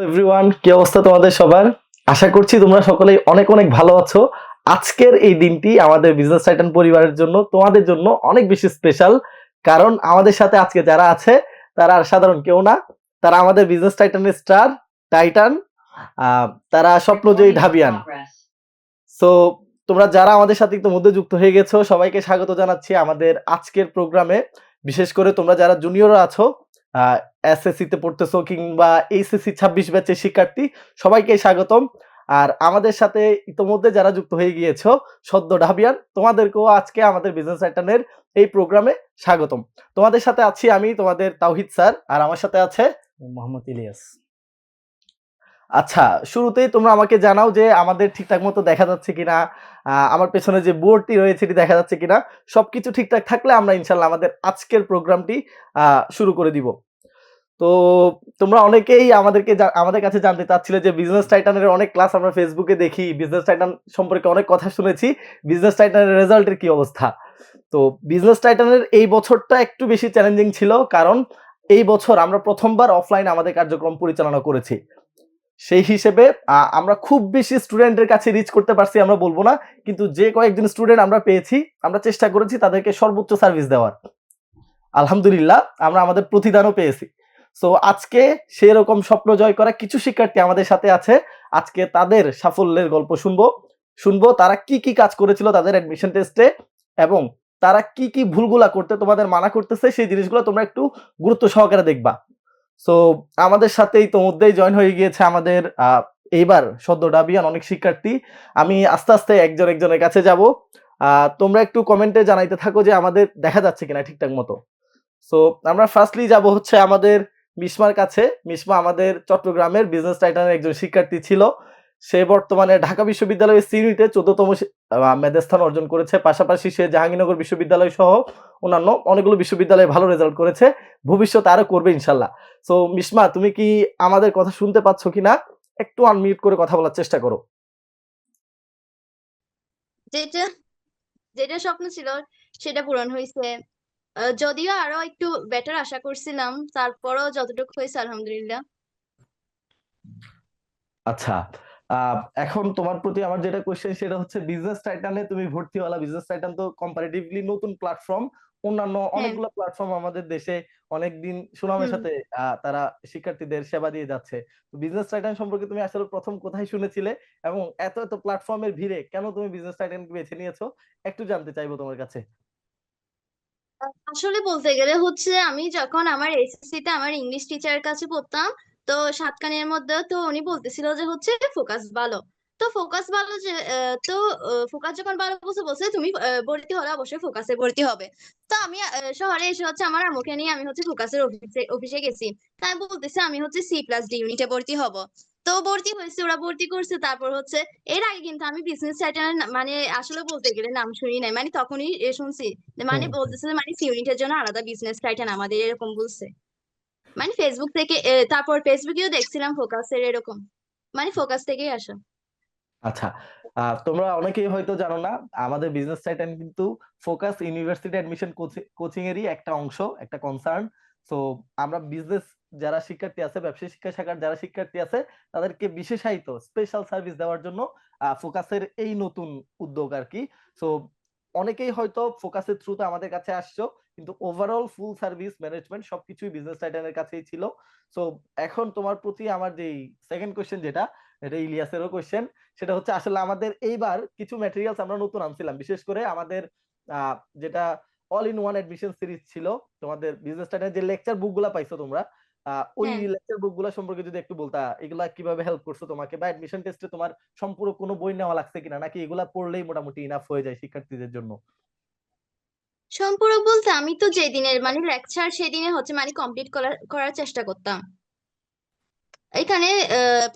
Everyone, কি অবস্থা তোমাদের সবার? আশা করছি তোমরা সকলেই অনেক অনেক ভালো আছো। আজকের এই দিনটি আমাদের বিজনেস টাইটান পরিবারের জন্য, তোমাদের জন্য অনেক বেশি স্পেশাল। কারণ আমাদের সাথে আজকে যারা আছে তারা আর সাধারণ কেউ না, তারা আমাদের বিজনেস টাইটানের স্টার, টাইটান। তারা স্বপ্নজয়ী ঢাবিয়ান। সো তোমরা যারা আমাদের সাথে ইতিমধ্যে যুক্ত হয়ে গেছো সবাইকে স্বাগত জানাচ্ছি আমাদের আজকের প্রোগ্রামে। বিশেষ করে তোমরা যারা জুনিয়র আছো, এসএসসি তে পড়তেছো কিংবা এইচএসসি 26 ব্যাচের শিক্ষার্থী, সবাইকে স্বাগতম। আর আমাদের সাথে ইতিমধ্যে যারা যুক্ত হয়ে গিয়েছো সদ্য ঢাবিয়ান, তোমাদেরকেও আজকে আমাদের বিজনেস টাইটানের এই প্রোগ্রামে স্বাগতম। তোমাদের সাথে আছি আমি তোমাদের তাওহিদ স্যার, আর আমার সাথে আছে মোহাম্মদ ইলিয়াস। আচ্ছা, শুরুতেই তোমরা আমাকে জানাও যে আমাদের ঠিকঠাক মতো দেখা যাচ্ছে কিনা, আমার পেছনে যে বোর্ডটি রয়েছে এটি দেখা যাচ্ছে কিনা। সবকিছু ঠিকঠাক থাকলে আমরা ইনশাল্লাহ আমাদের আজকের প্রোগ্রামটি শুরু করে দিব। তো তোমরা অনেকেই আমাদের কাছে জানতে চাচ্ছিলে যে বিজনেস টাইটানের অনেক ক্লাস আমরা ফেসবুকে দেখি, বিজনেস টাইটান সম্পর্কে অনেক কথা শুনেছি, বিজনেস টাইটানের রেজাল্টের কি অবস্থা। তো বিজনেস টাইটানের এই বছরটা একটু বেশি চ্যালেঞ্জিং ছিল, কারণ এই বছর আমরা প্রথমবার অফলাইন আমাদের কার্যক্রম পরিচালনা করেছি। সেই হিসেবে আমরা খুব বেশি স্টুডেন্টের কাছে রিচ করতে পারছি আমরা বলবো না, কিন্তু যে কয়েকজন স্টুডেন্ট আমরা পেয়েছি আমরা চেষ্টা করেছি তাদেরকে সর্বোচ্চ সার্ভিস দেওয়ার। আলহামদুলিল্লাহ আমরা আমাদের প্রতিদানও পেয়েছি। সো আজকে সেরকম স্বপ্ন জয় করা কিছু শিক্ষার্থী আমাদের সাথে আছে। আজকে তাদের সাফল্যের গল্প শুনবো তারা কি কি কাজ করেছিল তাদের অ্যাডমিশন টেস্টে, এবং তারা কি কি ভুলগুলা করতে তোমাদের মানা করতেছে, সেই জিনিসগুলো তোমরা একটু গুরুত্ব সহকারে দেখবা। সো আমাদের সাথে ইতোমধ্যেই জয়েন হয়ে গিয়েছে আমাদের এইবার সদ্য ডাবিয়ান অনেক শিক্ষার্থী। আমি আস্তে আস্তে একজনের কাছে যাব। তোমরা একটু কমেন্টে জানাইতে থাকো যে আমাদের দেখা যাচ্ছে কিনা ঠিকঠাক মতো। সো আমরা ফার্স্টলি যাব হচ্ছে আমাদের মিশমার কাছে। মিশমা আমাদের চট্টগ্রামের বিজনেস টাইটানের একজন শিক্ষার্থী ছিল। সে বর্তমানে ঢাকা বিশ্ববিদ্যালয়ের সি ইউনিটে 14তম মেধাস্থান অর্জন করেছে। পাশাপাশি সে জাহাঙ্গীরনগর বিশ্ববিদ্যালয় সহ অন্যান্য অনেকগুলো বিশ্ববিদ্যালয়ে ভালো রেজাল্ট করেছে, ভবিষ্যতে আরো করবে ইনশাল্লাহ। সো মিশমা, তুমি কি আমাদের কথা শুনতে পাচ্ছ কিনা? একটু আনমিউট করে কথা বলার চেষ্টা করো। যেটা যেটা স্বপ্ন ছিল সেটা পূরণ হয়েছে। যদিও আরো একটু বেটার আশা করছিলাম, তারপরও যতটুকু হয়েছে আলহামদুলিল্লাহ। আচ্ছা, এখন তোমার প্রতি আমার যেটা কোশ্চেন সেটা হচ্ছে বিজনেস টাইটানে তুমি ভর্তি হলা। বিজনেস টাইটান তো কম্পারেটিভলি নতুন প্ল্যাটফর্ম, অন্যান্য হ্যাঁ। অনেকগুলো প্ল্যাটফর্ম আমাদের দেশে অনেকদিন সুনামের সাথে তারা শিক্ষার্থীদের সেবা দিয়ে যাচ্ছে। তো বিজনেস টাইটান সম্পর্কে তুমি আসলে প্রথম কোথায় শুনেছিলে, এবং এত এত প্ল্যাটফর্মের ভিড়ে কেন তুমি বিজনেস টাইটানকে বেছে নিয়েছো, একটু জানতে চাইবো তোমার কাছে। আসলে বলতে গেলে হচ্ছে আমি যখন আমার এসএসসি তে আমার ইংলিশ টিচারের কাছে পড়তাম, তো সাতকানির মধ্যে তো উনি বলতেছিল যে হচ্ছে ফোকাস ভালো। তো ফোকাস ভালো যে ফোকাস যখন ভালো বলছে বলছে তুমি ভর্তি হলে অবশ্যই ফোকাসে ভর্তি হবে। তো আমি শহরে এসে হচ্ছে আমার আম্মুকে নিয়ে আমি হচ্ছে ফোকাসের অফিসে গেছি। তাই বলতেছে আমি হচ্ছে C+D ইউনিটে ভর্তি হব। তো ভর্তি হয়েছে, ওরা ভর্তি করছে। তারপর হচ্ছে এর আগে কিন্তু আমি বিজনেস টাইটানের মানে আসলে বলতে গেলে নাম শুনি নাই, মানে তখনই শুনছি। মানে বলতেছে যে মানে সি ইউনিটের জন্য আলাদা বিজনেস টাইটান আমাদের, এরকম বলছে। মানে ফেসবুক থেকে তারপর ফেসবুকেও দেখছিলাম ফোকাসের এরকম, মানে ফোকাস থেকেই আসা। আচ্ছা, তোমরা অনেকেই হয়তো জানো না, আমাদের বিজনেস টাইটান কিন্তু ফোকাস ইউনিভার্সিটি অ্যাডমিশন কোচিং এরই একটা অংশ, একটা কনসার্ন। সো আমরা বিজনেস যারা শিক্ষার্থী আছে, ব্যবসায় শিক্ষা শাখার যারা শিক্ষার্থী আছে, তাদেরকে বিশেষায়িত স্পেশাল সার্ভিস দেওয়ার জন্য ফোকাসের এই নতুন উদ্যোগ আর কি। সো অনেকেই হয়তো ফোকাসের থ্রুতে আমাদের কাছে আসছো, কিন্তু ওভারঅল ফুল সার্ভিস ম্যানেজমেন্ট সবকিছুই বিজনেস টাইটানের কাছেই ছিল। সো এখন তোমার প্রতি আমার যেই সেকেন্ড কোশ্চেন, যেটা এটা ইলিয়াসেরও কোশ্চেন, সেটা হচ্ছে আসলে আমাদের এইবার কিছু ম্যাটেরিয়ালস আমরা নতুন আনছিলাম। বিশেষ করে আমাদের যেটা all in one admission series ছিল, তোমাদের বিজনেস টাইটানের যে লেকচার বুকগুলা পাইছো তোমরা, ওই হ্যাঁ, লেকচার বুকগুলা সম্পর্কে যদি একটু বলতা, এগুলা কিভাবে হেল্প করছো তোমাকে, বা অ্যাডমিশন টেস্টে তোমার সম্পূর্ণ কোনো বই নেওয়া লাগছে কিনা, নাকি এগুলা পড়লেই মোটামুটি ইনাফ হয়ে যায় শিক্ষার্থীদের জন্য? সম্পূরক বলতে আমি তো যেদিনের মানে লেকচার সেদিনে হচ্ছে মানে কমপ্লিট করার চেষ্টা করতাম। এখানে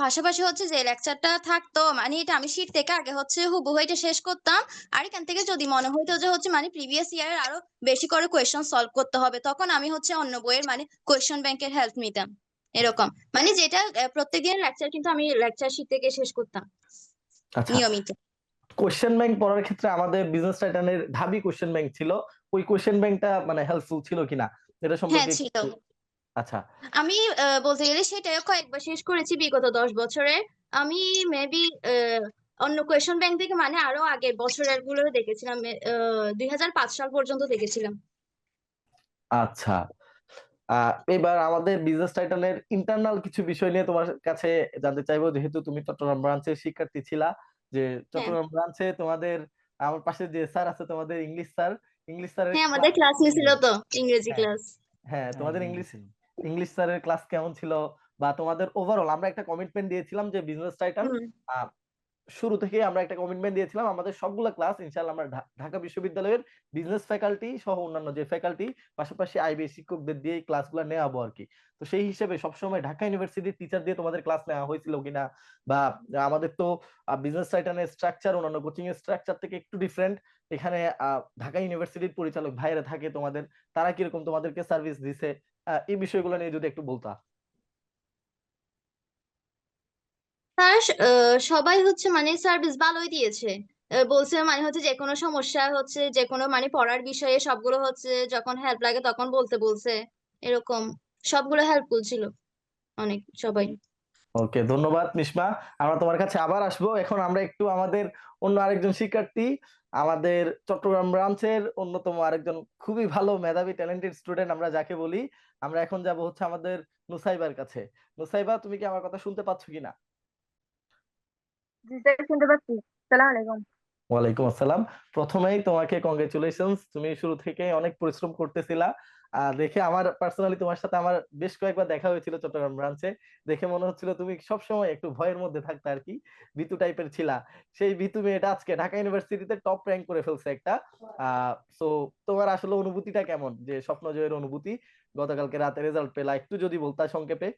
পাশাপাশি হচ্ছে যে লেকচারটা থাকতো মানে এটা আমি শিট থেকে আগে হচ্ছে হুবহু এটা শেষ করতাম। আর এখান থেকে যদি মনে হইতো যে হচ্ছে মানে প্রিভিয়াস ইয়ারের আরো বেশি করে কোয়েশ্চন সলভ করতে হবে, তখন আমি হচ্ছে অন্য বইয়ের মানে কোয়েশ্চন ব্যাংকের হেল্প নিতাম। এরকম মানে যেটা প্রত্যেকদিনের লেকচার কিন্তু আমি লেকচার শিট থেকে শেষ করতাম আচ্ছা, নিয়মিত। কোশ্চেন ব্যাংক পড়ার ক্ষেত্রে আমাদের বিজনেস টাইটানের ঢাবি কোশ্চেন ব্যাংক ছিল, ওই কোশ্চেন ব্যাংকটা মানে হেল্পফুল ছিল কিনা এটা হ্যাঁ সম্পর্কে ছিল। একটু। আচ্ছা। আমি বলতে গেলে সেটাও কয়েকবার শেষ করেছি বিগত 10 বছরে। আমি মেবি অন্য কোয়েশন ব্যাংক থেকে মানে আরো আগের বছরের গুলো দেখেছিলাম, 2005 সাল পর্যন্ত দেখেছিলাম। আচ্ছা, এবার আমাদের বিজনেস টাইটানের ইন্টারনাল কিছু বিষয় নিয়ে তোমার কাছে জানতে চাইবো, যেহেতু তুমি চট্টগ্রাম ব্রাঞ্চের শিক্ষার্থী ছিলা, যে হ্যাঁ, চট্টগ্রাম ব্রাঞ্চে তোমাদের, আমার পাশে যে স্যার আছে তোমাদের ইংলিশ স্যার, ইংলিশ স্যারের হ্যাঁ আমাদের ক্লাস ক্লাস কেমন ছিল? নিছিল তো, ইংরেজি হ্যাঁ, ক্লাস। হ্যাঁ, হ্যাঁ তোমাদের হিন্দি ইংলিশ ছিল। ইংলিশ স্যারের ক্লাস কেমন ছিল? বা তোমাদের ওভারঅল, আমরা একটা কমিটমেন্ট দিয়েছিলাম যে বিজনেস টাইটান হুম। শুরু থেকে আমরা একটা কমিটমেন্ট দিয়েছিলাম, আমাদের সবগুলা ক্লাস ইনশাআল্লাহ আমরা ঢাকা বিশ্ববিদ্যালয়ের বিজনেস ফ্যাকাল্টি সহ অন্যান্য যে ফ্যাকাল্টি, পাশাপাশি আইবি শিক্ষকদের দিয়ে এই ক্লাসগুলো নেওয়াবো আর কি। তো সেই হিসেবে সবসময় ঢাকা ইউনিভার্সিটির টিচার দিয়ে তোমাদের ক্লাস নেওয়া হয়েছিল কিনা, বা আমাদের তো বিজনেস টাইটানের স্ট্রাকচার অন্যান্য কোচিং এর স্ট্রাকচার থেকে একটু ডিফারেন্ট। এখানে ঢাকা ইউনিভার্সিটির পরিচালক ভাইয়েরা থাকে তোমাদের, তারা কিরকম তোমাদেরকে সার্ভিস দিছে, এই বিষয়গুলো নিয়ে যদি একটু বলতা। তার সবাই হচ্ছে মানে সার্ভিস ভালোই দিয়েছে। বলছে মানে হচ্ছে যে কোনো সমস্যা হচ্ছে, যে কোনো মানে পড়ার বিষয়ে সবগুলো হচ্ছে যখন হেল্প লাগে তখন বলতে বলছে, এরকম সবগুলো হেল্পফুল ছিল অনেক সবাই। ওকে, ধন্যবাদ নিশমা। আমরা তোমার কাছে আবার আসবো। এখন আমরা একটু আমাদের অন্য আরেকজন শিক্ষার্থী, আমাদের চট্টগ্রাম ব্রাঞ্চের অন্যতম আরেকজন খুবই ভালো মেধাবী ট্যালেন্টেড স্টুডেন্ট আমরা যাকে বলি, আমরা এখন যাব হচ্ছে আমাদের নুসাইবার কাছে। নুসাইবা, তুমি কি আমার কথা শুনতে পাচ্ছ কিনা? জি স্যার, শুনতে পাচ্ছি। সালাম আলাইকুম। ওয়ালাইকুম আসসালাম। প্রথমেই তোমাকে কংগ্রেচুলেশনস, তুমি শুরু থেকে অনেক পরিশ্রম করতেছিলা। দেখে আমার পার্সোনালি তোমার সাথে আমার বেশ কয়েকবার দেখা হয়েছিল চট্টগ্রাম ব্রাঞ্চে, দেখে মনে হচ্ছিল তুমি সব সময় একটু ভয়ের মধ্যে থাকতে আর কি, ভীতু টাইপের ছিলা। সেই ভীতু মেয়েটা আজকে ঢাকা ইউনিভার্সিটিতে টপ র্যাঙ্ক করে ফেলছে একটা। সো তোমার আসলে অনুভূতিটা কেমন, যে স্বপ্ন জয়ের অনুভূতি, গতকালকে রাতে রেজাল্ট পেলা, একটু যদি বলতা সংক্ষেপে।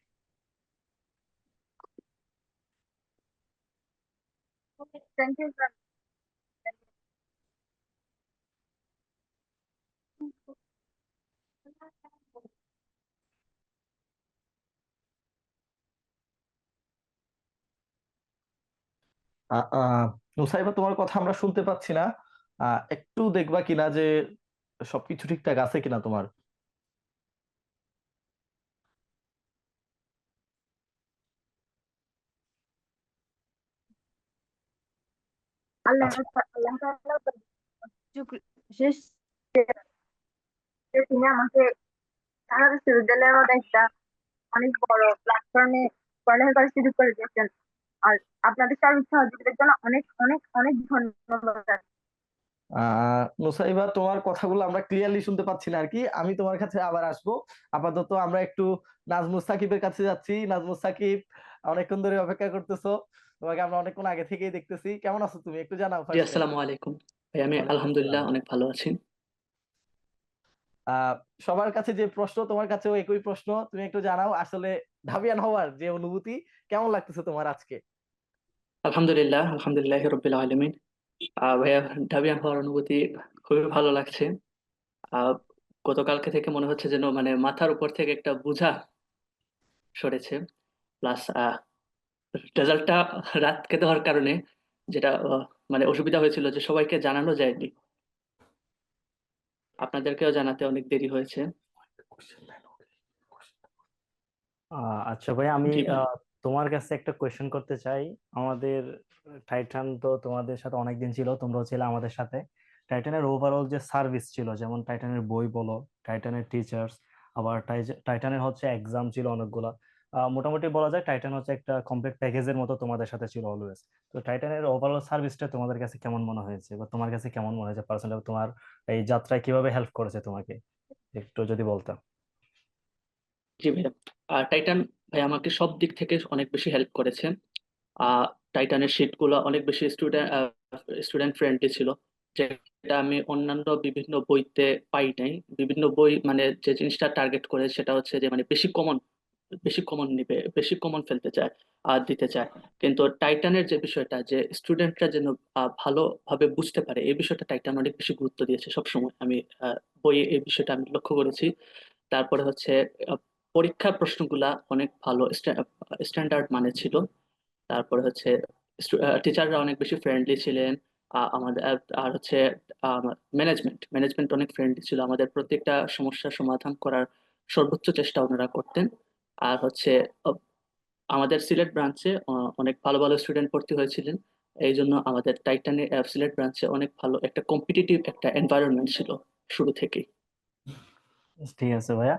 Thank you sir. নুসাইবা, তোমার কথা আমরা শুনতে পাচ্ছি না। একটু দেখবা কিনা যে সবকিছু ঠিকঠাক আছে কিনা তোমার। আল্লাহ আচ্ছা। আল্লাহ তাআলা শেষ যে তিনি আমাকে ঢাকা বিশ্ববিদ্যালয়ের মতো একটা অনেক বড় প্ল্যাটফর্মে পড়ালেখা করার সুযোগ করে দিয়েছেন। আর আপনাদের সার্বিক সহযোগিতার জন্য অনেক অনেক অনেক ধন্যবাদ। নুসাইবা, তোমার কথাগুলো আমরা ক্লিয়ারলি শুনতে পাচ্ছি না আর কি, আমি তোমার কাছে আবার আসবো। আপাতত আমরা একটু নাজমুস সাকিবের কাছে যাচ্ছি। নাজমুস সাকিব, অনেকক্ষণ ধরে অপেক্ষা করতেছো, তোমাকে আমরা অনেকক্ষণ আগে থেকেই দেখতেছি। কেমন আছো তুমি, একটু জানাও জি ফার্স্টে। আসসালামু আলাইকুম ভাই, আমি ওয়ালাইকুম আলহামদুলিল্লাহ আসসালাম। অনেক ভালো আছি। আহ সবার কাছে যে প্রশ্ন, তোমার কাছেও একই প্রশ্ন, তুমি একটু জানাও আসলে ঢাবিয়ান হওয়ার যে অনুভূতি, কেমন লাগতেছে তোমার আজকে? আলহামদুলিল্লাহ, আলহামদুলিল্লাহ রব্বিল আলামিন। ভাইয়া, ঢাবিয়ান হওয়ার অনুভূতি খুবই ভালো লাগছে। আহ গতকালকে থেকে মনে হচ্ছে যেন মানে মাথার উপর থেকে একটা বোঝা সরেছে। প্লাস রেজাল্টটা রাতকে দেওয়ার কারণে যেটা মানে অসুবিধা হয়েছিল যে সবাইকে জানানো যায়নি, আপনাদেরকেও জানাতে অনেক দেরি হয়েছে। আচ্ছা ভাই, আমি জি ভাই। তোমার কাছে একটা কোয়েশ্চেন করতে চাই। আমাদের টাইটান তো তোমাদের সাথে অনেকদিন ছিল, তোমরাও ছিলে আমাদের সাথে। টাইটানের ওভারঅল যে সার্ভিস ছিল, যেমন টাইটানের বই বলো, টাইটানের টিচার্স, আবার টাইটানের হচ্ছে এক্সাম ছিল অনেকগুলা। মোটামুটি বলা যায় টাইটান হচ্ছে একটা কমপ্লিট প্যাকেজের মতো তোমাদের সাথে ছিল অলওয়েজ। তো টাইটানের ওভারঅল সার্ভিসটা তোমাদের কাছে কেমন মনে হয়েছে, বা তোমার কাছে কেমন মনে হয়েছে পার্সোনালি, তোমার এই যাত্রায় কিভাবে হেল্প করেছে তোমাকে, একটু যদি বলতাম। জি ভাইয়া, টাইটান ভাই আমাকে সব দিক থেকে অনেক বেশি হেল্প করেছে। আহ টাইটানের শীট গুলো অনেক বেশি স্টুডেন্ট ফ্রেন্ডলি ছিল, যেটা আমি অন্যান্য বিভিন্ন বইতে পাই নাই। বিভিন্ন বই মানে যে জিনিসটা টার্গেট করে সেটা হচ্ছে যে মানে বেশি কমন নিবে, বেশি কমন ফেলতে চায় আর দিতে চায়। কিন্তু টাইটানের যে বিষয়টা, যে স্টুডেন্টরা যেন ভালোভাবে বুঝতে পারে, এই বিষয়টা টাইটান অনেক বেশি গুরুত্ব দিয়েছে সবসময়। আমি বইয়ে এই বিষয়টা আমি লক্ষ্য করেছি। তারপরে হচ্ছে আহ, পরীক্ষার প্রশ্নগুলা অনেক ভালো স্ট্যান্ডার্ড মানে ছিল। তারপরে হচ্ছে টিচাররা অনেক বেশি ফ্রেন্ডলি ছিলেন। আমাদের আর হচ্ছে ম্যানেজমেন্ট অনেক ফ্রেন্ডলি ছিল, আমাদের প্রত্যেকটা সমস্যার সমাধান করার সর্বোচ্চ চেষ্টা ওনারা করতেন। আর হচ্ছে আহ, আমাদের সিলেট ব্রাঞ্চে অনেক ভালো ভালো স্টুডেন্ট ভর্তি হয়েছিলেন। এই জন্য আমাদের টাইটানের সিলেট ব্রাঞ্চে অনেক ভালো একটা কম্পিটিটিভ একটা এনভায়রনমেন্ট ছিল শুরু থেকেই। ঠিক আছে ভাইয়া।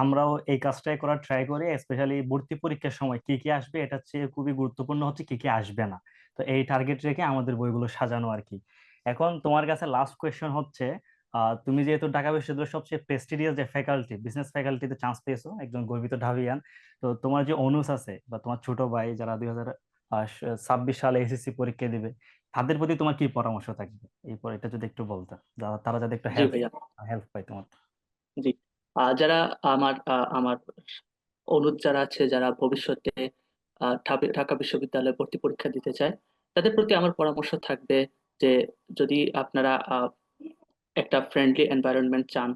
আমরাও এই কাজটাই করার ট্রাই করি, স্পেশালি ভর্তি পরীক্ষার সময় কি কি আসবে এটা হচ্ছে খুবই গুরুত্বপূর্ণ, হচ্ছে কি কি আসবে না। তো এই টার্গেট রেখে আমাদের বইগুলো সাজানো আর কি। এখন তোমার কাছে লাস্ট কোয়েশ্চেন হচ্ছে, তুমি যেহেতু ঢাকা বিশ্ববিদ্যালয়ের সবচেয়ে প্রেস্টিজিয়াস যে ফ্যাকাল্টি, বিজনেস ফ্যাকাল্টিতে চান্স পেয়েছো, একজন গর্বিত ঢাবিয়ান, তো তোমার যে অনুজ আছে বা তোমার ছোট ভাই যারা 2026 সালে এসএসসি পরীক্ষা দিবে, তাদের প্রতি তোমার কি পরামর্শ থাকবে? এরপর এটা যদি একটু বলতে, তারা যাতে একটু জি হেল্প ভাইয়া। হেল্প পায় তোমার। জি। যারা আমার অনুজ যারা আছে, যারা ভবিষ্যতে ঢাকা বিশ্ববিদ্যালয়ে ভর্তি পরীক্ষা দিতে চায়, তাদের প্রতি আমার পরামর্শ থাকবে যে যদি আপনারা একটা ফ্রেন্ডলি এনভায়রনমেন্ট চান,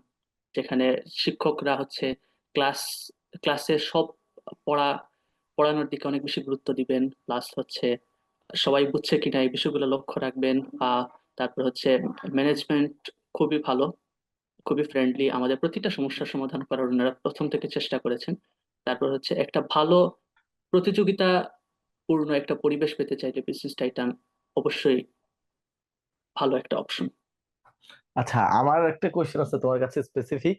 যেখানে শিক্ষকরা হচ্ছে ক্লাস ক্লাসে সব পড়া পড়ানোর দিকে অনেক বেশি গুরুত্ব দিবেন, প্লাস হচ্ছে সবাই বুঝছে কিনা এই বিষয়গুলো লক্ষ্য রাখবেন। তারপর হচ্ছে ম্যানেজমেন্ট খুবই ভালো, খুবই ফ্রেন্ডলি, আমাদের প্রতিটা সমস্যার সমাধান করার ওনারা প্রথম থেকে চেষ্টা করেছেন। তারপর হচ্ছে একটা ভালো প্রতিযোগিতা পূর্ণ একটা পরিবেশ পেতে চাইলে বিজনেস টাইটান অবশ্যই ভালো একটা অপশন। আচ্ছা, আমার একটা কোয়েশ্চেন আছে তোমার কাছে স্পেসিফিক।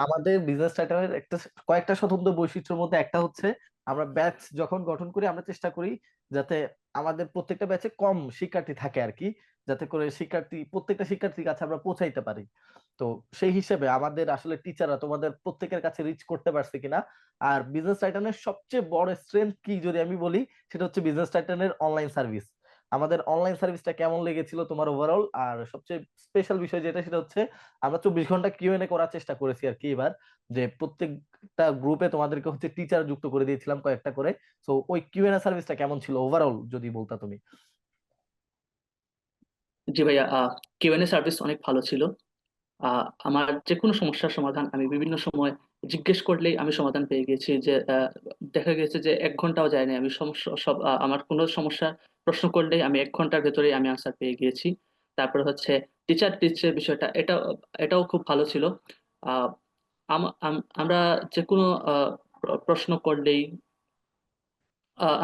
আমাদের বিজনেস টাইটারের একটা কয়েকটা স্বতন্ত্র বৈশিষ্ট্যের মধ্যে একটা হচ্ছে আমরা ব্যাচ যখন গঠন করি আমরা চেষ্টা করি যাতে আমাদের প্রত্যেকটা ব্যাচে কম শিক্ষার্থী থাকে আর কি, যাতে করে প্রত্যেকটা শিক্ষার্থীর কাছে আমরা পৌঁছাইতে পারি। তো সেই হিসেবে আমাদের আসলে টিচাররা তোমাদের প্রত্যেকের কাছে রিচ করতে পারছে কিনা, আর বিজনেস টাইটানের সবচেয়ে বড় স্ট্রেংথ কি যদি আমি বলি, সেটা হচ্ছে বিজনেস টাইটানের অনলাইন সার্ভিস। আমাদের অনলাইন সার্ভিসটা কেমন লেগেছিল তোমার ওভারঅল? আর সবচেয়ে স্পেশাল বিষয় যেটা, সেটা হচ্ছে আমরা 24 ঘন্টা কিউএনএ করার চেষ্টা করেছি আর কি এবার, যে প্রত্যেকটা গ্রুপে তোমাদেরকে হচ্ছে টিচার যুক্ত করে দিয়েছিলাম কয়েকটা করে। তো ওই কিউএনএ সার্ভিসটা কেমন ছিল ওভারঅল যদি বলতা তুমি? জি ভাইয়া, কিউএনএ সার্ভিস অনেক ভালো ছিল। আমার যে কোনো সমস্যার সমাধান আমি বিভিন্ন সময় জিজ্ঞেস করলেই আমি সমাধান পেয়ে গেছি। যে দেখা গেছে যে 1 ঘন্টাও যায়নি, আমি সমস্যা সব আমার কোনো সমস্যা প্রশ্ন করলেই আমি 1 ঘন্টার ভেতরেই আমি আনসার পেয়ে গিয়েছি। তারপরে হচ্ছে টিচার টিচার বিষয়টা, এটাও খুব ভালো ছিল। আহ, আমরা যে কোনো প্রশ্ন করলেই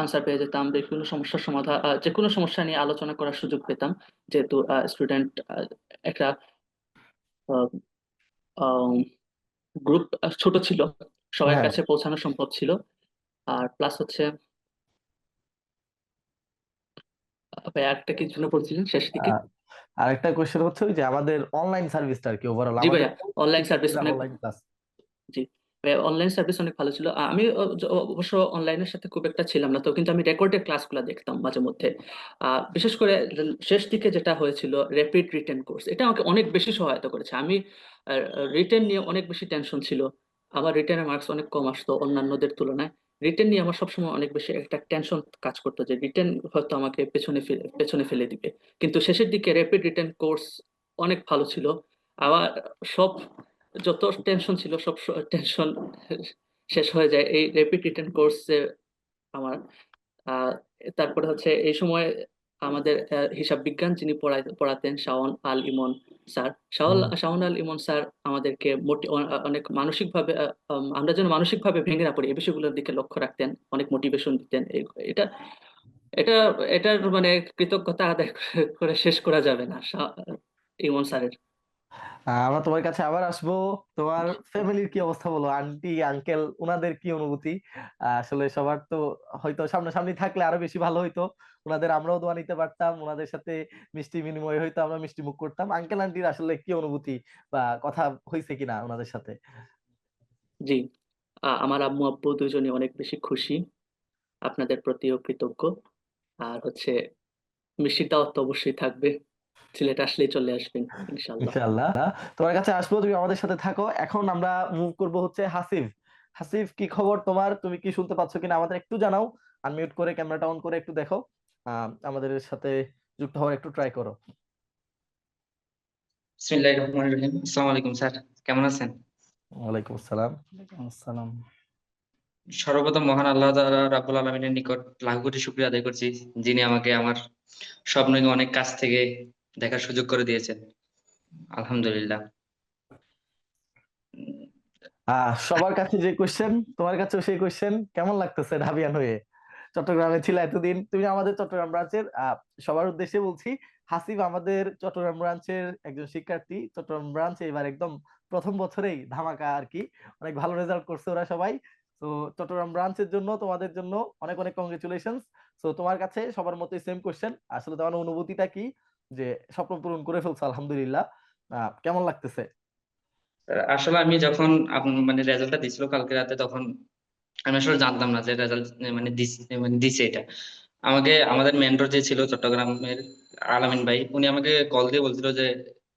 আনসার পেয়ে যেতাম, যে কোনো সমস্যার সমাধান, যে কোনো সমস্যা নিয়ে আলোচনা করার সুযোগ পেতাম, যেহেতু স্টুডেন্ট একটা গ্রুপ ছোট ছিল, সবার হ্যাঁ। কাছে পৌঁছানো সম্ভব ছিল। আর প্লাস হচ্ছে ভাই আরেকটা কি জন্য বলছিলেন শেষ দিকে? আহ, আরেকটা কোয়েশ্চেন হচ্ছে ওই যে আমাদের অনলাইন সার্ভিসটা আর কি ওভারঅল জি আমাদের ভাইয়া, অনলাইন সার্ভিস অনেক। Online class. জি ভাইয়া, অনলাইন সার্ভিস অনেক ভালো ছিল। আমি অবশ্য অনলাইনের সাথে খুব একটা ছিলাম না তো, কিন্তু আমি রেকর্ডেড ক্লাসগুলো দেখতাম মাঝে মধ্যে। বিশেষ করে শেষ দিকে যেটা হয়েছিল র্যাপিড রিটেন কোর্স, এটা আমাকে অনেক বেশি সহায়তা করেছে। আমি রিটেন নিয়ে অনেক বেশি টেনশন ছিল, আমার রিটেনের মার্কস অনেক কম আসতো অন্যান্যদের তুলনায়। রিটেন নিয়ে আমার সবসময় অনেক বেশি একটা টেনশন কাজ করতো যে রিটেন হয়তো আমাকে পেছনে ফেলে দিবে। কিন্তু শেষের দিকে র্যাপিড রিটেন কোর্স অনেক ভালো ছিল। আবার সব যত টেনশন ছিল সব টেনশন শেষ হয়ে যায় এই র্যাপিড রিটেন কোর্সে আমার। আহ, তারপরে হচ্ছে এই সময় আমাদের হিসাব বিজ্ঞান যিনি পড়াতেন, শাওন আল ইমন স্যার, শাওন আল ইমন স্যার আমাদেরকে অনেক মানসিকভাবে আমরা যেন মানসিকভাবে ভেঙে না পড়ি এই বিষয়গুলোর দিকে লক্ষ্য রাখতেন, অনেক মোটিভেশন দিতেন। এটা এটা এটার মানে কৃতজ্ঞতা আদায় করে শেষ করা যাবে না ইমন স্যারের। আমরা তোমার কাছে আবার আসবো। তোমার ফ্যামিলির কি অবস্থা বলো, আন্টি আঙ্কেল ওনাদের কি অনুভূতি? আসলে সবার তো হয়তো সামনাসামনি থাকলে আরো বেশি ভালো হইতো, ওনাদের আমরাও দোয়া নিতে পারতাম, ওনাদের সাথে মিষ্টি বিনিময় হইতো, আমরা মিষ্টি মুখ করতাম। আঙ্কেল আন্টির আসলে কি অনুভূতি বা কথা হয়েছে কিনা ওনাদের সাথে? জি, আমার আম্মু আব্বু দুজনই অনেক বেশি খুশি, আপনাদের প্রতিও কৃতজ্ঞ। আর হচ্ছে মিষ্টির দাওয়াত তো অবশ্যই থাকবে, সিলেট আসলেই চলে আসবেন ইনশাল্লাহ। ইনশাআল্লাহ তোমার কাছে আসবো, তুমি আমাদের সাথে থাকো। এখন আমরা মুভ করব হচ্ছে হাসিফ। হাসিফ, কি খবর তোমার? তুমি কি শুনতে পাচ্ছ কিনা আমাদের একটু জানাও, আনমিউট করে ক্যামেরাটা অন করে একটু দেখো, আমাদের সাথে যুক্ত হওয়ার একটু ট্রাই করো। বিসমিল্লাহির রহমানির রহিম। আসসালামু আলাইকুম স্যার, কেমন আছেন? ওয়ালাইকুম আসসালাম। আসসালাম। সর্বপ্রথম মহান আল্লাহ তাআলা রাব্বুল আলামিনের নিকট লাখ কোটি শুকরিয়া আদায় করছি, যিনি আমাকে আমার স্বপ্নকে অনেক কাছ থেকে দেখার সুযোগ করে দিয়েছেন। আলহামদুলিল্লাহ। সবার কাছে যে কোশ্চেন, তোমার কাছেও সেই কোশ্চেন, কেমন লাগতেছে ঢাবিয়ান হয়ে? চট্টগ্রামে ছিল এতদিন, তুমি আমাদের চট্টগ্রাম ব্রাঞ্চের, সবার উদ্দেশ্যে বলছি, হাসিব আমাদের চট্টগ্রাম ব্রাঞ্চের একজন শিক্ষার্থী। চট্টগ্রাম ব্রাঞ্চে এবার একদম প্রথম বছরেই ধামাকা আর কি, অনেক ভালো রেজাল্ট করছে ওরা সবাই। তো চট্টগ্রাম ব্রাঞ্চের জন্য, তোমাদের জন্য অনেক অনেক কংগ্রেচুলেশনস। তো তোমার কাছে সবার মতোই সেম কোশ্চেন, আসলে তোমার অনুভূতিটা কি, যে স্বপ্ন পূরণ করে ফেলছো আলহামদুলিল্লাহ, কেমন লাগতেছে? আসলে আমি যখন মানে রেজাল্টটা দিছিল কালকে রাতে, তখন আমি আসলে জানতাম না যে রেজাল্ট মানে দিছে এটা। আমাকে আমাদের মেন্টর যে ছিল চট্টগ্রামের আলামিন ভাই, উনি আমাকে কল দিয়ে বলছিল যে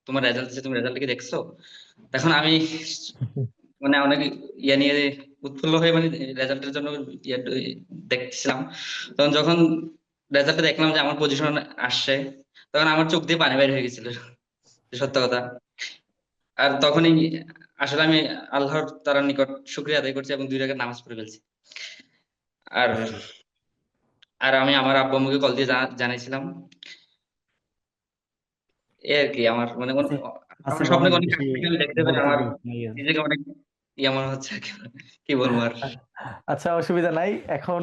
তোমার রেজাল্ট দিছে, তুমি রেজাল্ট কি দেখছো? তখন আমি মানে অনেক ইয়ে নিয়ে উৎফুল্ল হয়ে মানে রেজাল্টের জন্য ইয়ে দেখছিলাম। তখন যখন রেজাল্টটা দেখলাম যে আমার পজিশন আসছে, তখন আমার চোখ দিয়ে পানি বের হয়ে গেছিল, সত্য কথা। আর তখনই আসলে আমি আল্লাহর তার নিকট শুকরিয়া আদায় করছি এবং 2 রাকাত নামাজ পড়ে ফেলছি। আর আর আমি আমার আব্বু আম্মুকে কল দিয়ে জানাইছিলাম। এই আর কি আমার মানে আসিফ আমার আসিফ স্বপ্নে অনেক অনেক বেশি কাছ থেকে আমি দেখতে পাই বলতে আমার ইয়ে। নিজেকে অনেক ইয়ে মনে হচ্ছে আর কি। কি বলবো আর। আচ্ছা, অসুবিধা নাই। এখন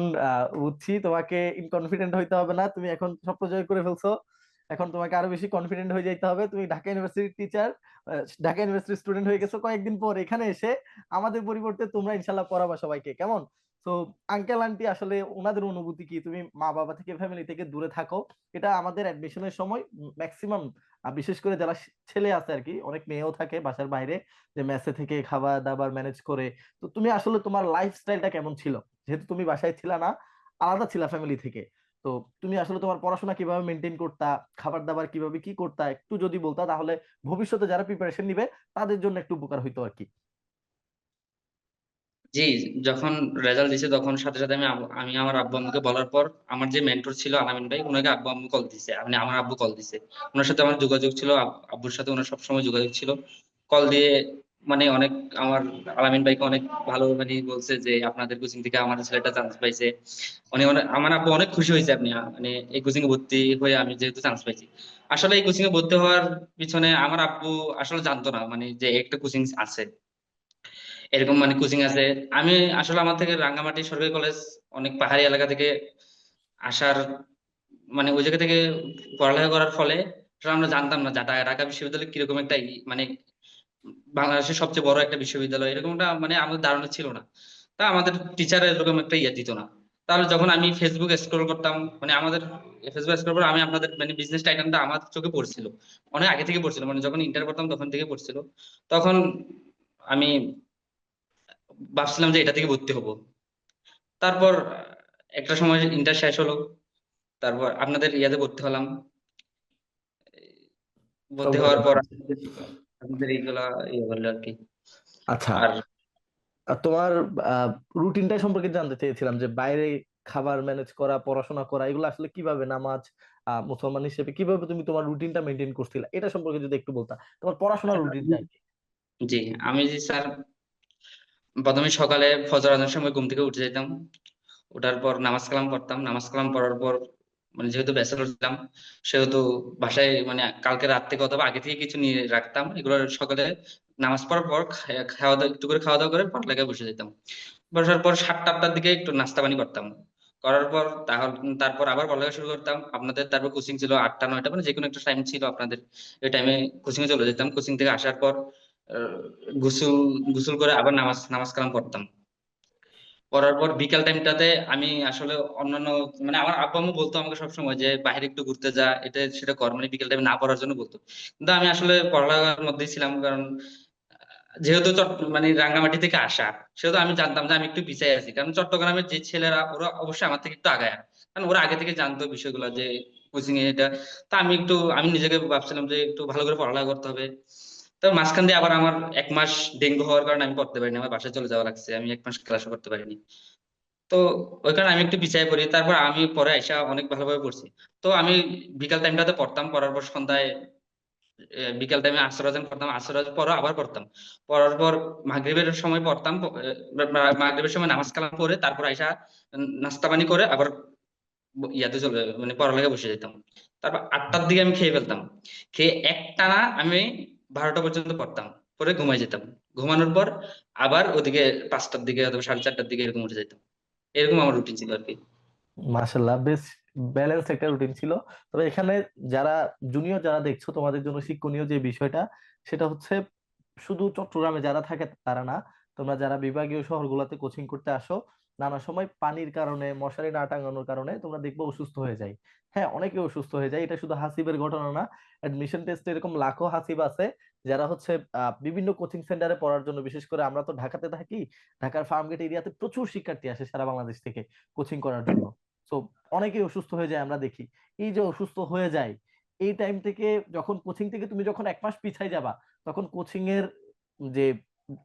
বুঝছি তোমাকে ইনকনফিডেন্ট হইতে হবে না, তুমি এখন স্বপ্ন জয় করে ফেলছো। এখন তোমাকে আরো বেশি কনফিডেন্ট হয়ে যাইতে হবে। তুমি ঢাকা ইউনিভার্সিটির টিচার, ঢাকা ইউনিভার্সিটির স্টুডেন্ট হয়ে গেছো কয়েকদিন পর, এখানে এসে আমাদের পরিবর্তে তোমরা ইনশাল্লাহ পড়াবা সবাইকে, কেমন? তো আঙ্কেল আন্টি আসলে ওনাদের অনুভূতি কি? তুমি মা বাবা থেকে, ফ্যামিলি থেকে দূরে থাকো, এটা আমাদের অ্যাডমিশনের সময় ম্যাক্সিমাম, বিশেষ করে যারা ছেলে আছে আর কি, অনেক মেয়েও থাকে বাসার বাইরে, যে মেসে থেকে খাবার দাবার ম্যানেজ করে। তো তুমি আসলে তোমার লাইফস্টাইলটা কেমন ছিল, যেহেতু তুমি বাসায় ছিলা না, আলাদা ছিলা ফ্যামিলি থেকে? তো তুমি আসলে তোমার পড়াশোনা কিভাবে মেনটেন করতা, খাবার দাবার কিভাবে কি করতা, একটু যদি বলতা তাহলে ভবিষ্যতে যারা প্রিপারেশন নিবে তাদের জন্য একটু উপকার হইতো আর কি। জি, যখন রেজাল্ট দিছে তখন সাথে সাথে আমি আমার আব্বু আম্মুকে বলার পর, আমার যে মেন্টর ছিল আলামিন ভাই, ওনাকে আব্বু আম্মু কল দিছে, মানে আমার আব্বু কল দিছে। ওনার সাথে আমার যোগাযোগ ছিল, আব্বুর সাথে ওনার সবসময় যোগাযোগ ছিল। কল দিয়ে মানে অনেক আমার আলামিন ভাইকে অনেক ভালো মানে বলছে যে আপনাদের কোচিং থেকে আমার ছেলেটা চান্স পাইছে। আমার আব্বু অনেক খুশি হয়েছে, আপনি মানে এই কোচিং এ ভর্তি হয়ে আমি যেহেতু চান্স পাইছি। আসলে এই কোচিং এ ভর্তি হওয়ার পিছনে আমার আব্বু আসলে জানতো না মানে যে একটা কোচিং আছে, এরকম মানে কোচিং আছে। আমি আসলে আমার থেকে রাঙ্গামাটি সরকারি কলেজ অনেক পাহাড়ি এলাকা থেকে আসার মানে ওই জায়গা থেকে পড়ালেখা করার ফলে আসলে আমরা জানতাম না ঢাকা ঢাকা বিশ্ববিদ্যালয় কিরকম একটা মানে বাংলাদেশের সবচেয়ে বড় একটা বিশ্ববিদ্যালয়, এরকমটা মানে আমাদের ধারণা ছিল না। তা আমাদের টিচার এরকম একটা ইয়ে দিত না। তাহলে যখন আমি ফেসবুক স্ক্রল করতাম, মানে আমাদের ফেসবুক স্ক্রল করে আমি আপনাদের মানে বিজনেস টাইটানটা আমার চোখে পড়ছিল, অনেক আগে থেকে পড়ছিল, মানে যখন ইন্টার করতাম তখন থেকে পড়ছিল। তখন আমি ভাবছিলাম যে এটা থেকে ভর্তি হব। তারপর একটা সময় ইন্টার শেষ হলো, তারপর আপনাদের ইয়াতে ভর্তি হলাম। ভর্তি হওয়ার পর আপনাদের এইগুলা ইয়ে করলো আর কি। আচ্ছা, আর তোমার রুটিনটা সম্পর্কে জানতে চেয়েছিলাম, যে বাইরে খাবার ম্যানেজ করা, পড়াশোনা করা, এগুলো আসলে কিভাবে, নামাজ, মুসলমান হিসেবে কিভাবে তুমি তোমার রুটিনটা মেনটেন করছিলা, এটা সম্পর্কে যদি একটু বলতা, তোমার পড়াশোনার রুটিনটা আর কি। জি, আমি যে স্যার প্রথমে সকালে ফজর আজানের সময় ঘুম থেকে উঠে যেতাম। ওঠার পর নামাজ কালাম পড়তাম, নামাজ কালাম পড়ার পর মানে যেহেতু ব্যাচেলর ছিলাম, সেহেতু বাসায় মানে কালকে রাত থেকে অথবা আগে থেকে কিছু নিয়ে রাখতাম, এগুলো সকালে নামাজ পড়ার পর খাওয়া দাওয়া একটু করে খাওয়া দাওয়া করে পড়ালেখায় বসে যেতাম। বসার পর 7টা 8টার দিকে একটু নাস্তা পানি করতাম। করার পর তারপর আবার পড়ালেখা শুরু করতাম আপনাদের। তারপর কোচিং ছিল 8টা 9টা, মানে যে কোনো একটা টাইম ছিল আপনাদের, ওই টাইমে কোচিং এ চলে যেতাম। কোচিং থেকে আসার পর আহ, গোসল গোসল করে আবার নামাজ নামাজ কালাম পড়তাম। পড়ার পর বিকাল টাইমটাতে আমি আসলে অন্যান্য মানে আমার আব্বু আম্মু বলতো আমাকে সবসময় যে বাইরে একটু ঘুরতে যা, এটা সেটা কর, মানে বিকেল টাইমে না পড়ার জন্য বলতো। কিন্তু আমি আসলে পড়ালেখার মধ্যেই ছিলাম, কারণ যেহেতু মানে রাঙ্গামাটি থেকে আসা, সেহেতু আমি জানতাম যে আমি একটু পিছিয়ে আছি, কারণ চট্টগ্রামের যে ছেলেরা ওরা অবশ্যই আমার থেকে একটু আগায়, কারণ ওরা আগে থেকে জানতো বিষয়গুলো যে কোচিং এ এটা। তা আমি নিজেকে ভাবছিলাম যে একটু ভালো করে পড়ালেখা করতে হবে। তো মাঝখান দিয়ে আবার আমার 1 মাস ডেঙ্গু হওয়ার কারণে আমি পড়তে পারিনি, আমার বাসায় চলে যাওয়া লাগছে, আমি 1 মাস ক্লাসও করতে পারিনি। তো ওই কারণে আমি একটু পিছিয়ে পড়ি। তারপর আমি পরে আইসা অনেক ভালোভাবে পড়ছি। তো আমি বিকাল টাইমটাতে পড়তাম, পড়ার পর সন্ধ্যায় বিকাল টাইমে আসর আজান পড়তাম, আসর আজান পরও আবার পড়তাম। পড়ার পর মাগরিবের সময় পড়তাম, মাগরিবের সময় নামাজ কালাম পড়ে তারপর আইসা নাস্তা পানি করে আবার ইয়াতে চলে মানে পড়ালেখা বসে যেতাম। তারপর 8টার দিকে আমি খেয়ে ফেলতাম, খেয়ে একটানা আমি 12টা পর্যন্ত পড়তাম, পরে ঘুমাই যেতাম। ঘুমানোর পর আবার ওদিকে 5টার দিকে অথবা 4:30টার দিকে এরকম উঠে যেতাম। এরকম আমার রুটিন ছিল আর কি। মাশাল্লাহ, বেশ ব্যালেন্স একটা রুটিন ছিল। তবে এখানে যারা জুনিয়র যারা দেখছো, তোমাদের জন্য শিক্ষণীয় যে বিষয়টা সেটা হচ্ছে শুধু চট্টগ্রামে যারা থাকে তারা না, তোমরা যারা বিভাগীয় শহরগুলোতে কোচিং করতে আসো, নানা সময় পানির কারণে, মশারি না টাঙানোর কারণে তোমরা দেখবে অসুস্থ হয়ে যায়। হ্যাঁ, অনেকে অসুস্থ হয়ে যায়, এটা শুধু হাসিবের ঘটনা না। অ্যাডমিশন টেস্টে এরকম লাখো হাসিব আছে যারা হচ্ছে বিভিন্ন কোচিং সেন্টারে পড়ার জন্য, বিশেষ করে আমরা তো ঢাকাতে থাকি, ঢাকার ফার্মগেট এরিয়াতে প্রচুর শিক্ষার্থী আসে সারা বাংলাদেশ থেকে কোচিং করার জন্য। তো অনেকেই অসুস্থ হয়ে যায় আমরা দেখি। এই যে অসুস্থ হয়ে যায়, এই টাইম থেকে যখন কোচিং থেকে তুমি যখন 1 মাস পিছাই যাবা, তখন কোচিং এর যে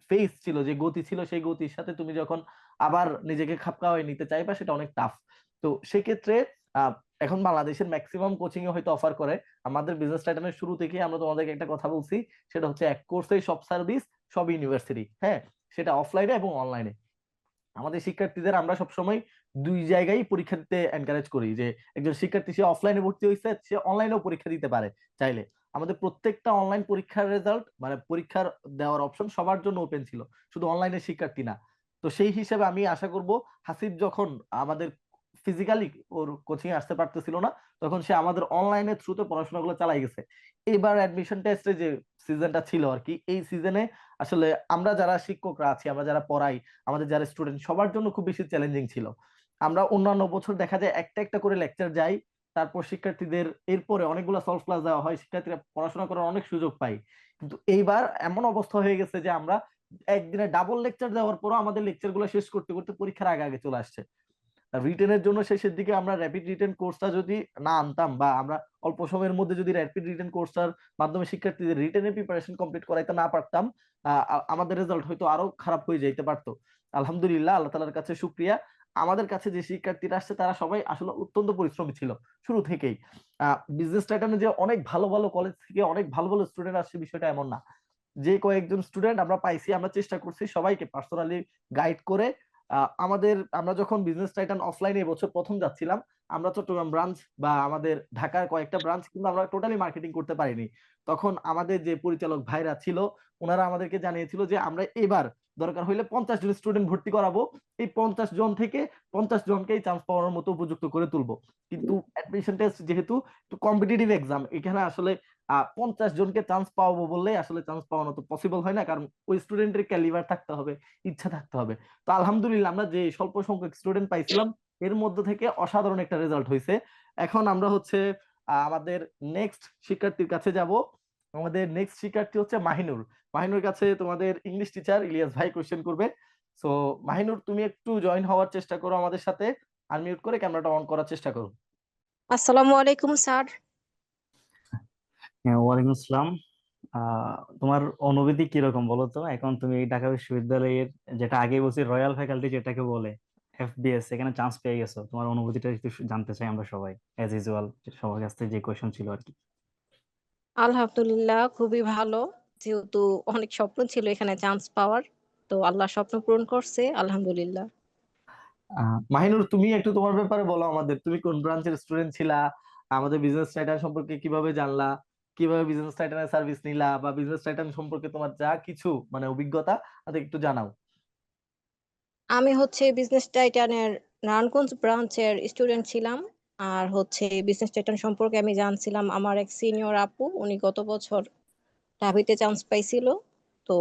ফেস ছিল, যে গতি ছিল, সেই গতির সাথে তুমি যখন আবার নিজেকে খাপ খাওয়াই নিতে চাইবা, সেটা অনেক টাফ। তো সেক্ষেত্রে আহ, এখন বাংলাদেশের ম্যাক্সিমাম কোচিং এ হয়তো অফার করে। আমাদের বিজনেস টাইটানের শুরু থেকে আমরা তোমাদেরকে একটা কথা বলছি, সেটা হচ্ছে এক কোর্সে সব সার্ভিস, সব ইউনিভার্সিটি। হ্যাঁ, সেটা অফলাইনে এবং অনলাইনে। আমাদের শিক্ষার্থীদের আমরা সবসময় দুই জায়গায় পরীক্ষা দিতে এনকারেজ করি, যে একজন শিক্ষার্থী সে অফলাইনে ভর্তি হয়েছে, সে অনলাইনেও পরীক্ষা দিতে পারে চাইলে। আমাদের প্রত্যেকটা অনলাইন পরীক্ষার রেজাল্ট, মানে পরীক্ষার দেওয়ার অপশন সবার জন্য ওপেন ছিল, শুধু অনলাইনের শিক্ষার্থী না। তো সেই হিসেবে আমি আশা করব, হাসিব যখন আমাদের ফিজিক্যালি ওর কোচিং এ আসতে পারতেছিল না, তখন সে আমাদের অনলাইনের থ্রুতে পড়াশোনাগুলো চালাই গেছে। এবার অ্যাডমিশন টেস্টে যে সিজনটা ছিল আর কি, এই সিজনে আসলে আমরা যারা শিক্ষকরা আছি, আমরা যারা পড়াই, আমাদের যারা স্টুডেন্ট, সবার জন্য খুব বেশি চ্যালেঞ্জিং ছিল। আমরা অন্যান্য বছর দেখা যায় একটা একটা করে লেকচার যাই, তারপর শিক্ষার্থীদের এরপরে অনেকগুলো সলভ ক্লাস দেওয়া হয়, শিক্ষার্থীরা পড়াশোনা করার অনেক সুযোগ পায়। কিন্তু এইবার এমন অবস্থা হয়ে গেছে যে আমরা একদিনে ডাবল লেকচার দেওয়ার পরও আমাদের লেকচার গুলো শেষ করতে করতে পরীক্ষার আগে আগে চলে আসছে। রিটেনের জন্য শেষের দিকে আমরা র্যাপিড রিটেন কোর্সটা যদি না আনতাম, বা আমরা অল্প সময়ের মধ্যে যদি র্যাপিড রিটেন কোর্সটার মাধ্যমে শিক্ষার্থীদের রিটেনের প্রিপারেশন কমপ্লিট করাইতে না পারতাম, আমাদের রেজাল্ট হয়তো আরো খারাপ হয়ে যাইতে পারতো। আলহামদুলিল্লাহ, আল্লাহ তাআলার কাছে শুকরিয়া, আমাদের কাছে যে শিক্ষার্থীরা আসছে তারা সবাই আসলে অত্যন্ত পরিশ্রমী ছিল শুরু থেকেই। বিজনেস টাইটানে যে অনেক ভালো ভালো কলেজ থেকে অনেক ভালো ভালো স্টুডেন্ট আসছে বিষয়টা এমন না। যে কয়েকজন স্টুডেন্ট আমরা পাইছি, আমরা চেষ্টা করছি সবাইকে পার্সোনালি গাইড করে। আমরা যখন বিজনেস টাইটান অফলাইনে এবছর প্রথম যাচ্ছিলাম, আমরা চট্টগ্রাম ব্রাঞ্চ বা আমাদের ঢাকার কয়েকটা ব্রাঞ্চ কিন্তু আমরা টোটালি মার্কেটিং করতে পারিনি। তখন আমাদের যে পরিচালক ভাইরা ছিল, ওনারা আমাদেরকে জানিয়েছিল যে আমরা এবার দরকার হইলে 50 জন স্টুডেন্ট ভর্তি করাবো, এই 50 জন থেকে 50 জনকেই চান্স পাওয়ার মতো উপযুক্ত করে তুলবো। কিন্তু অ্যাডমিশন টেস্ট যেহেতু একটু কম্পিটিটিভ এক্সাম, এখানে আসলে 50 জনকে চান্স পাওয়াবো বললে আসলে চান্স পাওয়ানো তো পসিবল হয় না, কারণ ওই স্টুডেন্টের ক্যালিবার থাকতে হবে, ইচ্ছা থাকতে হবে। তো আলহামদুলিল্লাহ, আমরা যে স্বল্প সংখ্যক স্টুডেন্ট পাইছিলাম, এর মধ্যে থেকে অসাধারণ একটা রেজাল্ট হয়েছে। এখন আমরা হচ্ছে আমাদের নেক্সট শিক্ষার্থীর কাছে যাব। আমাদের নেক্সট শিক্ষার্থী হচ্ছে মাহিনুর। মাহিনুর কাছে তোমাদের ইংলিশ টিচার ইলিয়াস ভাই কোশ্চেন করবে। সো মাহিনুর, তুমি একটু জয়েন হওয়ার চেষ্টা করো আমাদের সাথে, আনমিউট করে ক্যামেরাটা অন করার চেষ্টা করো। আসসালামু আলাইকুম স্যার। হ্যাঁ, ওয়ালাইকুম আসসালাম। তোমার অনুভূতি কিরকম বলো তো? এখন তুমি ঢাকা বিশ্ববিদ্যালয়ের, যেটা আগে বলছি রয়্যাল ফ্যাকাল্টি যেটাকে বলে, এফবিএস, এখানে চান্স পেয়ে গেছো, তোমার অনুভূতিটা একটু জানতে চাই আমরা সবাই, অ্যাজ ইউজুয়াল সবার কাছ থেকে যে কোয়েশ্চেন ছিল আর কি। আলহামদুলিল্লাহ, খুবই ভালো। যেহেতু অনেক স্বপ্ন ছিল এখানে চান্স পাওয়ার, তো আল্লাহ স্বপ্ন পূরণ করছে, আলহামদুলিল্লাহ। মাহিনুর, তুমি একটু তোমার ব্যাপারে বলো আমাদের, তুমি কোন ব্রাঞ্চের স্টুডেন্ট ছিলা, আমাদের বিজনেস টাইটান সম্পর্কে কিভাবে জানলা, কিভাবে বিজনেস টাইটানের সার্ভিস নিলা, বা বিজনেস টাইটান সম্পর্কে তোমার যা কিছু মানে অভিজ্ঞতা, তাদের একটু জানাও। আমি হচ্ছে বিজনেস টাইটানের নারায়ণগঞ্জ ব্রাঞ্চের স্টুডেন্ট ছিলাম। আর হচ্ছে বিজনেস টাইটান সম্পর্কে আমি জানছিলাম আমার এক সিনিয়র আপু, উনি গত বছর ঢাবিতে চান্স পাইছিল। তো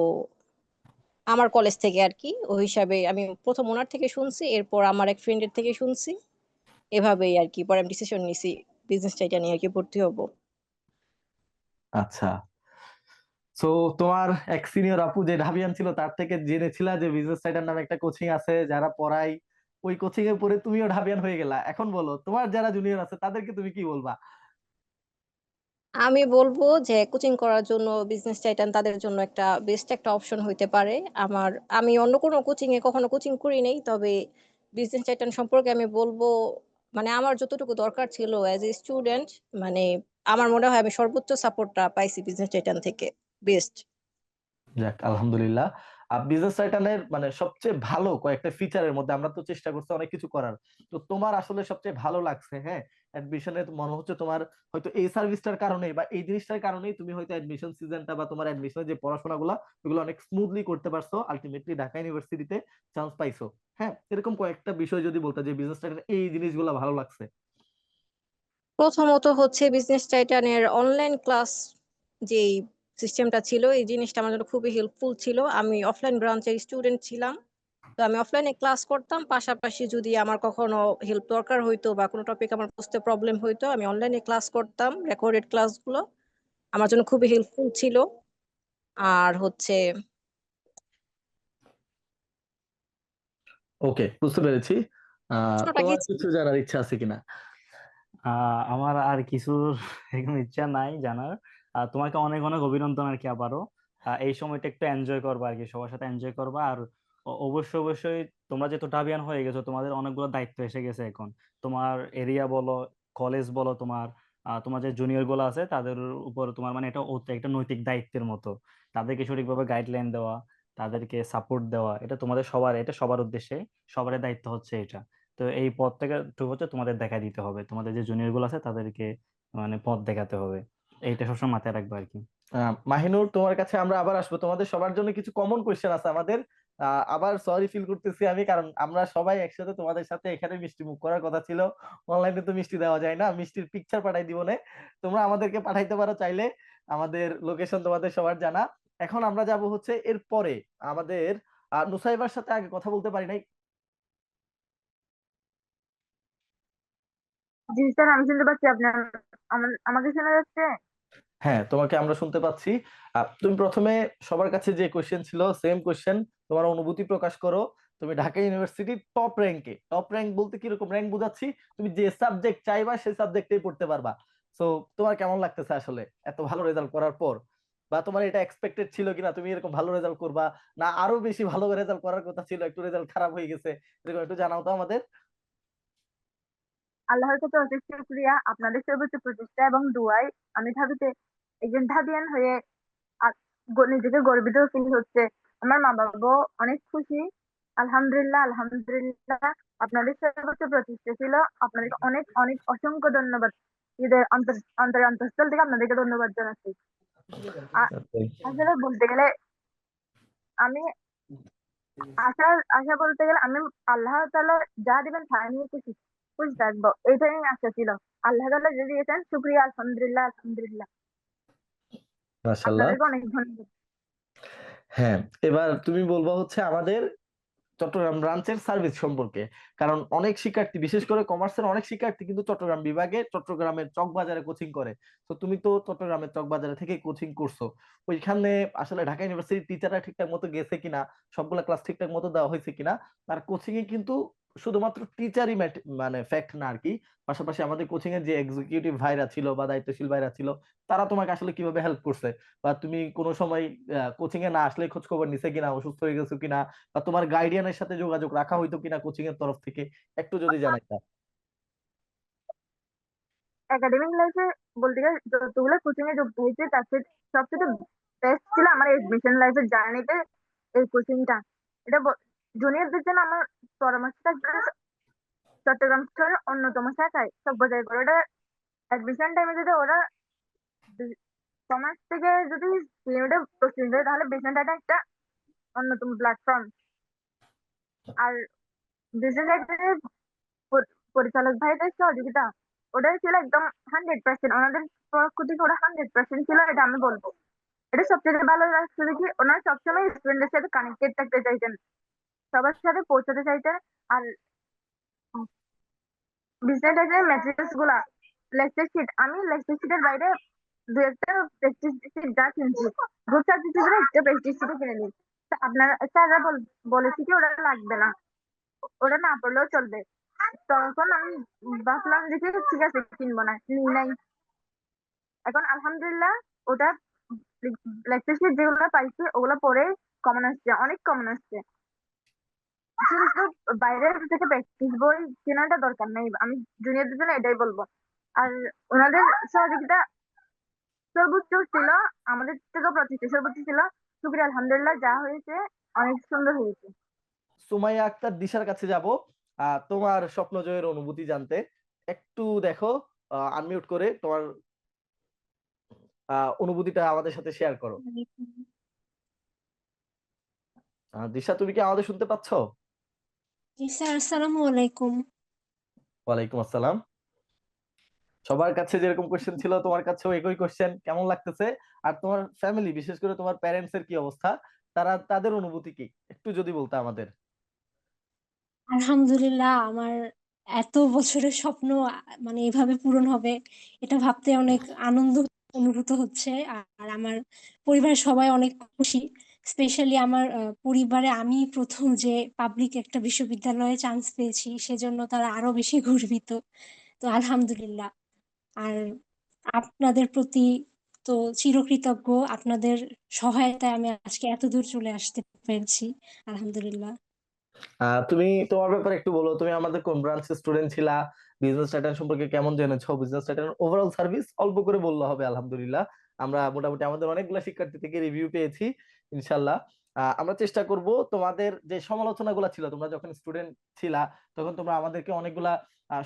আমার কলেজ থেকে আর কি, ওই হিসাবে আমি প্রথম ওনার থেকে শুনছি, এরপর আমার এক ফ্রেন্ডের থেকে শুনছি। এভাবেই আর কি পরে আমি ডিসিশন নিছি বিজনেস টাইটানে আর কি ভর্তি হব। আচ্ছা, তো তোমার এক সিনিয়র আপু যে ঢাবিয়ান ছিল, তার থেকে জেনেছিলা যে বিজনেস টাইটান নামে একটা কোচিং আছে যারা পড়ায়, ওই কোচিং এ পড়ে তুমিও ঢাবিয়ান হয়ে গেলা। এখন বলো, তোমার যারা জুনিয়র আছে তাদেরকে তুমি কি বলবা? আমি বলবো যে কোচিং করার জন্য বিজনেস টাইটান তাদের জন্য একটা বেস্ট একটা অপশন হইতে পারে। আমি অন্য কোনো কোচিং এ কখনো কোচিং করি নাই, তবে বিজনেস টাইটান সম্পর্কে আমি বলবো, মানে আমার যতটুকু দরকার ছিল অ্যাজ এ স্টুডেন্ট, মানে আমার মনে হয় আমি সর্বোচ্চ সাপোর্টটা পাইছি বিজনেস টাইটান থেকে, বেস্ট। যাক, আলহামদুলিল্লাহ। বিজনেস টাইটানের মানে সবচেয়ে ভালো কয়েকটা ফিচারের মধ্যে আমরা তো চেষ্টা করছি অনেক কিছু করার, তো তোমার আসলে সবচেয়ে ভালো লাগছে, হ্যাঁ, অ্যাডমিশনে মনে হচ্ছে তোমার হয়তো এই সার্ভিসটার কারণে বা এই জিনিসটার কারণেই তুমি হয়তো অ্যাডমিশন সিজনটা বা তোমার অ্যাডমিশনের যে পড়াশোনাগুলো ওগুলো অনেক স্মুথলি করতে পারছো, আলটিমেটলি ঢাকা ইউনিভার্সিটিতে চান্স পাইছো। হ্যাঁ, এরকম কয়েকটা বিষয় যদি বলতে যে বিজনেস টাইটানের এই জিনিসগুলো ভালো লাগছে। প্রথমত হচ্ছে বিজনেস টাইটানের অনলাইন ক্লাস যে সিস্টেমটা ছিল, এই জিনিসটা আমার জন্য খুবই হেল্পফুল ছিল। আমি অফলাইন ব্রাঞ্চের স্টুডেন্ট ছিলাম, তো আমি অফলাইনে ক্লাস করতাম, পাশাপাশি যদি আমার কখনো হেল্প দরকার হইতো বা কোনো টপিক আমার বুঝতে প্রবলেম হইতো, আমি অনলাইনে ক্লাস করতাম। রেকর্ডেড ক্লাসগুলো আমার জন্য খুবই হেল্পফুল ছিল। আর হচ্ছে ওকে, বুঝতে পেরেছি। প্রশ্নটা কি তোমার ছিল? কিছু জানার ইচ্ছা আছে কিনা? আমার আর কিছুর এখন ইচ্ছা নাই জানার। তোমাকে অনেক অনেক অভিনন্দন আর কি আবারও। এই সময়টা একটু এনজয় করবা আর কি, সবার সাথে এনজয় করবা। আর অবশ্যই অবশ্যই তোমরা যেহেতু টাবিয়ান হয়ে গেছো, তোমাদের অনেকগুলো দায়িত্ব এসে গেছে এখন। তোমার এরিয়া বলো, কলেজ বলো, তোমার যে জুনিয়র গুলো আছে তাদের উপর তোমার মানে এটা একটা নৈতিক দায়িত্বের মতো। তাদেরকে সঠিকভাবে গাইডলাইন দেওয়া, তাদেরকে সাপোর্ট দেওয়া, এটা তোমাদের সবার, এটা সবার উদ্দেশ্যে, সবারই দায়িত্ব হচ্ছে এটা। তো এই পথটাকে একটু হচ্ছে তোমাদের দেখা দিতে হবে, তোমাদের যে জুনিয়র গুলো আছে তাদেরকে মানে পথ দেখাতে হবে। এইটা সবসময় মাথায় রাখবে আর কি। মাহিনুর, তোমার কাছে আমরা আবার আসবো, তোমাদের সবার জন্য কিছু কমন কোয়েশ্চেন আছে আমাদের। আবার সরি ফিল করতেছি আমি, কারণ আমরা সবাই একসাথে তোমাদের সাথে এখানে মিষ্টি মুখ করার কথা ছিল। অনলাইনে তো মিষ্টি দেওয়া যায় না, মিষ্টির পিকচার পাঠাই দিব না, তোমরা আমাদেরকে পাঠাইতে পারো চাইলে, আমাদের লোকেশন তোমাদের সবার জানা। এখন আমরা যাব হচ্ছে এর পরে আমাদের নুসাইবার সাথে আগে কথা বলতে পারি নাই। জি স্যার, আমি শুনতে পাচ্ছি। আপনার আমাকে শোনা যাচ্ছে? হ্যাঁ, তোমাকে আমরা শুনতে পাচ্ছি। তুমি প্রথমে সবার কাছে যে কোশ্চেন ছিল সেম কোশ্চেন, তোমার অনুভূতি প্রকাশ করো। তুমি ঢাকা ইউনিভার্সিটির টপ র্যাঙ্কে, টপ র্যাঙ্ক বলতে কিরকম র্যাঙ্ক বুঝাচ্ছি, তুমি যে সাবজেক্ট চাইবা সেই সাবজেক্টেই পড়তে পারবা। সো তোমার কেমন লাগতেছে আসলে এত ভালো রেজাল্ট করার পর? বা তোমার এটা এক্সপেক্টেড ছিল কিনা তুমি এরকম ভালো রেজাল্ট করবা, না আরো বেশি ভালো রেজাল্ট করার কথা ছিল, একটু রেজাল্ট খারাপ হয়ে গেছে, এরকম একটু জানাও তো আমাদের। আল্লাহর কাছে অশেষ শুকরিয়া, আপনাদের সর্বোচ্চ প্রচেষ্টা এবং দোয়ায় আমি ঢাবিতে একজন ঢাবিয়ান হয়ে নিজেকে গর্বিত ফিল হচ্ছে। আমার মা বাবাও অনেক খুশি। আলহামদুলিল্লাহ, আলহামদুলিল্লাহ। আপনাদের সর্বোচ্চ প্রচেষ্টা ছিল। আপনাদেরকে অনেক অনেক অসংখ্য ধন্যবাদ। হৃদয়ের অন্তরের অন্তঃস্থল থেকে আপনাদেরকে ধন্যবাদ জানাচ্ছি। আসলে বলতে গেলে আমি আশা আশা বলতে গেলে আমি আল্লাহ তাআলা যা দিবেন তা নিয়ে খুশি খুশি থাকবো, এইটাই আশা ছিল। আল্লাহ তাআলা যে দিয়েছেন, শুকরিয়া, আলহামদুলিল্লাহ, আলহামদুলিল্লাহ। মাশাআল্লাহ। আপনাদেরকে অনেক ধন্যবাদ। হ্যাঁ, এবার তুমি বলবো হচ্ছে আমাদের চট্টগ্রাম ব্রাঞ্চের সার্ভিস সম্পর্কে। কারণ অনেক শিক্ষার্থী, বিশেষ করে কমার্সের অনেক শিক্ষার্থী কিন্তু চট্টগ্রাম বিভাগে চট্টগ্রামের চকবাজারে কোচিং করে। তো তুমি তো চট্টগ্রামের চকবাজারে থেকে কোচিং করছো, ওইখানে আসলে ঢাকা ইউনিভার্সিটির টিচাররা ঠিকঠাক মতো গেছে কিনা, সবগুলা ক্লাস ঠিকঠাক মতো দেওয়া হয়েছে কিনা। আর কোচিং এ কিন্তু শুধুমাত্র টিচারই মানে ফ্যাক্ট না আর কি, পাশাপাশি আমাদের কোচিং এর যে এক্সিকিউটিভ ভাইরা ছিল বা দায়িত্বশীল ভাইরা ছিল, তারা তোমাকে আসলে কিভাবে হেল্প করছে, বা তুমি কোনো সময় কোচিং এ না আসলে খোঁজ খবর নিছে কিনা, অসুস্থ হয়ে গেছো কিনা, বা তোমার গার্ডিয়ানের সাথে যোগাযোগ রাখা হইতো কিনা কোচিং এর তরফ থেকে, একটু যদি জানাইতা। একাডেমিক লাইফে বলতে গেলে যতগুলো কোচিং এ যুক্ত হয়েছে তার থেকে সবচেয়ে বেস্ট ছিল আমার এডমিশন লাইফের জার্নিতে এই কোচিংটা। এটা জুনিয়রদের জন্য আমার পরামর্শ থাকবে, চট্টগ্রাম শহরের অন্যতম শাখায় সব বজায় করে। ওটা অ্যাডমিশন টাইমে যদি ওরা কমার্স থেকে যদি সিএমএটা প্রস্তুতি দেয়, তাহলে বিজনেস ডাটা একটা অন্যতম প্ল্যাটফর্ম। আর বিজনেস ডাটার পরিচালক ভাইদের সহযোগিতা, ওটাই ছিল একদম 100%। ওনাদের পক্ষ থেকে ওরা 100% ছিল, এটা আমি বলবো। এটা সবচেয়ে ভালো লাগছে কি, ওনারা সবসময় স্টুডেন্টের সাথে কানেক্টেড থাকতে চাইতেন, সবার সাথে পৌঁছাতে চাইতেন। আর বিজনেস ডাটার ম্যাটেরিয়ালস গুলা, লেকচার শিট, আমি লেকচার শিটের বাইরে দু একটা প্র্যাকটিস শিট যা কিনছি, গ্রুপ সার্টিফিকেটের একটা প্র্যাকটিস শিটও কিনে নিই। আপনার স্যাররা বলেছি কি ওটা লাগবে না, ওটা না পড়লেও চলবে। তখন আমি ভাবলাম যে ঠিক আছে, কিনবো না, নিই নাই। এখন আলহামদুলিল্লাহ ওটা লেকচার শিট যেগুলো পাইছি ওগুলো পরে কমন আসছে, অনেক কমন আসছে। শুধু বাইরের থেকে প্র্যাকটিস বই কেনাটা দরকার নেই, আমি জুনিয়রদের জন্য এটাই বলবো। আর ওনাদের সহযোগিতা সর্বোচ্চ ছিল, আমাদের থেকেও প্রচেষ্টা সর্বোচ্চ ছিল। শুক্রিয়া, আলহামদুলিল্লাহ, যা হয়েছে অনেক সুন্দর হয়েছে। সুমাইয়া আক্তার দিশার কাছে যাব তোমার স্বপ্ন জয়ের অনুভূতি জানতে। একটু দেখো, আনমিউট করে তোমার অনুভূতিটা আমাদের সাথে শেয়ার করো। দিশা, তুমি কি আমাদের শুনতে পাচ্ছ? জি স্যার, আসসালামু আলাইকুম। ওয়ালাইকুম আসসালাম। সবার কাছে যেরকম কোশ্চেন ছিল তোমার কাছেও একই কোশ্চেন, কেমন লাগতেছে? আর তোমার ফ্যামিলি, বিশেষ করে তোমার প্যারেন্টস এর কি অবস্থা, তাদের অনুভূতি কি, একটু যদি বলতে আমাদের। আলহামদুলিল্লাহ, আমার এত বছরের স্বপ্ন মানে এভাবে পূরণ হবে এটা ভাবতে অনেক আনন্দ অনুভূত হচ্ছে। আর আমার পরিবারের সবাই অনেক খুশি। স্পেশালি আমার পরিবারে আমি প্রথম যে পাবলিক একটা বিশ্ববিদ্যালয়ে চান্স পেয়েছি, সেজন্য তারা আরো বেশি গর্বিত। তো আলহামদুলিল্লাহ। আর আপনাদের প্রতি তো চিরকৃতজ্ঞ। আপনাদের সহায়তায় আমি আজকে এত দূর চলে আসতে পেরেছি। আলহামদুলিল্লাহ। তুমি তোমার ব্যাপারে একটু বলো, তুমি আমাদের কোন ব্রাঞ্চের স্টুডেন্ট ছিলা, বিজনেস টাইটান সম্পর্কে কেমন জেনেছো, বিজনেস টাইটান ওভারঅল সার্ভিস অল্প করে বললে হবে। আলহামদুলিল্লাহ, আমরা মোটামুটি আমাদের অনেকগুলো শিক্ষার্থী থেকে রিভিউ পেয়েছি, ইনশাল্লাহ। আমরা চেষ্টা করব তোমাদের যে সমালোচনাগুলো ছিল, তোমরা যখন স্টুডেন্ট ছিলা তখন তোমরা আমাদেরকে অনেকগুলা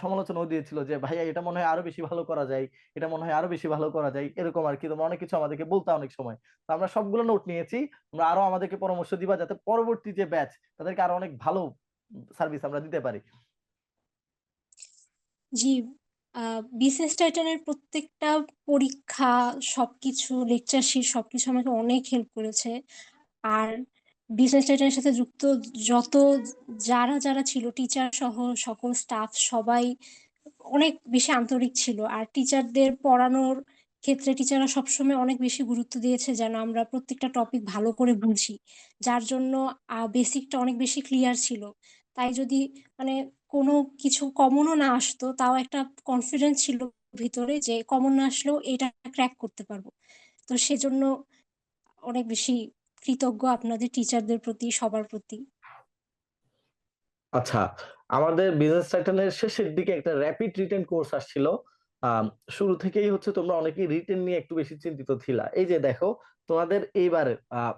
সমালোচনাও দিয়েছিল যে ভাইয়া এটা মনে হয় আরো বেশি ভালো করা যায়, এটা মনে হয় আরো বেশি ভালো করা যায়, এরকম আর কি। তোমরা অনেক কিছু আমাদেরকে বলতা অনেক সময়। তো আমরা সবগুলো নোট নিয়েছি। তোমরা আরো আমাদেরকে পরামর্শ দিবা যাতে পরবর্তী যে ব্যাচ তাদেরকে আরো অনেক ভালো সার্ভিস আমরা দিতে পারি। জি, বিসিএস টাইটানের প্রত্যেকটা পরীক্ষা, সবকিছু, লেকচার শিট সবকিছু আমাকে অনেক হেল্প করেছে। আর বিজনেস টাইটানের সাথে যুক্ত যত যারা যারা ছিল, টিচার সহ সকল স্টাফ সবাই অনেক বেশি আন্তরিক ছিল। আর টিচারদের পড়ানোর ক্ষেত্রে টিচাররা সবসময় অনেক বেশি গুরুত্ব দিয়েছে যেন আমরা প্রত্যেকটা টপিক ভালো করে বুঝি, যার জন্য বেসিকটা অনেক বেশি ক্লিয়ার ছিল। তাই যদি মানে কোনো কিছু কমনও না আসতো, তাও একটা কনফিডেন্স ছিল ভিতরে যে কমন না আসলেও এটা ক্র্যাক করতে পারবো। তো সেজন্য অনেক বেশি কৃতজ্ঞ আপনাদের টিচারদের প্রতি, সবার প্রতি। আচ্ছা, আমাদের বিজনেস টাইটানের শেষের দিকে একটা র্যাপিড রিটেন কোর্স আসছিল। আম, শুরু থেকেই হচ্ছে তোমরা অনেকেই রিটেন নিয়ে একটু বেশি চিন্তিত ছিলা। এই যে দেখো, তোমাদের এইবার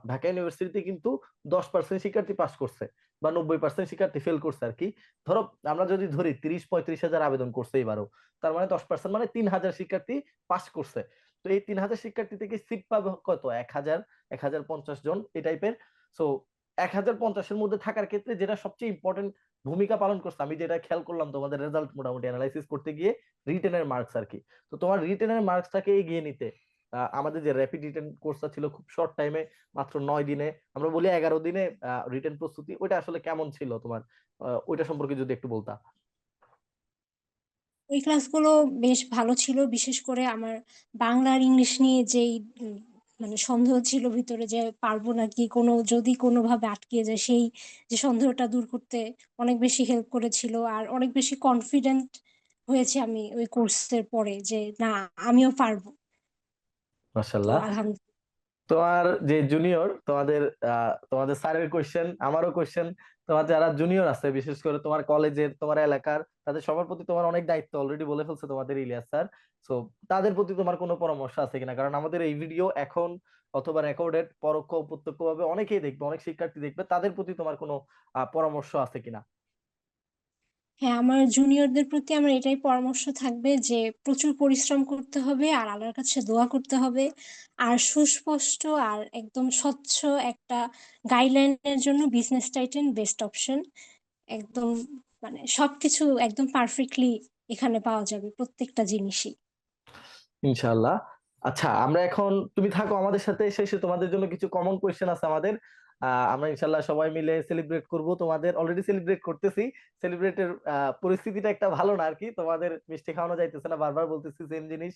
ঢাকা ইউনিভার্সিটিতে কিন্তু 10% শিক্ষার্থী পাস করছে বা 90% শিক্ষার্থী ফেল করছে আর কি। ধরো আমরা যদি ধরি 30-35 হাজার আবেদন করছে এবারও, তার মানে 10% মানে 3,000 শিক্ষার্থী পাস করছে। তো এই 3,000 শিক্ষার্থী থেকে সিট পাবে কত? 1,000, 1,050 জন এই টাইপের। সো 1,050-এর মধ্যে থাকার ক্ষেত্রে যেটা সবচেয়ে ইম্পর্টেন্ট ভূমিকা পালন করছে, আমি যেটা খেয়াল করলাম তোমাদের রেজাল্ট মোটামুটি অ্যানালাইসিস করতে গিয়ে, রিটেনের মার্কস আর কি। তো তোমার রিটেনের মার্কসটাকে এগিয়ে নিতে আমাদের যে র্যাপিড রিটেন কোর্সটা ছিল খুব শর্ট টাইমে, মাত্র 9 দিনে, আমরা বলি 11 দিনে রিটেন প্রস্তুতি, ওইটা আসলে কেমন ছিল তোমার? ওইটা সম্পর্কে যদি একটু বলতা। ওই ক্লাসগুলো বেশ ভালো ছিল। বিশেষ করে আমার বাংলা আর ইংলিশ নিয়ে যেই মানে সন্দেহ ছিল ভিতরে যে পারবো নাকি, কোনো যদি কোনোভাবে আটকে যায়, সেই যে সন্দেহটা দূর করতে অনেক বেশি হেল্প করেছিল। আর অনেক বেশি কনফিডেন্ট হয়েছে আমি ওই কোর্সের পরে যে না, আমিও পারবো। তো মাশাআল্লাহ। আলহামদুলিল্লাহ। তোমার যে জুনিয়র, তোমাদের তোমাদের স্যারের কোশ্চেন, আমারও কোশ্চেন, তোমার যারা জুনিয়র আছে বিশেষ করে তোমার কলেজের, তোমার এলাকার, তাদের সবার প্রতি তোমার অনেক দায়িত্ব, অলরেডি বলে ফেলছে তোমাদের ইলিয়াস স্যার। সো তাদের প্রতি তোমার কোনো পরামর্শ আছে কিনা? কারণ আমাদের এই ভিডিও এখন অথবা রেকর্ডেড পরোক্ষ প্রত্যক্ষ ভাবে অনেকেই দেখবে, অনেক শিক্ষার্থী দেখবে, তাদের প্রতি তোমার কোনো পরামর্শ আছে কিনা? হ্যাঁ, আমার জুনিয়রদের প্রতি আমার এটাই পরামর্শ থাকবে যে প্রচুর পরিশ্রম করতে হবে আর আল্লাহর কাছে দোয়া করতে হবে। আর সুস্পষ্ট আর একদম স্বচ্ছ একটা গাইডলাইনের জন্য বিজনেস টাইটান বেস্ট অপশন। একদম মানে সবকিছু একদম পারফেক্টলি এখানে পাওয়া যাবে, প্রত্যেকটা জিনিসই। ইনশাআল্লাহ। আচ্ছা, আমরা এখন, তুমি থাকো আমাদের সাথে, শেষে তোমাদের জন্য কিছু কমন কোয়েশ্চেন আছে আমাদের। আমরা ইনশাআল্লাহ সবাই মিলে সেলিব্রেট করব। তোমাদের অলরেডি সেলিব্রেট করতেছি। সেলিব্রেটের পরিস্থিতিটা একটা ভালো না আর কি, তোমাদের মিষ্টি খাওয়ানো যাইতেছে না, বারবার বলতেছি সেম জিনিস।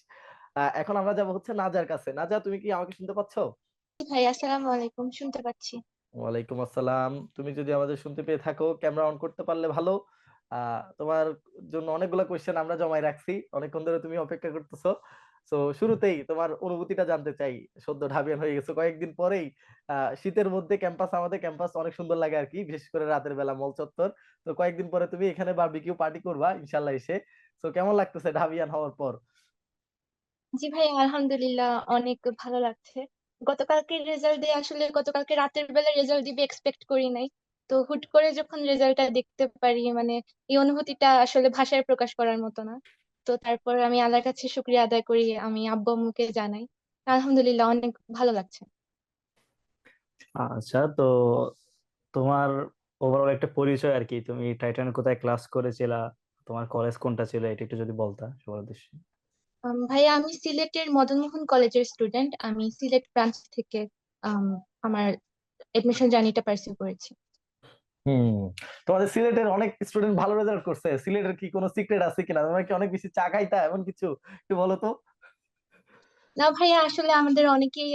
এখন আমরা যাব হচ্ছে নাজার কাছে। নাজা, তুমি কি আমাকে শুনতে পাচ্ছো? ভাই আসসালামু আলাইকুম, শুনতে পাচ্ছি। ওয়ালাইকুম আসসালাম। তুমি যদি আমাদের শুনতে পেয়ে থাকো, ক্যামেরা অন করতে পারলে ভালো। তোমার জন্য অনেকগুলো কোয়েশ্চেন আমরা জমাই রাখছি, অনেকক্ষণ ধরে তুমি অপেক্ষা করতেছো। তো শুরুতেই তোমার অনুভূতিটা জানতে চাই। সদ্য ঢাবিয়ান হয়ে গেছো কয়েকদিন পরেই। শীতের মধ্যে ক্যাম্পাস, আমাদের ক্যাম্পাস অনেক সুন্দর লাগে আর কি, বিশেষ করে রাতের বেলা মল চত্বর। তো কয়েকদিন পরে তুমি এখানে বারবিকিউ পার্টি করবা ইনশাল্লাহ এসে। তো কেমন লাগতেছে ঢাবিয়ান হওয়ার পর? জি ভাই, আলহামদুলিল্লাহ অনেক ভালো লাগছে। গতকালকে রেজাল্ট দিয়ে আসলে গতকালকে রাতের বেলা রেজাল্ট দিবে এক্সপেক্ট করি নাই। তো হুট করে যখন রেজাল্টটা দেখতে পারি মানে এই অনুভূতিটা আসলে ভাষায় প্রকাশ করার মতো না। তো তারপর আমি আল্লাহর কাছে শুকরিয়া আদায় করি, আমি আব্বু আম্মুকে জানাই। আলহামদুলিল্লাহ অনেক ভালো লাগছে। আচ্ছা, তো তোমার ওভারঅল একটা পরিচয় আর কি, তুমি টাইটানে কোথায় ক্লাস করেছিলা, তোমার কলেজ কোনটা ছিল, এটা একটু যদি বলতা সবার উদ্দেশ্যে। ভাইয়া আমি সিলেটের মদনমোহন কলেজের স্টুডেন্ট, আমি সিলেট ব্রাঞ্চ থেকে আম, আমার এডমিশন জার্নিটা পার্সিউ করেছি। হুম। তোমাদের সিলেটের অনেক স্টুডেন্ট ভালো রেজাল্ট করছে, সিলেটের কি কোনো সিক্রেট আছে কিনা, তোমরা কি অনেক বেশি চা খাইতা এমন কিছু একটু বলো তো। না ভাইয়া আসলে আমাদের অনেকেই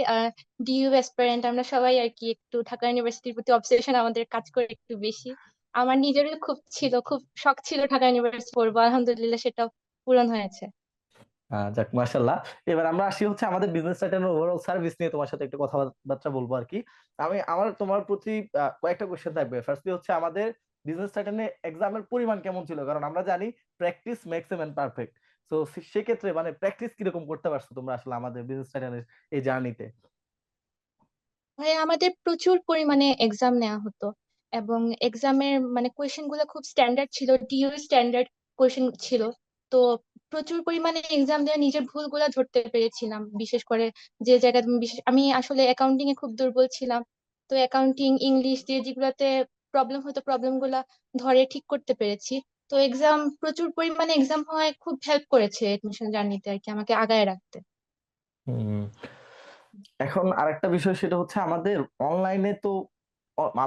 ডিইউ অ্যাসপিরেন্ট, আমরা সবাই আর কি একটু ঢাকা ইউনিভার্সিটির প্রতি অবসেশন আমাদের কাজ করে একটু বেশি। আমার নিজেরও খুব ছিল, খুব শখ ছিল ঢাকা ইউনিভার্সিটি পড়বো, আলহামদুলিল্লাহ সেটাও পূরণ হয়েছে। যাক মাশাল্লাহ। এবার আমরা আসি হচ্ছে আমাদের বিজনেস টাইটানের ওভারঅল সার্ভিস নিয়ে তোমার সাথে একটু কথাবার্তা বলবো আর কি। আমার তোমার প্রতি কয়েকটা কোশ্চেন থাকবে। ফার্স্টলি হচ্ছে আমাদের বিজনেস টাইটানে এক্সামের পরিমাণ কেমন ছিল, কারণ আমরা জানি practice makes a man perfect. তো সেক্ষেত্রে মানে প্র্যাকটিস কিরকম করতে পারছো তোমরা আসলে আমাদের বিজনেস টাইটানের এই জার্নিতে। ভাই আমাদের প্রচুর পরিমাণে এক্সাম নেওয়া হতো এবং এক্সামের মানে কোয়েশ্চেন গুলো খুব স্ট্যান্ডার্ড ছিল, ডিও স্ট্যান্ডার্ড কোয়েশ্চেন ছিল। তো প্রচুর পরিমাণে এক্সাম দিয়ে নিজের ভুলগুলো ধরতে পেরেছিলাম, বিশেষ করে যে জায়গায় আমি আসলে অ্যাকাউন্টিং এ খুব দুর্বল ছিলাম। তো অ্যাকাউন্টিং ইংলিশ দিয়ে যেগুলোতে প্রবলেম হতো প্রবলেম গুলা ধরে ঠিক করতে পেরেছি। তো এক্সাম প্রচুর পরিমাণে এক্সাম হওয়ায় খুব হেল্প করেছে এডমিশন জার্নিতে আর কি, আমাকে আগায় রাখতে। হুম। এখন আরেকটা বিষয় সেটা হচ্ছে আমাদের অনলাইনে তো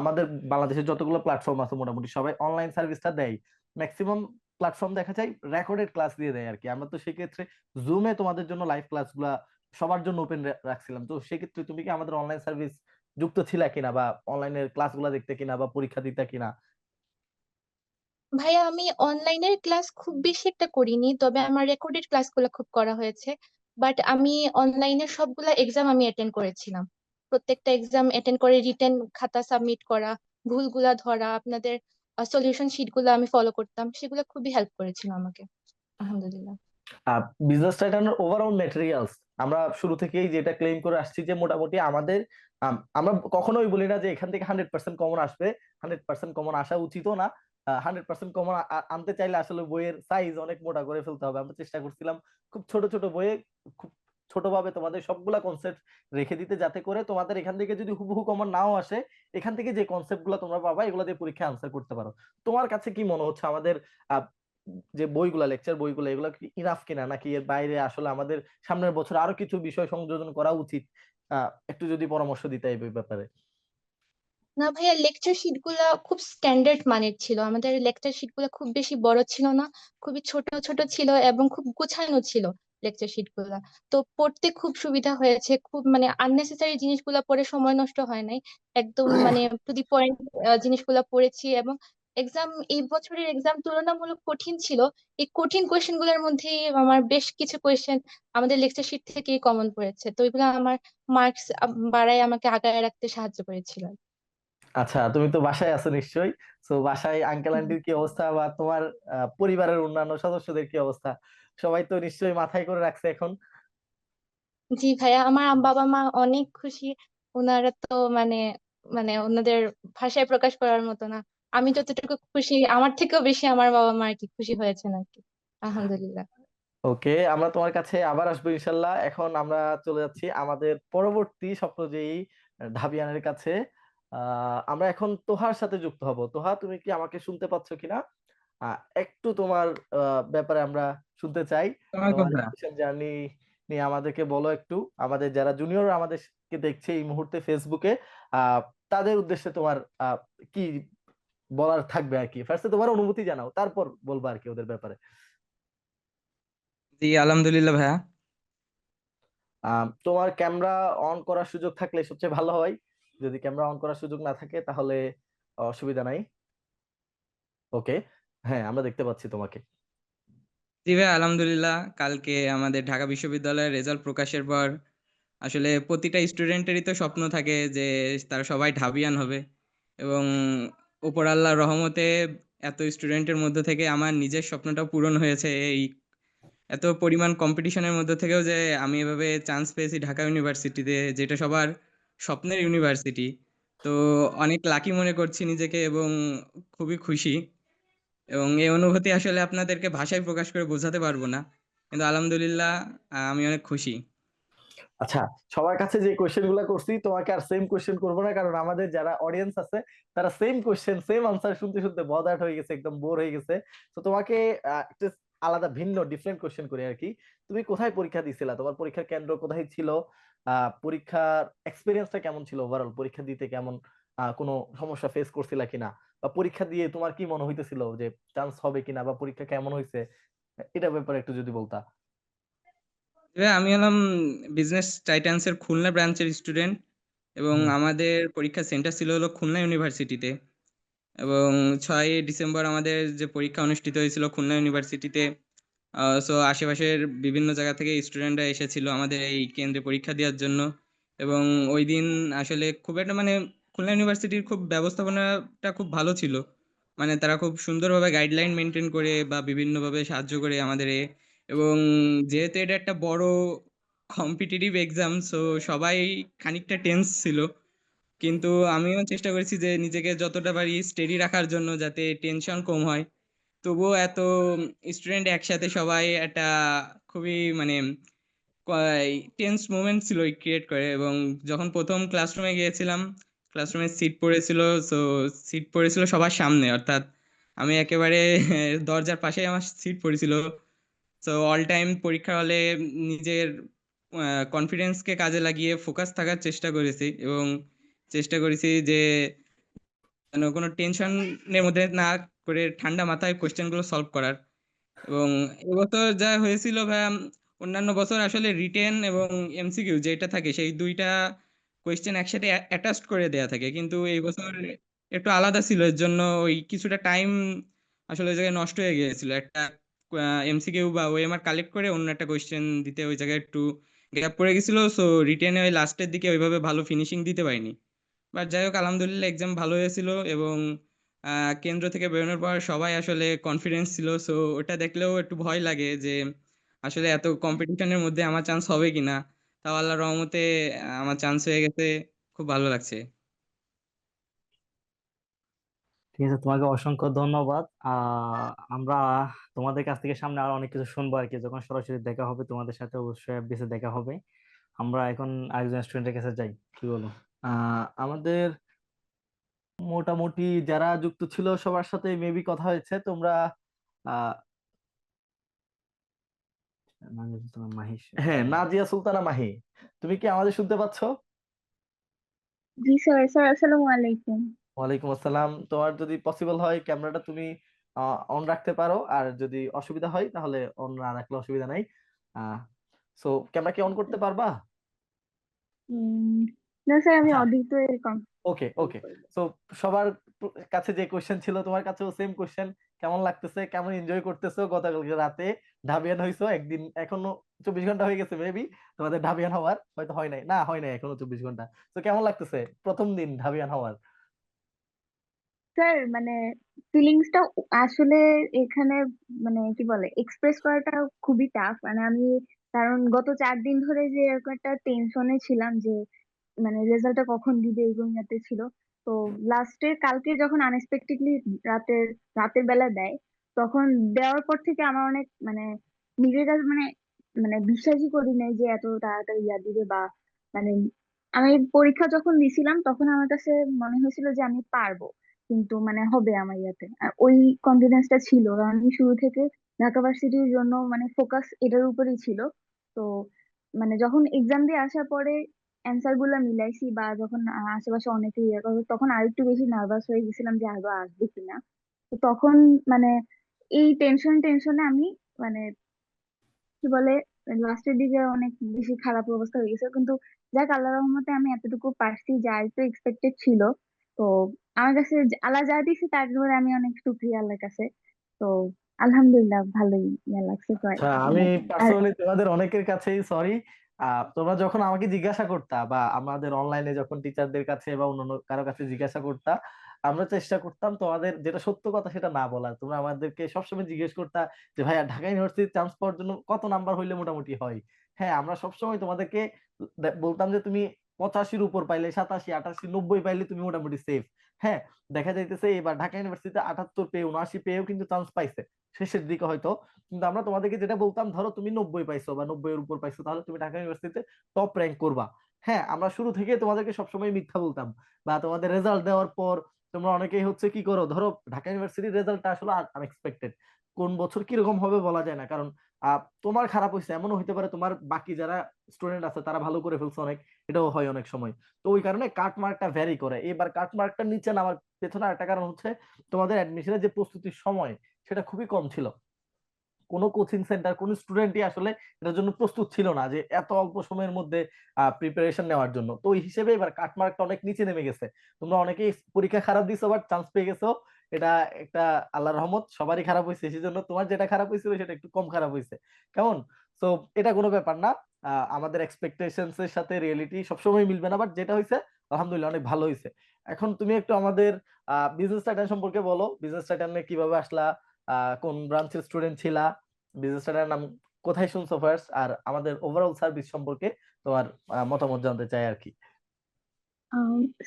আমাদের বাংলাদেশের যতগুলো প্ল্যাটফর্ম আছে মোটামুটি সবাই অনলাইন সার্ভিসটা দেয়। ম্যাক্সিমাম প্ল্যাটফর্ম দেখা যায় রেকর্ডেড ক্লাস দিয়ে দেয় আর কি। আমরা তো সেক্ষেত্রে জুমে তোমাদের জন্য লাইভ ক্লাসগুলা সবার জন্য ওপেন রাখছিলাম। তো সেক্ষেত্রে তুমি কি আমাদের অনলাইন সার্ভিস যুক্ত ছিলা কিনা, বা অনলাইনের ক্লাসগুলো দেখতে কিনা, বা পরীক্ষা দিতে কিনা? ভাইয়া আমি অনলাইনের ক্লাস খুব বেশি একটা করিনি, তবে আমার রেকর্ডেড ক্লাসগুলো খুব করা হয়েছে। বাট আমি অনলাইনের সবগুলা এক্সাম আমি অ্যাটেন্ড করেছিলাম। প্রত্যেকটা এক্সাম অ্যাটেন্ড করে রিটেন খাতা সাবমিট করা, ভুলগুলা ধরা, আপনাদের সলিউশন শিটগুলো আমি ফলো করতাম, সেগুলো খুবই হেল্প করেছিল আমাকে, আলহামদুলিল্লাহ। বিজনেস টাইটানের ওভারঅল ম্যাটেরিয়ালস আমরা শুরু থেকেই যেটা ক্লেম করে আসছি যে মোটামুটি আমাদের আমরা কখনোই বলি না যে এখান থেকে 100% কমন আসবে। 100% কমন আসা উচিতও না। 100% কমন আনতে চাইলে আসলে বইয়ের সাইজ অনেক মোটা করে ফেলতে হবে। আমরা চেষ্টা করছিলাম খুব ছোট ছোট বইয়ে খুব ছোটভাবে তোমাদের সবগুলা কনসেপ্ট রেখে দিতে, যাতে করে তোমাদের এখান থেকে যদি হুবহু কমন নাও আসে, এখান থেকে যে কনসেপ্ট গুলো তোমরা পাবা এগুলো দিয়ে পরীক্ষায় আনসার করতে পারো। তোমার কাছে কি মনে হচ্ছে আমাদের যে বইগুলা, লেকচার বইগুলা, এগুলা কি ইনাফ কিনা, নাকি এর বাইরে আসলে আমাদের সামনের বছর আরো কিছু বিষয় সংযোজন করা উচিত? একটু যদি পরামর্শ দিতে এই ব্যাপারে। না ভাইয়া, লেকচার শিট গুলা খুব স্ট্যান্ডার্ড মানের ছিল, আমাদের লেকচার শিট গুলা খুব বেশি বড় ছিল না, খুবই ছোট ছোট ছিল এবং খুব গোছানো ছিল লেকচার শিট গুলা। তো পড়তে খুব সুবিধা হয়েছে, খুব মানে আননেসেসারি জিনিসগুলা পড়ে সময় নষ্ট হয় নাই, একদম মানে টু দি পয়েন্ট জিনিসগুলা পড়েছি। এবং এক্সাম, এই বছরের এক্সাম তুলনামূলক কঠিন ছিল। এই কঠিন কোয়েশ্চেন গুলোর মধ্যে আমার বেশ কিছু কোয়েশ্চেন আমাদের লেকচার শিট থেকেই কমন পড়েছে, তো এগুলো আমার মার্কস বাড়ায় আমাকে আগায় রাখতে সাহায্য করেছিল। আচ্ছা, তুমি তো বাসায় আছো নিশ্চয়ই। তো বাসায় আঙ্কেল আন্টির কি অবস্থা, বা তোমার পরিবারের অন্যান্য সদস্যদের কি অবস্থা? সবাই তো নিশ্চয়ই মাথায় করে রাখছে এখন। জি ভাইয়া, আমার বাবা মা অনেক খুশি। ওনারা তো মানে মানে ওনাদের ভাষায় প্রকাশ করার মতো না। আমি যতটুকু খুশি, আমার থেকেও বেশি আমার বাবা মা আর কি খুশি হয়েছেন আর কি, আলহামদুলিল্লাহ। ওকে, আমরা তোমার কাছে আবার আসবো ইনশাল্লাহ। এখন আমরা চলে যাচ্ছি আমাদের পরবর্তী স্বপ্নজয়ী ঢাবিয়ানের কাছে। আমরা এখন তোহার সাথে যুক্ত হব। তোহা, তুমি কি আমাকে শুনতে পাচ্ছ কিনা? একটু তোমার ব্যাপারে আমরা শুনতে চাই। তোমার এডুকেশন জার্নি নিয়ে আমাদেরকে বলো একটু। আমাদের যারা জুনিয়র আমাদেরকে দেখছে এই মুহূর্তে ফেসবুকে, আহ তাদের উদ্দেশ্যে তোমার কি বলার থাকবে আর কি। ফার্স্টে তোমার অনুভূতি জানাও, তারপর বলবো আর কি ওদের ব্যাপারে। জি আলহামদুলিল্লাহ ভাইয়া। তোমার ক্যামেরা অন করার সুযোগ থাকলে সবচেয়ে ভালো হয়। যদি ক্যামেরা অন করার সুযোগ না থাকে তাহলে অসুবিধা নাই। ওকে, হ্যাঁ আমরা দেখতে পাচ্ছি তোমাকে। জি ভাইয়া আলহামদুলিল্লাহ, কালকে আমাদের ঢাকা বিশ্ববিদ্যালয়ের রেজাল্ট প্রকাশের পর আসলে প্রতিটা স্টুডেন্টেরই তো স্বপ্ন থাকে যে তারা সবাই ঢাবিয়ান হবে, এবং উপর আল্লাহর রহমতে এত স্টুডেন্টের মধ্যে থেকে আমার নিজের স্বপ্নটাও পূরণ হয়েছে এই এত পরিমাণ কম্পিটিশনের মধ্যে থেকেও যে আমি এভাবে চান্স পেয়েছি ঢাকা ইউনিভার্সিটিতে, যেটা সবার স্বপ্নের ইউনিভার্সিটি। তো অনেক লাকি মনে করছি নিজেকে এবং খুবই খুশি, এবং এই অনুভূতি আসলে আপনাদেরকে ভাষায় প্রকাশ করে বোঝাতে পারবো না, কিন্তু আলহামদুলিল্লাহ আমি অনেক খুশি। আচ্ছা, সবার কাছে যে কোশ্চেন গুলা করছি তোমাকে আর সেম কোশ্চেন করবো না, কারণ আমাদের যারা অডিয়েন্স আছে তারা সেম কোশ্চেন সেম আনসার শুনতে শুনতে বদার্ড হয়ে গেছে, একদম বোর হয়ে গেছে। তো তোমাকে একটু আলাদা ভিন্ন ডিফারেন্ট কোশ্চেন করি আর কি। তুমি কোথায় পরীক্ষা দিছিলা? তোমার পরীক্ষার কেন্দ্র কোথায় ছিল? পরীক্ষার এক্সপিরিয়েন্সটা কেমন ছিল? ওভারঅল পরীক্ষা দিতে কেমন, কোনো সমস্যা ফেস করছিলা কিনা, বা পরীক্ষা দিয়ে তোমার কি মনে হইতেছিল যে চান্স হবে কিনা, বা পরীক্ষা কেমন হয়েছে, এটার ব্যাপারে একটু যদি বলতা। আমি হলাম বিজনেস টাইটান্স এর খুলনা ব্রাঞ্চের স্টুডেন্ট, এবং হুম। আমাদের পরীক্ষা সেন্টার ছিল হলো খুলনা ইউনিভার্সিটিতে। এবং 6 ডিসেম্বর আমাদের যে পরীক্ষা অনুষ্ঠিত হয়েছিল খুলনা ইউনিভার্সিটিতে, সো আশেপাশের বিভিন্ন জায়গা থেকে স্টুডেন্টরা এসেছিল আমাদের এই কেন্দ্রে পরীক্ষা দেওয়ার জন্য। এবং ওই দিন আসলে খুব একটা মানে খুলনা ইউনিভার্সিটির খুব ব্যবস্থাপনাটা খুব ভালো ছিল, মানে তারা খুব সুন্দরভাবে গাইডলাইন মেনটেন করে বা বিভিন্নভাবে সাহায্য করে আমাদের এবং যেহেতু এটা একটা বড় কম্পিটিটিভ এক্সাম, সো সবাই খানিকটা টেন্স ছিল, কিন্তু আমিও চেষ্টা করেছি যে নিজেকে যতটা পারি স্টেডি রাখার জন্য, যাতে টেনশন কম হয়। তবুও এত স্টুডেন্ট একসাথে সবাই একটা খুবই মানে টেন্স মোমেন্ট ছিল ক্রিয়েট করে। এবং যখন প্রথম ক্লাসরুমে গিয়েছিলাম, ক্লাসরুমে সিট পড়েছিল, সো সিট পড়েছিল সবার সামনে, অর্থাৎ আমি একেবারে দরজার পাশেই আমার সিট পড়েছিল। সো অল টাইম পরীক্ষার হলে নিজের কনফিডেন্সকে কাজে লাগিয়ে ফোকাস থাকার চেষ্টা করেছি, এবং চেষ্টা করেছি যে যেন কোনো টেনশনের মধ্যে না করে ঠান্ডা মাথায় কোশ্চেন গুলো সলভ করার। এবং এবছর যা হয়েছিল ভাইয়া, অন্যান্য বছর আসলে রিটেন এবং এমসিকিউ যেটা থাকে সেই দুইটা কোয়েশ্চেন একসাথে অ্যাটাচড করে দেয়া থাকে, কিন্তু এই বছর একটু আলাদা ছিল, এর জন্য ওই কিছুটা টাইম আসলে ওই জায়গায় নষ্ট হয়ে গিয়েছিল। একটা এমসিকিউ বা ওএমআর কালেক্ট করে অন্য একটা কোয়েশ্চেন দিতে ওই জায়গায় একটু গ্যাপ পড়ে গেছিল, সো রিটেনে ওই লাস্টের দিকে ওইভাবে ভালো ফিনিশিং দিতে পারিনি। বাট যাই হোক, আলহামদুলিল্লাহ এক্সাম ভালো হয়েছিল, এবং কেন্দ্র থেকে বেরোনোর পর সবাই আসলে কনফিডেন্স ছিল, সো ওটা দেখলেও একটু ভয় লাগে যে আসলে এত কম্পিটিশনের মধ্যে আমার চান্স হবে কিনা। তাও আল্লাহর রহমতে আমার চান্স হয়ে গেছে, খুব ভালো লাগছে। ঠিক আছে, তোমাকে অসংখ্য ধন্যবাদ। আমরা তোমাদের কাছ থেকে সামনে আরো অনেক কিছু শুনবো আর কি, যখন সরাসরি দেখা হবে তোমাদের সাথে, অবশ্যই এফডিসি দেখা হবে। আমরা এখন আরেকজন স্টুডেন্টের কাছে যাই, কি বলো? আমাদের মোটামুটি যারা যুক্ত ছিল সবার সাথে মেবি কথা হয়েছে। তোমরা আহ মাহিশ। হ্যাঁ, নাজিয়া সুলতানা মাহি, তুমি কি আমাদের শুনতে পাচ্ছ? জি স্যার। স্যার আসসালামু আলাইকুম। ওয়ালাইকুম আসসালাম। তোমার যদি পসিবল হয় ক্যামেরাটা তুমি অন রাখতে পারো, আর যদি অসুবিধা হয় তাহলে অন না রাখলে অসুবিধা নাই। আহ সো ক্যামেরা কি অন করতে পারবা? উম, না স্যার, আমি আচ্ছা, অদ্বিত এরকম। ওকে ওকে। সো সবার কাছে যে কোশ্চেন ছিল তোমার কাছেও সেম কোশ্চেন। কেমন লাগতেছে, কেমন এনজয় করতেছো? গতকালকে রাতে ঢাবিয়ান হইছো, একদিন এখনো 24 ঘন্টা হয়ে গেছে মেবি তোমাদের ঢাবিয়ান হওয়ার, হয়তো হয় নাই, না হয় নাই এখনো 24 ঘন্টা। তো কেমন লাগতেছে প্রথম দিন ঢাবিয়ান হওয়ার? স্যার মানে ফিলিংসটা আসলে এখানে মানে কি বলে এক্সপ্রেস করাটা খুবই টাফ। মানে আমি কারণ গত 4 দিন ধরে যে এরকম একটা টেনশনে ছিলাম যে মানে রেজাল্টটা কখন দিবে এরকম ইয়াতে ছিল। তো লাস্টে কালকে যখন আনএক্সপেক্টেডলি রাতের রাতের বেলা দেয়, তখন দেওয়ার পর থেকে আমার অনেক মানে নিজের কাছে মানে মানে বিশ্বাসই করি নাই যে এত তাড়াতাড়ি ইয়া দিবে বা মানে আমি পরীক্ষা যখন দিছিলাম তখন আমার কাছে মনে হয়েছিল যে আমি পারবো, কিন্তু মানে হবে আমার ইয়াতে। আর ওই কনফিডেন্সটা ছিল কারণ আমি শুরু থেকে ঢাকা ভার্সিটির জন্য মানে ফোকাস এটার উপরেই ছিল। তো মানে যখন এক্সাম দিয়ে আসার পরে অ্যান্সার গুলা মিলাইছি বা যখন আশেপাশে অনেকে ইয়ে করে তখন আরেকটু বেশি নার্ভাস হয়ে গেছিলাম যে আদৌ আসবে কিনা। তো তখন মানে এই টেনশনে আমি মানে কি বলে লাস্টের দিকে অনেক বেশি খারাপ অবস্থা হয়ে গেছে, কিন্তু যাক আল্লাহর রহমতে আমি এতটুকু পারছি যা একটু এক্সপেক্টেড ছিল। তো আমার কাছে আল্লাহ যা দিছে তার ধরে আমি অনেক শুকরিয়া আল্লাহর কাছে। তো আলহামদুলিল্লাহ ভালোই ইয়া লাগছে তো আচ্ছা, আমি মানে। আর পার্সোনালি তোমাদের অনেকের কাছেই সরি। তোমরা যখন আমাকে জিজ্ঞাসা করতা, বা আমাদের অনলাইনে যখন টিচারদের কাছে বা অন্যান্য কারো কাছে জিজ্ঞাসা করতা আমরা চেষ্টা করতাম তোমাদের যেটা সত্য কথা সেটা না বলার। তোমরা আমাদেরকে সবসময় জিজ্ঞেস করতা যে ভাইয়া ঢাকা ইউনিভার্সিটি চান্স পাওয়ার জন্য কত নাম্বার হইলে মোটামুটি হয়। হ্যাঁ, আমরা সবসময় তোমাদেরকে বলতাম যে তুমি 85-র উপর পাইলে, 87, 88, 90 পাইলে তুমি মোটামুটি সেফ। হ্যাঁ, দেখা যাইতেছে এবার ঢাকা ইউনিভার্সিটিতে 78 পেয়ে, 79 পেয়েও কিন্তু চান্স পাইছে শেষের দিকে হয়তো। কিন্তু আমরা তোমাদেরকে যেটা বলতাম, ধরো তুমি 90 পাইছো বা 90 এর উপর পাইছো, তাহলে তুমি ঢাকা ইউনিভার্সিটিতে টপ র্যাঙ্ক করবা। হ্যাঁ, আমরা শুরু থেকে তোমাদেরকে সবসময় মিথ্যা বলতাম। বা তোমাদের রেজাল্ট দেওয়ার পর তোমরা অনেকেই হচ্ছে কি করো, ধরো ঢাকা ইউনিভার্সিটির রেজাল্টটা আসলে আনএক্সপেক্টেড, কোন বছর কিরকম হবে বলা যায় না। কারণ তোমার খারাপ হয়েছে এমনও হইতে পারে তোমার বাকি যারা স্টুডেন্ট আছে তারা ভালো করে ফেলছে অনেক, এটাও হয় অনেক সময়। তো ওই কারণে কাট মার্কটা ভ্যারি করে। এবার কাট মার্কটা নিচে নামার পেছনে একটা কারণ হচ্ছে তোমাদের অ্যাডমিশনের যে প্রস্তুতির সময় সেটা খুবই কম ছিল। কোনো কোচিং সেন্টার, কোনো স্টুডেন্টই আসলে এটার জন্য প্রস্তুত ছিল না যে এত অল্প সময়ের মধ্যে প্রিপারেশন নেওয়ার জন্য। তো ওই হিসেবে এবার কাটমার্কটা অনেক নিচে নেমে গেছে। তোমরা অনেকেই পরীক্ষা খারাপ দিছো বাট চান্স পেয়ে গেছো, এটা একটা আল্লাহর রহমত। সবারই খারাপ হয়েছে, সেই জন্য তোমার যেটা খারাপ হয়েছিল সেটা একটু কম খারাপ হয়েছে, কেমন? তো এটা কোনো ব্যাপার না। আমাদের এক্সপেকটেশনস এর সাথে রিয়েলিটি সবসময় মিলবে না, বাট যেটা হয়েছে আলহামদুলিল্লাহ অনেক ভালো হয়েছে। এখন তুমি একটু আমাদের বিজনেস টাইটান সম্পর্কে বলো। বিজনেস টাইটানে কিভাবে আসলা, কোন ব্রাঞ্চের স্টুডেন্ট ছিলা, বিজনেস টাইটানের নাম কোথায় শুনছো ফার্স্ট, আর আমাদের ওভারঅল সার্ভিস সম্পর্কে তোমার মতামত জানতে চাই আর কি।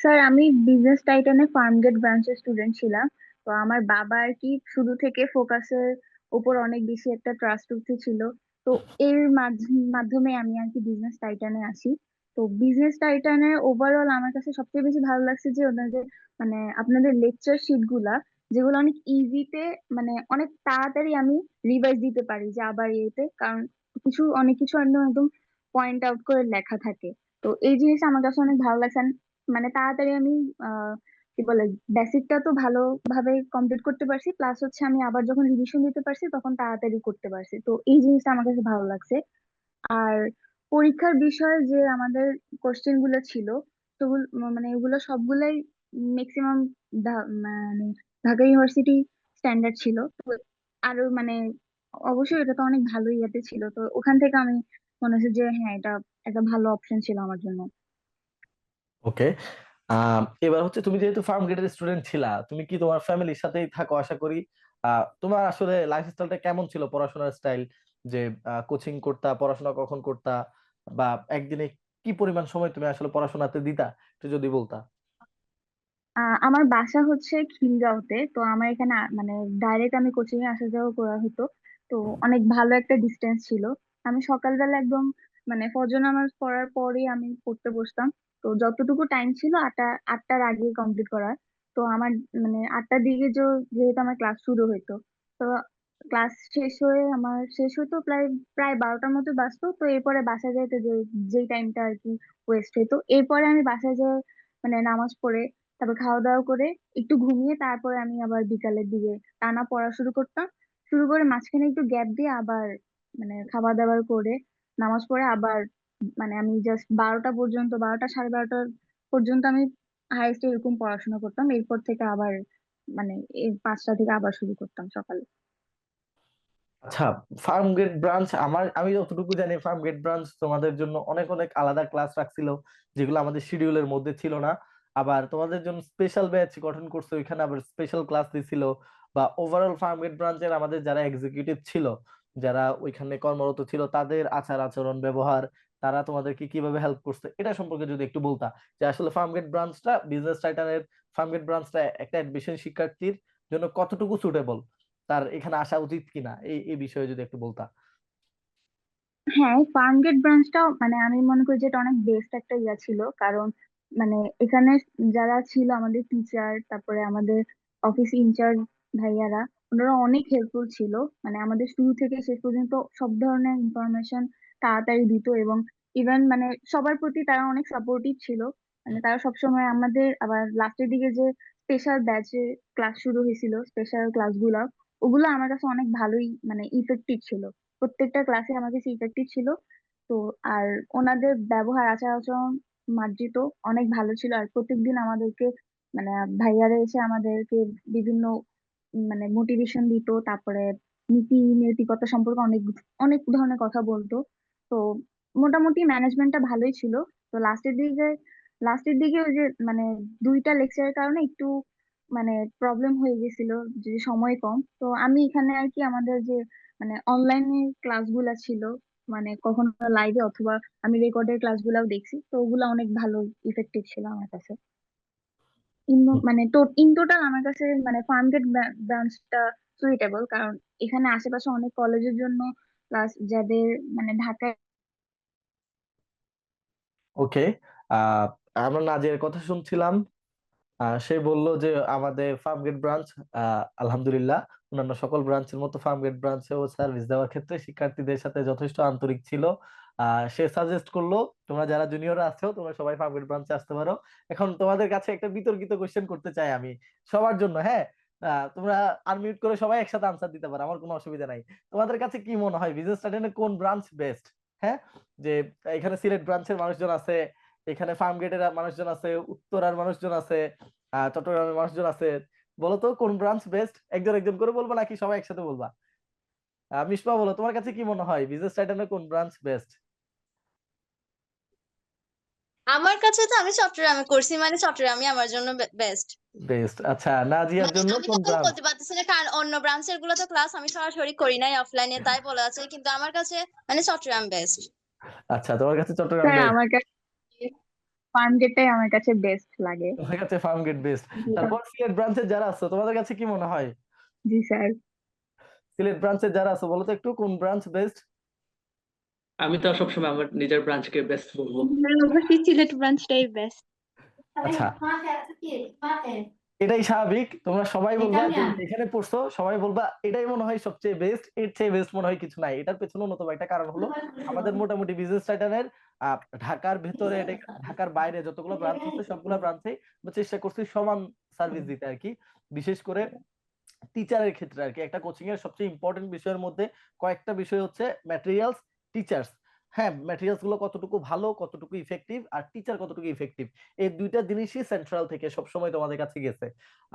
স্যার, আমি বিজনেস টাইটানে ফার্মগেট ব্রাঞ্চের স্টুডেন্ট ছিলাম। তো আমার বাবা আর কি শুরু থেকে ফোকাসের উপর অনেক বেশি একটা ট্রাস্ট ছিল। তো এর মাধ্যমে আমি আর কি বিজনেস টাইটানে আসি। তো বিজনেস টাইটানে ওভারঅল আমার কাছে সবচেয়ে বেশি ভালো লাগছে যে ওনাদের মানে আপনাদের লেকচার শিট গুলা, যেগুলো অনেক ইজিতে, মানে অনেক তাড়াতাড়ি আমি রিভাইজ দিতে পারি যে আবার ইয়েতে, কারণ অনেক কিছু একদম পয়েন্ট আউট করে লেখা থাকে। তো এই জিনিসটা আমার কাছে অনেক ভালো লাগছে। মানে তাড়াতাড়ি আমি আহ কি বলে বেসিকটা তো ভালোভাবে কমপ্লিট করতে পারছি, প্লাস হচ্ছে আমি আবার যখন রিভিশন দিতে পারছি তখন তাড়াতাড়ি করতে পারছি। তো এই জিনিসটা আমার কাছে ভালো লাগছে। আর পরীক্ষার বিষয়ে যে আমাদের কোশ্চেন গুলো ছিল, সেগুলো মানে এগুলো সবগুলাই ম্যাক্সিমাম মানে ঢাকা ইউনিভার্সিটি স্ট্যান্ডার্ড ছিল। তো আরো মানে অবশ্যই এটা তো অনেক ভালো ইয়েতে ছিল, তো ওখান থেকে আমি মনে হচ্ছে যে হ্যাঁ, এটা একটা ভালো অপশন ছিল আমার জন্য। ওকে, এবার হচ্ছে তুমি যেহেতু ফার্ম গেটের স্টুডেন্ট ছিলা, তুমি কি তোমার ফ্যামিলির সাথেই থাকো আশা করি। তোমার আসলে লাইফস্টাইলটা কেমন ছিল, পড়াশোনার স্টাইল, যে কোচিং করতা, পড়াশোনা কখন করতা, বা একদিনে কি পরিমাণ সময় তুমি আসলে পড়াশোনাতে দিতা, একটু যদি বলতা। আমার বাসা হচ্ছে খিলগাঁওতে। তো আমার এখানে মানে ডাইরেক্ট আমি কোচিং এ আসা যাওয়া করা হতো। তো অনেক ভালো একটা ডিস্টেন্স ছিল। আমি সকালবেলা একদম মানে ফজর নামাজ পড়ার পরেই আমি পড়তে বসতাম। তো যতটুকু টাইম ছিল আটটার আগে কমপ্লিট করার। তো আমার মানে আটটার দিকে যেহেতু আমার ক্লাস শুরু হইতো, তো ক্লাস শেষ হইতো প্রায় প্রায় 12টার মতো বাজতো। তো এরপরে বাসায় যাইতে যেই টাইমটা আর কি ওয়েস্ট হইতো, এরপরে আমি বাসায় যাই মানে নামাজ পড়ে তারপর খাওয়া দাওয়া করে একটু ঘুমিয়ে তারপরে আমি আবার বিকালের দিকে টানা পড়া শুরু করতাম। শুরু করে মাঝখানে একটু গ্যাপ দিয়ে আবার মানে খাবার দাবার করে নামাজ পড়ে আবার মানে আমি জাস্ট 12টা পর্যন্ত, 12টা সাড়ে 12টা পর্যন্ত আমি হাইস্ট এরকম পড়াশোনা করতাম। এরপর থেকে আবার মানে এই 5টা থেকে আবার শুরু করতাম সকালে। আচ্ছা, ফার্ম গেট ব্রাঞ্চ, আমি যতটুকু জানি ফার্ম গেট ব্রাঞ্চ তোমাদের জন্য অনেক অনেক আলাদা ক্লাস রাখছিল, যেগুলো আমাদের শিডিউলের মধ্যে ছিল না। আবার তোমাদের জন্য স্পেশাল ব্যাচ গঠন করছে, ওইখানে আবার স্পেশাল ক্লাস দিছিল। বা ওভারঅল ফার্ম গেট ব্রাঞ্চের আমাদের যারা এক্সিকিউটিভ ছিল, যারা ওইখানে কর্মরত ছিল, তাদের আচার আচরণ ব্যবহার, তারা তোমাদেরকে কিভাবে হেল্প করছে, এটা সম্পর্কে যদি একটু বলতা। যে আসলে ফার্ম গেট ব্রাঞ্চটা, বিজনেস টাইটানের ফার্ম গেট ব্রাঞ্চটা একটা অ্যাডমিশন শিক্ষার্থীর জন্য কতটুকু সুটেবল, তার এখানে আসা উচিত কিনা, এই বিষয়ে যদি একটু বলতা। হ্যাঁ, ফার্মগেট ব্রাঞ্চটাও মানে আমি মনে করি যে এটা অনেক বেস্ট একটা ইয়া ছিল। কারণ মানে এখানে যারা ছিল আমাদের টিচার, তারপরে আমাদের অফিস ইনচার্জ ভাইয়ারা, ওনারা অনেক হেল্পফুল ছিল। মানে আমাদের শুরু থেকে শেষ পর্যন্ত সব ধরনের ইনফরমেশন তাড়াতাড়ি দিত, এবং ইভেন মানে সবার প্রতি তারা অনেক সাপোর্টিভ ছিল। মানে তারা সবসময় আমাদের, আবার লাস্টের দিকে যে স্পেশাল ব্যাচে ক্লাস শুরু হয়েছিল, স্পেশাল ক্লাসগুলো, ওগুলো আমার কাছে অনেক ভালোই মানে ইফেক্টিভ ছিল। প্রত্যেকটা ক্লাসে আমার কাছে ইফেক্টিভ ছিল। তো আর ওনাদের ব্যবহার আচার আচরণ মার্জিত অনেক ভালো ছিল। আর প্রত্যেকদিন আমাদেরকে মানে ভাইয়ারা এসে আমাদেরকে বিভিন্ন মানে মোটিভেশন দিত, তারপরে নীতি নৈতিকতা সম্পর্কে অনেক অনেক ধরনের কথা বলতো। তো মোটামুটি ম্যানেজমেন্টটা ভালোই ছিল। তো লাস্টের দিকে ওই যে মানে 2টা লেকচারের কারণে একটু মানে প্রবলেম হয়ে গেছিল, যে সময় কম, তো আমি এখানে আর কি আমাদের যে মানে অনলাইনে ক্লাসগুলা ছিল, মানে কখনো লাইভে অথবা আমি রেকর্ডের ক্লাসগুলাও দেখছি, তো ওগুলা অনেক ভালো ইফেক্টিভ ছিল আমার কাছে। মানে ইন টোটাল আমার কাছে মানে ফার্মগেট ব্রাঞ্চটা সুইটেবল, কারণ এখানে আশেপাশে অনেক কলেজের জন্য, প্লাস যাদের মানে ঢাকায়। ওকে, আমরা নাজিয়ার কথা শুনছিলাম। সে বলল যে আমাদের ফার্মগেট ব্রাঞ্চ আলহামদুলিল্লাহ অন্যান্য সকল ব্রাঞ্চের মতো ফার্মগেট ব্রাঞ্চেও সার্ভিস দেওয়ার ক্ষেত্রে শিক্ষার্থীদের সাথে যথেষ্ট আন্তরিক ছিল। সে সাজেস্ট করলো তোমরা যারা জুনিয়র আছো তোমরা সবাই ফার্মগেট ব্রাঞ্চে আসতে পারো। এখন তোমাদের কাছে একটা বিতর্কিত কোশ্চেন করতে চাই আমি সবার জন্য, হ্যাঁ? তোমরা আনমিউট করে সবাই একসাথে আনসার দিতে পারো, আমার কোনো অসুবিধা নাই। তোমাদের কাছে কি মনে হয় বিজনেস স্টাডিতে কোন ব্রাঞ্চ বেস্ট? হ্যাঁ, যে এখানে সিলেট ব্রাঞ্চের মানুষজন আছে, এখানে ফার্মগেটের মানুষজন আছে, উত্তরার মানুষজন আছে, চট্টগ্রামের মানুষজন আছে। বলো তো কোন ব্রাঞ্চ বেস্ট? একজন একজন করে বলবো নাকি সবাই একসাথে বলবা? মিশপা বলো তোমার কাছে কি মনে হয় বিজনেস টাইটানের কোন ব্রাঞ্চ বেস্ট? আমার কাছে তো আমি চট্টগ্রামে করছি, মানে চট্টগ্রামই আমার জন্য বেস্ট। বেস্ট। আচ্ছা, নাজিয়ার মানে জন্য আমি কোন তখন ব্রাঞ্চ? বলতে পারতেছি না, কারণ অন্য ব্রাঞ্চের গুলো তো ক্লাস আমি সরাসরি করি নাই, অফলাইনে, তাই বলা আছে, কিন্তু আমার কাছে মানে চট্টগ্রাম বেস্ট। আচ্ছা, তোমার কাছে চট্টগ্রাম স্যার বেস্ট। আমার কাছে ফার্মগেটটাই আমার কাছে বেস্ট লাগে। তোমার কাছে ফার্মগেট বেস্ট। জি তারপর সিলেট ব্রাঞ্চের যারা আছো তোমাদের কাছে কি মনে হয়? জি স্যার। সিলেট ব্রাঞ্চের যারা আছো বলো তো একটু কোন ব্রাঞ্চ বেস্ট? আমি তো সবসময় আমার নিজের ব্রাঞ্চকে বেস্ট বলবো। অবশ্যই সিলেট ব্রাঞ্চটাই বেস্ট। আচ্ছা, এটাই স্বাভাবিক, তোমরা সবাই বলবা যে এখানে পড়ছো সবাই বলবা এটাই মনে হয় সবচেয়ে বেস্ট, এর চেয়ে বেস্ট মনে হয় কিছু নাই। এটার পেছনে অন্যতম একটা কারণ হলো আমাদের মোটামুটি বিজনেস টাইটানের ঢাকার ভেতরে ঢাকার বাইরে যতগুলো ব্রাঞ্চ আছে সবগুলো ব্রাঞ্চে চেষ্টা করছি সমান সার্ভিস দিতে আর কি। বিশেষ করে টিচারের ক্ষেত্রে আর কি একটা কোচিং এর সবচেয়ে ইম্পর্টেন্ট বিষয়ের মধ্যে কয়েকটা বিষয় হচ্ছে ম্যাটেরিয়ালস, টিচার্স। হ্যাঁ, ম্যাটেরিয়ালস গুলো কতটুকু ভালো, কতটুকু ইফেক্টিভ, আর টিচার কতটুকু ইফেক্টিভ, এই দুইটা জিনিসই সেন্ট্রাল থেকে সবসময় তোমাদের কাছে গেছে।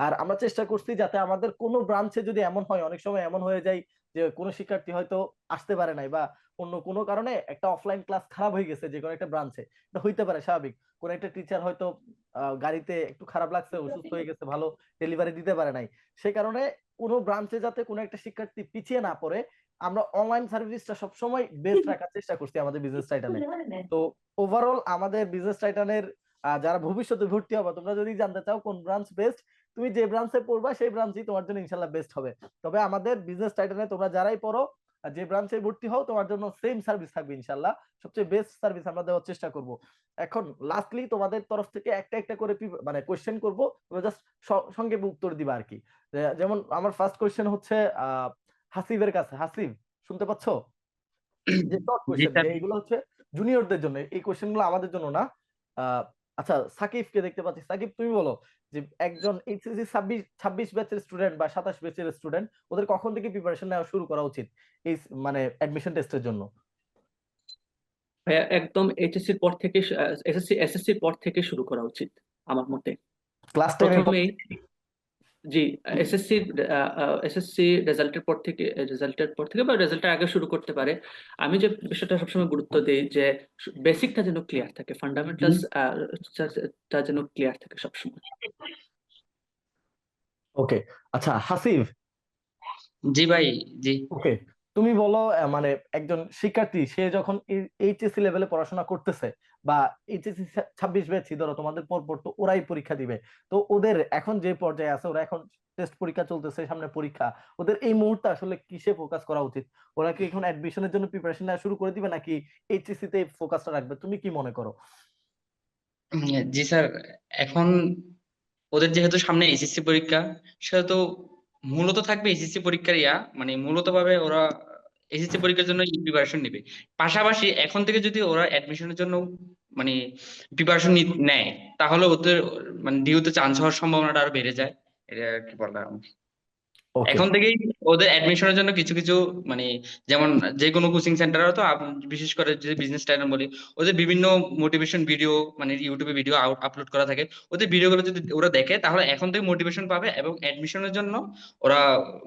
আর আমরা চেষ্টা করছি যাতে আমাদের কোনো ব্রাঞ্চে যদি এমন হয়, অনেক সময় এমন হয়ে যায় যে কোনো শিক্ষার্থী হয়তো আসতে পারে নাই বা অন্য কোনো কারণে একটা অফলাইন ক্লাস খারাপ হয়ে গেছে যে কোনো একটা ব্রাঞ্চে, এটা হইতে পারে স্বাভাবিক। কোনো একটা টিচার হয়তো গাড়িতে একটু খারাপ লাগছে, অসুস্থ হয়ে গেছে, ভালো ডেলিভারি দিতে পারে নাই, সেই কারণে কোনো ব্রাঞ্চে যাতে কোনো একটা শিক্ষার্থী পিছিয়ে না পড়ে আমরা অনলাইন সার্ভিসটা সবসময় বেস্ট রাখার চেষ্টা করছি আমাদের বিজনেস টাইটানে। তো ওভারঅল আমাদের বিজনেস টাইটানের যারা ভবিষ্যতে ভর্তি হবে, তোমরা যদি জানতে চাও কোন ব্রাঞ্চ বেস্ট, তুমি যে ব্রাঞ্চে পড়বা সেই ব্রাঞ্চই তোমার জন্য ইনশাল্লাহ বেস্ট হবে। তবে আমাদের বিজনেস টাইটানে তোমরা যারাই পড়ো আর যে ব্রাঞ্চে ভর্তি হও তোমার জন্য সেম সার্ভিস থাকবে ইনশাল্লাহ, সবচেয়ে বেস্ট সার্ভিস আমরা দেওয়ার চেষ্টা করব। এখন লাস্টলি তোমাদের তরফ থেকে একটা একটা করে মানে কোশ্চেন করব, তোমরা জাস্ট সংক্ষেপে উত্তর দিবা আর কি। যেমন আমার ফার্স্ট কোশ্চেন হচ্ছে হাসিবের কাছে। হাসিব, শুনতে পাচ্ছ? যে শর্ট জি কোশ্চেন, স্যার। যে এগুলো হচ্ছে জুনিয়রদের জন্য, এই কোশ্চেন গুলো আমাদের জন্য না। আচ্ছা, সাকিবকে দেখতে পাচ্ছি। সাকিব, তুমি বলো যে একজন এইচএসসি 26 ব্যাচের স্টুডেন্ট বা 27 ব্যাচের স্টুডেন্ট ওদের কখন থেকে প্রিপারেশন নেওয়া শুরু করা উচিত এই মানে অ্যাডমিশন টেস্টের জন্য? ভাইয়া একদম এইচএসসির পর থেকে, এসএসসির পর থেকে শুরু করা উচিত আমার মতে। ক্লাস 10 এর পর প্রথমেই, থেকে? জি, এসএসসি এসএসসি রেজাল্টের পর থেকে বা রেজাল্টের আগে শুরু করতে পারে। আমি যে বিষয়টা সবসময় গুরুত্ব দিই যে বেসিকটা যেন ক্লিয়ার থাকে, ফান্ডামেন্টালস টা যেন ক্লিয়ার থাকে সবসময়। ওকে, আচ্ছা হাসিব, জি ভাই। জি। ওকে, তুমি বলো মানে একজন শিক্ষার্থী সে যখন এইচএসসি লেভেলে পড়াশোনা করতেছে বা এইচএসসি 26 ব্যাচই ধরো তোমাদের পর পর তো ওরাই পরীক্ষা দিবে, তো ওদের এখন যে পর্যায়ে আছে, ওরা এখন টেস্ট পরীক্ষা চলতেছে, সামনে পরীক্ষা, ওদের এই মুহূর্তে আসলে কিসে ফোকাস করা উচিত? ওরা কি এখন অ্যাডমিশনের জন্য প্রিপারেশন নেওয়া শুরু করে দিবে নাকি এইচএসসি তে ফোকাসটা রাখবে? তুমি কি মনে করো? জি স্যার। এখন ওদের যেহেতু সামনে এইচএসসি পরীক্ষা, সেহেতু মূলত থাকবে এইচএসসি পরীক্ষার মানে মূলত ভাবে ওরা এইচএসসি পরীক্ষার জন্য প্রিপারেশন নেবে। পাশাপাশি এখন থেকে যদি ওরা অ্যাডমিশনের জন্য মানে প্রিপারেশন নেয়, তাহলে ওদের মানে ডিউতে চান্স হওয়ার সম্ভাবনাটা আরো বেড়ে যায়। এটা আর কি বললাম। ওকে, এখন থেকেই ওদের অ্যাডমিশনের জন্য কিছু কিছু মানে, যেমন যে কোনো কোচিং সেন্টারও তো বিশেষ করে যে বিজনেস টাইটান বলি, ওদের বিভিন্ন মোটিভেশন ভিডিও মানে ইউটিউবে ভিডিও আপলোড করা থাকে। ওদের ভিডিওগুলো যদি ওরা দেখে তাহলে এখন থেকে মোটিভেশন পাবে এবং অ্যাডমিশনের জন্য ওরা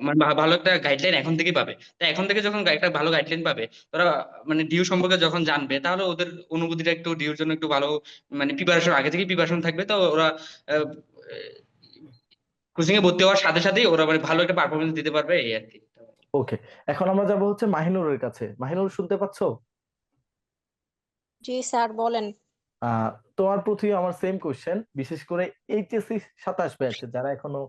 মানে ভালো একটা গাইডলাইন এখন থেকেই পাবে। তাই এখন থেকে যখন একটা ভালো গাইডলাইন পাবে, ওরা মানে ডিউ সম্পর্কে যখন জানবে, তাহলে ওদের অনুভূতিটা একটু ডিউর জন্য একটু ভালো, মানে প্রিপারেশন আগে থেকে প্রিপারেশন থাকবে, তো ওরা কোচিং এ ভর্তি হওয়ার সাথে সাথেই ওরা মানে ভালো একটা পারফরমেন্স দিতে পারবে এই আর কি। ওকে, এখন আমরা যাব হচ্ছে মাহিনুরের কাছে। মাহিনুর, শুনতে পাচ্ছো? জি স্যার বলেন। আহ তোমার প্রতি আমার সেম কোশ্চেন, বিশেষ করে এইচএসসি 27 ব্যাচ যারা এখনো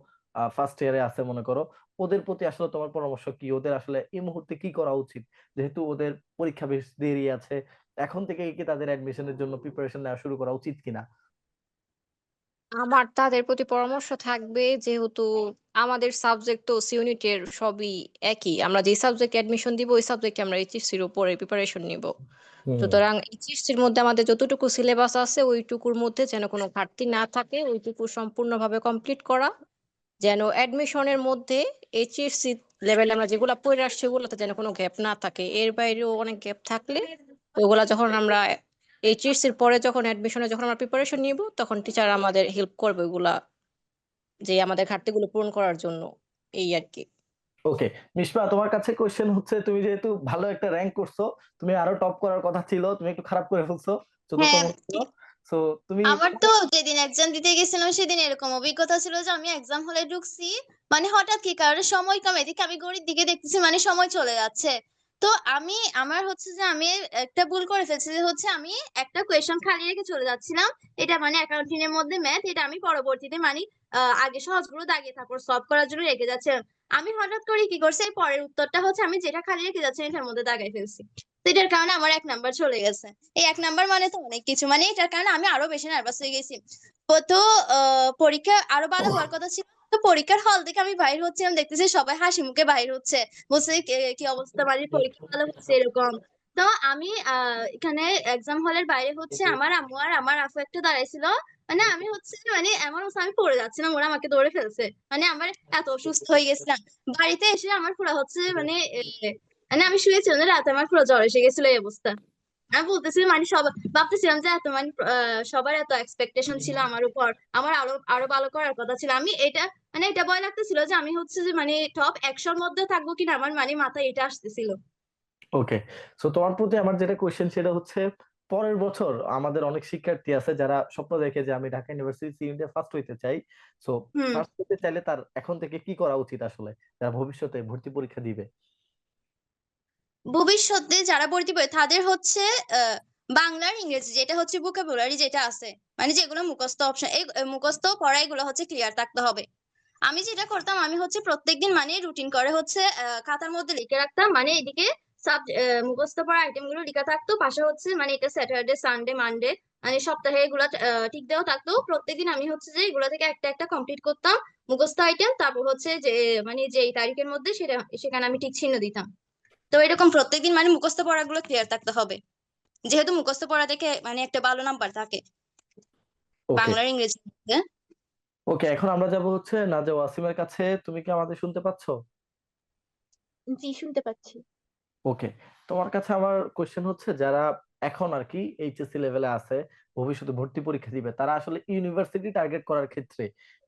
ফার্স্ট ইয়ারে আছে মনে করো, ওদের প্রতি আসলে তোমার পরামর্শ কি? ওদের আসলে এই মুহূর্তে কি করা উচিত, যেহেতু ওদের পরীক্ষা বেশ দেরি আছে? এখন থেকে কি তাদের অ্যাডমিশনের জন্য প্রিপারেশন নেওয়া শুরু করা উচিত কিনা? আমার তাদের প্রতি পরামর্শ থাকবে, যেহেতু আমাদের সাবজেক্ট তো ইউনিটের সবই একই, আমরা যে সাবজেক্টে অ্যাডমিশন দিব ওই সাবজেক্টে আমরা এইচএসসির উপরে প্রিপারেশন নিব। হুম। সুতরাং এইচএসসির মধ্যে আমাদের যতটুকু সিলেবাস আছে ওইটুকুর মধ্যে যেন কোনো ঘাটতি না থাকে, ওইটুকু সম্পূর্ণভাবে কমপ্লিট করা, যেন অ্যাডমিশনের মধ্যে এইচএসসি লেভেলে আমরা যেগুলা পড়ে আসছি ওগুলোতে যেন কোনো গ্যাপ না থাকে। এর বাইরেও অনেক গ্যাপ থাকলে ওগুলা যখন আমরা এইচএসসির পরে যখন অ্যাডমিশনে যখন আমরা প্রিপারেশন নিব তখন টিচার আমাদের হেল্প করবে ওগুলা, যে আমাদের ঘাটতিগুলো পূরণ করার জন্য। এই আর কি। ওকে, মিশবা, তোমার কাছে কোশ্চেন হচ্ছে, তুমি যেহেতু ভালো একটা র্যাঙ্ক করছো, তুমি আরো টপ করার কথা ছিল, তুমি একটু খারাপ করে ফেলছো, 14তম হ্যাঁ, ছিল। সো তুমি আমার তো যেদিন এক্সাম দিতে গেছিলাম সেদিন এরকম অভিজ্ঞতা ছিল যে আমি এক্সাম হলে ঢুকছি, মানে হঠাৎ কি কারণে সময় কম, এদিকে আমি ঘড়ির দিকে দেখতেছি মানে সময় চলে যাচ্ছে। তো আমার হচ্ছে যে আমি একটা ভুল করে ফেলছি, যে হচ্ছে আমি একটা কোয়েশন খালি রেখে চলে যাচ্ছিলাম। এটা মানে অ্যাকাউন্টিং এর মধ্যে ম্যাথ, এটা আমি পরবর্তীতে মানে আগে সহজগুলো দাগিয়ে তারপর সলভ করার জন্য রেখে যাচ্ছিলাম। আমি হঠাৎ করে কি করছি, এই পরের উত্তরটা হচ্ছে আমি যেটা খালি রেখে যাচ্ছি এটার মধ্যে দাগাই ফেলছি। তো এটার কারণে আমার 1 নাম্বার চলে গেছে। এই 1 নাম্বার মানে তো অনেক কিছু, মানে এটার কারণে আমি আরো বেশি নার্ভাস হয়ে গেছি। তো পরীক্ষা আরো ভালো হওয়ার কথা ছিল। তো পরীক্ষার হল থেকে আমি বাইর হচ্ছিলাম, দেখতেছি সবাই হাসি মুখে বাইর হচ্ছে, বলছে কি অবস্থা, মানে পরীক্ষা ভালো হচ্ছে এরকম। তো আমি এখানে এক্সাম হলের বাইরে হচ্ছে আমার আম্মু আর আমার আপু একটা দাঁড়াইছিল। মানে আমি হচ্ছে মানে এমন অবস্থা, আমি পড়ে যাচ্ছিলাম, ওরা আমাকে ধরে ফেলছে, মানে আমার এত অসুস্থ হয়ে গেছিলাম। বাড়িতে এসে আমার পুরো হচ্ছে মানে আমি শুয়েছিলাম যে রাতে আমার পুরো জ্বর এসে গেছিল, এই অবস্থা। আমি বলতেছি মানে সব ভাবতেছিলাম যে এত মানে সবার এত এক্সপেকটেশন ছিল আমার উপর, আমার আরো আরো ভালো করার কথা ছিল। আমি এটা মানে এটা ভয় লাগতেছিল যে আমি হচ্ছে যে মানে টপ 100-র মধ্যে থাকবো কিনা, আমার মানে মাথায় এটা আসতেছিল। ওকে, সো তোমার প্রতি আমার যেটা কোশ্চেন সেটা হচ্ছে, পরের বছর আমাদের অনেক শিক্ষার্থী আছে যারা স্বপ্ন দেখে যে আমি ঢাকা ইউনিভার্সিটি ইন্ডিয়া ফার্স্ট হইতে চাই। সো হুম। ফার্স্ট হতে চাইলে তার এখন থেকে কি করা উচিত আসলে, যারা ভবিষ্যতে ভর্তি পরীক্ষা দিবে? ভবিষ্যতে যারা ভর্তি পাবে তাদের হচ্ছে আহ, বাংলার ইংরেজি যেটা হচ্ছে ভোকাবুলারি যেটা আছে, মানে যেগুলো মুখস্থ অপশন, এই মুখস্থ পড়া এগুলো হচ্ছে ক্লিয়ার থাকতে হবে। আমি যেটা করতাম, আমি হচ্ছে প্রত্যেকদিন মানে রুটিন করে হচ্ছে খাতার মধ্যে লিখে রাখতাম, মানে এদিকে সব মুখস্থ পড়া আইটেম গুলো লেখা থাকতো, পাশে হচ্ছে মানে এটা স্যাটারডে সানডে মানডে মানে সপ্তাহে এগুলা ঠিক দেওয়া থাকতো। প্রত্যেকদিন আমি হচ্ছে যে এগুলা থেকে একটা একটা কমপ্লিট করতাম মুখস্থ আইটেম, তারপর হচ্ছে যে মানে যেই তারিখের মধ্যে সেটা সেখানে আমি ঠিক চিহ্ন দিতাম। তো এরকম প্রত্যেকদিন মানে মুখস্থ পড়াগুলো ক্লিয়ার থাকতে হবে, যেহেতু মুখস্থ পড়া থেকে মানে একটা ভালো নাম্বার থাকে ওকে, বাংলার ইংরেজি। ওকে, এখন আমরা যাব হচ্ছে নাজা ওয়াসিমের কাছে। তুমি কি আমাদের শুনতে পাচ্ছো? জি, শুনতে পাচ্ছি। ওকে, তোমার কাছে আমার কোশ্চেন হচ্ছে, যারা এখন আর কি এইচএসসি লেভেলে আছে, ভবিষ্যতে ভর্তি পরীক্ষা দিবে, তারা আসলে ইউনিভার্সিটি টার্গেট করার ক্ষেত্রে,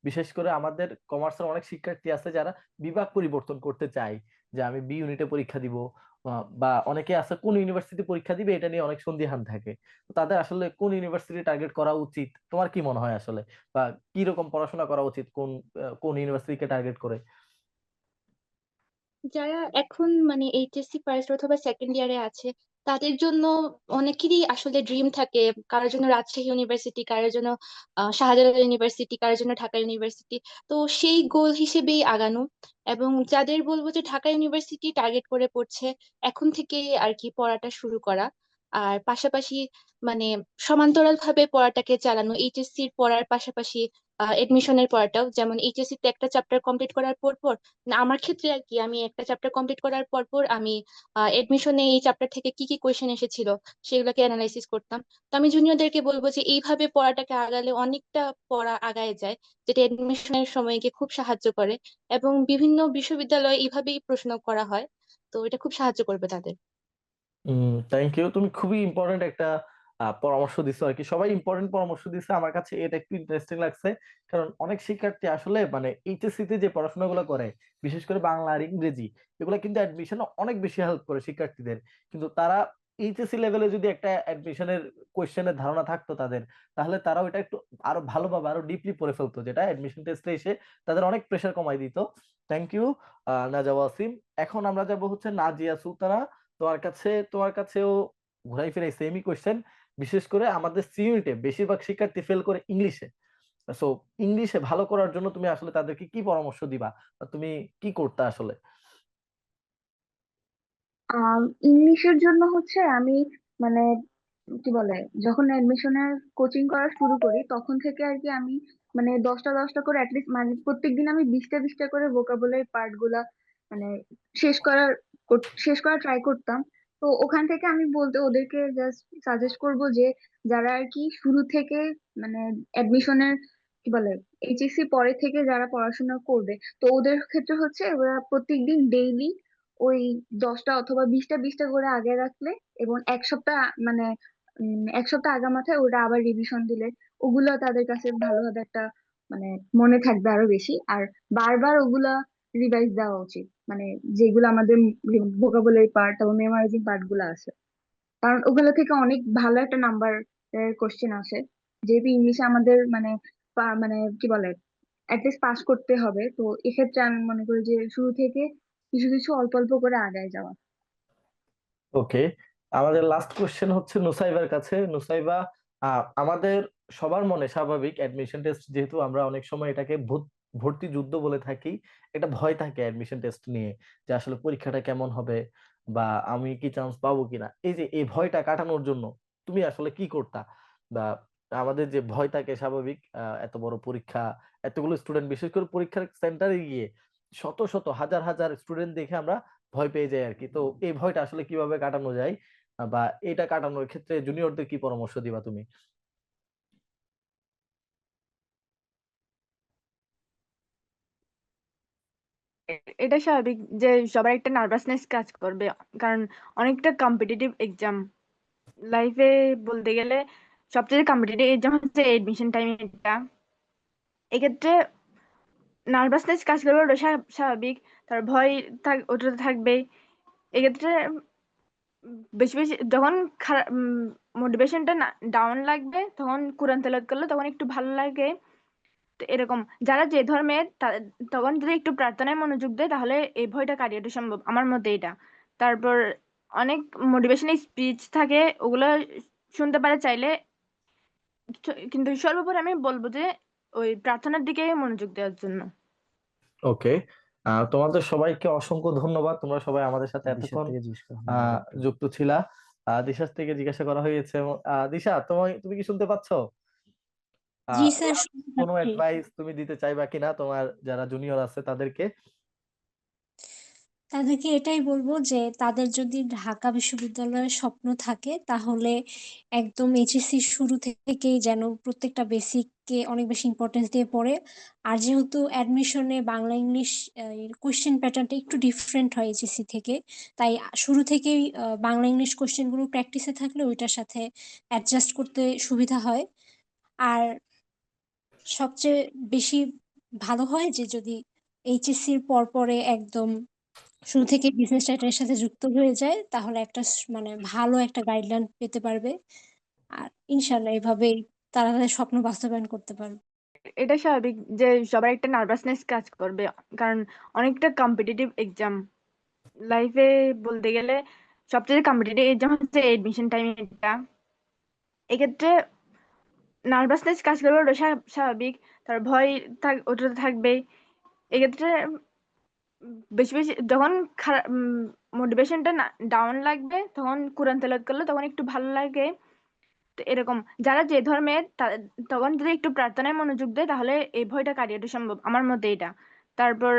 বিশেষ করে আমাদের কমার্সের অনেক শিক্ষার্থী আছে যারা বিভাগ পরিবর্তন করতে চায়, যে আমি বি ইউনিটে পরীক্ষা দিব, বা অনেকে আছে কোন ইউনিভার্সিটি পরীক্ষা দিবে এটা নিয়ে অনেক সন্দিহান থাকে। তো তাদের আসলে কোন ইউনিভার্সিটি টার্গেট করা উচিত, তোমার কি মনে হয় আসলে? বা কি রকম পড়াশোনা করা উচিত কোন ইউনিভার্সিটিকে টার্গেট করে? যারা এখন মানে এইচএসসি ফার্স্ট অথবা সেকেন্ড ইয়ারে আছে তাদের জন্য অনেকেরই আসলে ড্রিম থাকে, কারোর জন্য রাজশাহী ইউনিভার্সিটি, কারোর জন্য শাহজালাল ইউনিভার্সিটি, কারোর জন্য ঢাকা ইউনিভার্সিটি। তো সেই গোল হিসেবেই আগানো। এবং যাদের বলবো যে ঢাকা ইউনিভার্সিটি টার্গেট করে পড়ছে, এখন থেকে আর কি পড়াটা শুরু করা। আর পাশাপাশি মানে সমান্তরাল ভাবে পড়াটাকে চালানো, এইচএসসির পড়ার পাশাপাশি এডমিশনের পড়াটাও, যেমন এইচএসসি তে একটা চ্যাপ্টার কমপ্লিট করার পর পর, না আমার ক্ষেত্রে আর কি, আমি একটা চ্যাপ্টার কমপ্লিট করার পর পর আমি এডমিশনে এই চ্যাপ্টার থেকে কি কি কোয়েশ্চেন এসেছিল সেগুলোকে অ্যানালাইসিস করতাম। তো আমি জুনিয়রদেরকে বলবো যে এইভাবে পড়াটাকে আগালে অনেকটা পড়া আগায় যায়, যেটা এডমিশনের সময়কে খুব সাহায্য করে। এবং বিভিন্ন বিশ্ববিদ্যালয়ে এইভাবেই প্রশ্ন করা হয়, তো এটা খুব সাহায্য করবে তাদের। থ্যাংক ইউ, তুমি খুবই ইম্পর্টেন্ট একটা পরামর্শ দিছো আর কি। সবাই ইম্পর্টেন্ট পরামর্শ দিছে, আমার কাছে এটা একটু ইন্টারেস্টিং লাগছে। কারণ অনেক শিক্ষার্থী আসলে মানে এইচএসসি তে যে পড়াশোনাগুলো করে, বিশেষ করে বাংলা আর ইংরেজি, এগুলো কিন্তু অ্যাডমিশনে অনেক বেশি হেল্প করে শিক্ষার্থীদের। কিন্তু তারা এইচএসসি লেভেলে যদি একটা অ্যাডমিশনের কোশ্চেনের ধারণা থাকতো তাদের, তাহলে তারাও এটা একটু আরো ভালোভাবে আরো ডিপলি পড়ে ফেলতো, যেটা অ্যাডমিশন টেস্টে এসে তাদের অনেক প্রেশার কমাই দিত। Thank you Naja Wasim. এখন আমরা যাব হচ্ছে নাজিয়া সুলতানা। তোমার কাছেও ঘুরাই ফিরাই সেমই কোশ্চেন। বিশেষ করে আমাদের সি ইউনিটে বেশিরভাগ শিক্ষার্থী ফেল করে ইংলিশে। সো ইংলিশে ভালো করার জন্য তুমি আসলে তাদেরকে কি পরামর্শ দিবা, বা তুমি কি করতে আসলে? ইংলিশের জন্য হচ্ছে আমি মানে কি বলে, যখন অ্যাডমিশনের কোচিং করা শুরু করি তখন থেকে আর কি আমি মানে 10টা 10টা করে অ্যাটলিস্ট মানে প্রত্যেকদিন আমি 20টা 20টা করে ভোকাবুলারি পার্ট গুলা মানে শেষ করার শেষ করার ট্রাই করতাম। তো ওখান থেকে আমি বলতে ওদেরকে জাস্ট সাজেস্ট করব যে যারা আর কি শুরু থেকে মানে অ্যাডমিশনের কি বলে এইচএসসি পরে থেকে যারা পড়াশোনা করবে, তো ওদের ক্ষেত্রে হচ্ছে ওরা প্রত্যেকদিন ডেইলি ওই 10টা অথবা 20টা 20টা করে আগে রাখলে এবং এক সপ্তাহ মানে এক সপ্তাহ আগা মাথায় ওটা আবার রিভিশন দিলে ওগুলো তাদের কাছে ভালোভাবে একটা মানে মনে থাকবে আরো বেশি। আর বারবার ওগুলা রিভাইজ দেওয়া উচিত, মানে যেগুলো আমাদের ভোকাবুলারি পার্ট এবং মেমোরাইজিং পার্ট গুলো আছে, কারণ ওগুলো থেকে অনেক ভালো একটা নাম্বার কোশ্চেন আসে। যেহেতু ইংলিশে আমাদের মানে মানে কি বলে অ্যাটলিস্ট পাস করতে হবে, তো এক্ষেত্রে আমি মনে করি যে শুরু থেকে কিছু কিছু অল্প অল্প করে আগায় যাওয়া। ওকে, আমাদের লাস্ট কোশ্চেন হচ্ছে নুসাইবার কাছে। নুসাইবা, আমাদের সবার মনে স্বাভাবিক অ্যাডমিশন টেস্ট, যেহেতু আমরা অনেক সময় এটাকে ভর্তি যুদ্ধ বলে থাকি, এটা ভয় থাকে অ্যাডমিশন টেস্ট নিয়ে, যে আসলে পরীক্ষাটা কেমন হবে বা আমি কি চান্স পাবো কিনা। এই যে এই ভয়টা কাটানোর জন্য তুমি আসলে কি করতা, বা আমাদের যে ভয় থাকে স্বাভাবিক, এত বড় পরীক্ষা, এতগুলো স্টুডেন্ট, বিশেষ করে পরীক্ষার সেন্টারে গিয়ে শত শত হাজার হাজার স্টুডেন্ট দেখে আমরা ভয় পেয়ে যায় আর কি। তো এই ভয়টা আসলে কিভাবে কাটানো যায়, বা এটা কাটানোর ক্ষেত্রে জুনিয়রদের কি পরামর্শ দিবা তুমি? এটা স্বাভাবিক যে সবার একটা নার্ভাসনেস কাজ করবে, কারণ অনেকটা কম্পিটিটিভ এক্সাম লাইফে বলতে গেলে সবচেয়ে কম্পিটিটিভ এক্সাম হচ্ছে এডমিশন টাইম। এটা এক্ষেত্রে নার্ভাসনেস কাজ করবে, ওটা স্বাভাবিক। তার ভয় ওটা তো থাকবেই। এক্ষেত্রে বেশি বেশি যখন খারাপ মোটিভেশনটা ডাউন লাগবে তখন কোরআন তেলাওয়াত করলে তখন একটু ভালো লাগে। তো এরকম যারা যে ধর্মের তখন যদি একটু প্রার্থনায় মনোযোগ দেয় তাহলে এই ভয়টা কাটিয়ে ওঠা সম্ভব আমার মতে এটা। তারপর অনেক মোটিভেশনাল স্পিচ থাকে, ওগুলো শুনতে পারে চাইলে। কিন্তু সর্বোপরি আমি বলবো যে ওই প্রার্থনার দিকে মনোযোগ দেওয়ার জন্য। ওকে, তোমাদের সবাইকে অসংখ্য ধন্যবাদ, তোমরা সবাই আমাদের সাথে দিশার এতক্ষণ থেকে জিজ্ঞেস করা হয়নি একটু। যুক্ত ছিলা। দিশার থেকে জিজ্ঞাসা করা হয়েছে এবং, দিশা তুমি কি শুনতে পাচ্ছ? জি আহ স্যার, last শুনতে কোনো পাচ্ছি। অ্যাডভাইস তুমি দিতে চাইবা কিনা তোমার যারা জুনিয়র আছে তাদেরকে? তাদেরকে এটাই বলবো যে তাদের যদি ঢাকা বিশ্ববিদ্যালয়ের স্বপ্ন থাকে তাহলে একদম এইচএসসি শুরু থেকেই যেন প্রত্যেকটা বেসিককে অনেক বেশি ইম্পর্টেন্স দিয়ে পড়ে। আর যেহেতু অ্যাডমিশনে বাংলা ইংলিশ কোশ্চেন প্যাটার্নটা একটু ডিফারেন্ট হয় এইচএসসি থেকে, তাই শুরু থেকেই বাংলা ইংলিশ কোশ্চেনগুলো প্র্যাকটিসে থাকলে ওইটার সাথে অ্যাডজাস্ট করতে সুবিধা হয়। আর সবচেয়ে বেশি ভালো হয় যে যদি এইচএসসির পরে একদম শুরু থেকে বিজনেস টাইটারের সাথে যুক্ত হয়ে যায় তাহলে একটা মানে ভালো একটা গাইডলাইন পেতে পারবে। আর ইনশাল্লাহ এভাবেই তারা তাদের স্বপ্ন বাস্তবায়ন করতে পারবে। এটা স্বাভাবিক যে সবার একটা নার্ভাসনেস কাজ করবে, কারণ অনেকটা কম্পিটিটিভ এক্সাম লাইফে বলতে গেলে সবচেয়ে কম্পিটিটিভ এক্সাম হচ্ছে এডমিশন টাইম। এটা এক্ষেত্রে নার্ভাসনেস কাজ করবে, ওটা স্বাভাবিক। তার ভয় ওটা তো থাকবেই। এক্ষেত্রে বেশি বেশি যখন খারাপ মোটিভেশনটা ডাউন লাগবে তখন কোরআন তেলাওয়াত করলে তখন একটু ভালো লাগে। তো এরকম যারা যে ধর্মের তখন যদি একটু প্রার্থনায় মনোযোগ দেয় তাহলে এই ভয়টা কাটিয়ে ওঠা সম্ভব আমার মতে এটা। তারপর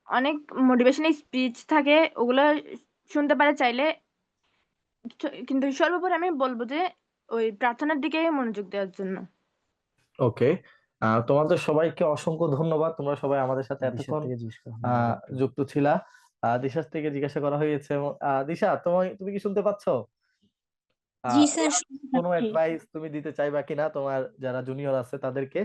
অনেক মোটিভেশনাল স্পিচ থাকে, ওগুলো শুনতে পারে চাইলে। কিন্তু সর্বোপরি আমি বলবো যে ওই প্রার্থনার দিকে মনোযোগ দেওয়ার জন্য। ওকে, তোমাদের সবাইকে অসংখ্য ধন্যবাদ, তোমরা সবাই আমাদের সাথে দিশার এতক্ষণ থেকে জিজ্ঞেস করা হয়নি একটু। যুক্ত ছিলা। দিশার থেকে জিজ্ঞাসা করা হয়েছে এবং, দিশা তুমি কি শুনতে পাচ্ছ? জি স্যার, last শুনতে কোনো পাচ্ছি। অ্যাডভাইস তুমি দিতে চাইবা কিনা তোমার যারা জুনিয়র আছে তাদেরকে?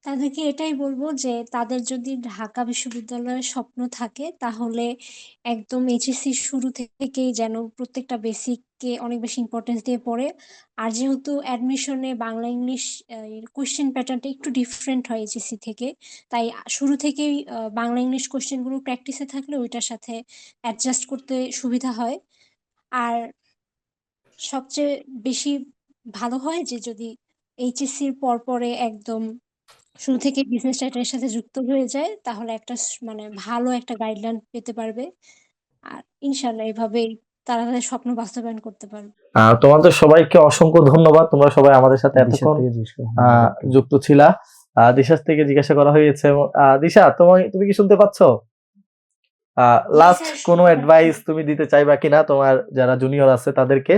তাদেরকে এটাই বলবো যে তাদের যদি ঢাকা বিশ্ববিদ্যালয়ের স্বপ্ন থাকে তাহলে একদম এইচএসসি শুরু থেকেই যেন প্রত্যেকটা বেসিককে অনেক বেশি ইম্পর্টেন্স দিয়ে পড়ে। আর যেহেতু অ্যাডমিশনে বাংলা ইংলিশ কোয়েশ্চেন প্যাটার্নটা একটু ডিফারেন্ট হয় এইচএসসি থেকে, তাই শুরু থেকেই বাংলা ইংলিশ কোয়েশ্চেনগুলো প্র্যাকটিসে থাকলে ওইটার সাথে অ্যাডজাস্ট করতে সুবিধা হয়। আর সবচেয়ে বেশি ভালো হয় যে যদি এইচএসসির পরে একদম শুরু থেকে বিজনেস রাইটারের সাথে যুক্ত হয়ে যায় তাহলে একটা মানে ভালো একটা গাইডলাইন পেতে পারবে। আর ইনশাল্লাহ এভাবেই তারা তাদের স্বপ্ন বাস্তবায়ন করতে পারবে। তোমাদের সবাইকে অসংখ্য ধন্যবাদ, তোমরা সবাই আমাদের সাথে এতক্ষণ যুক্ত ছিলা। দিশাস থেকে জিজ্ঞাসা করা হয়েছে। দিশা, তুমি কি শুনতে পাচ্ছ? লাস্ট কোনো অ্যাডভাইস তুমি দিতে চাইবা কিনা তোমার যারা জুনিয়র আছে তাদেরকে?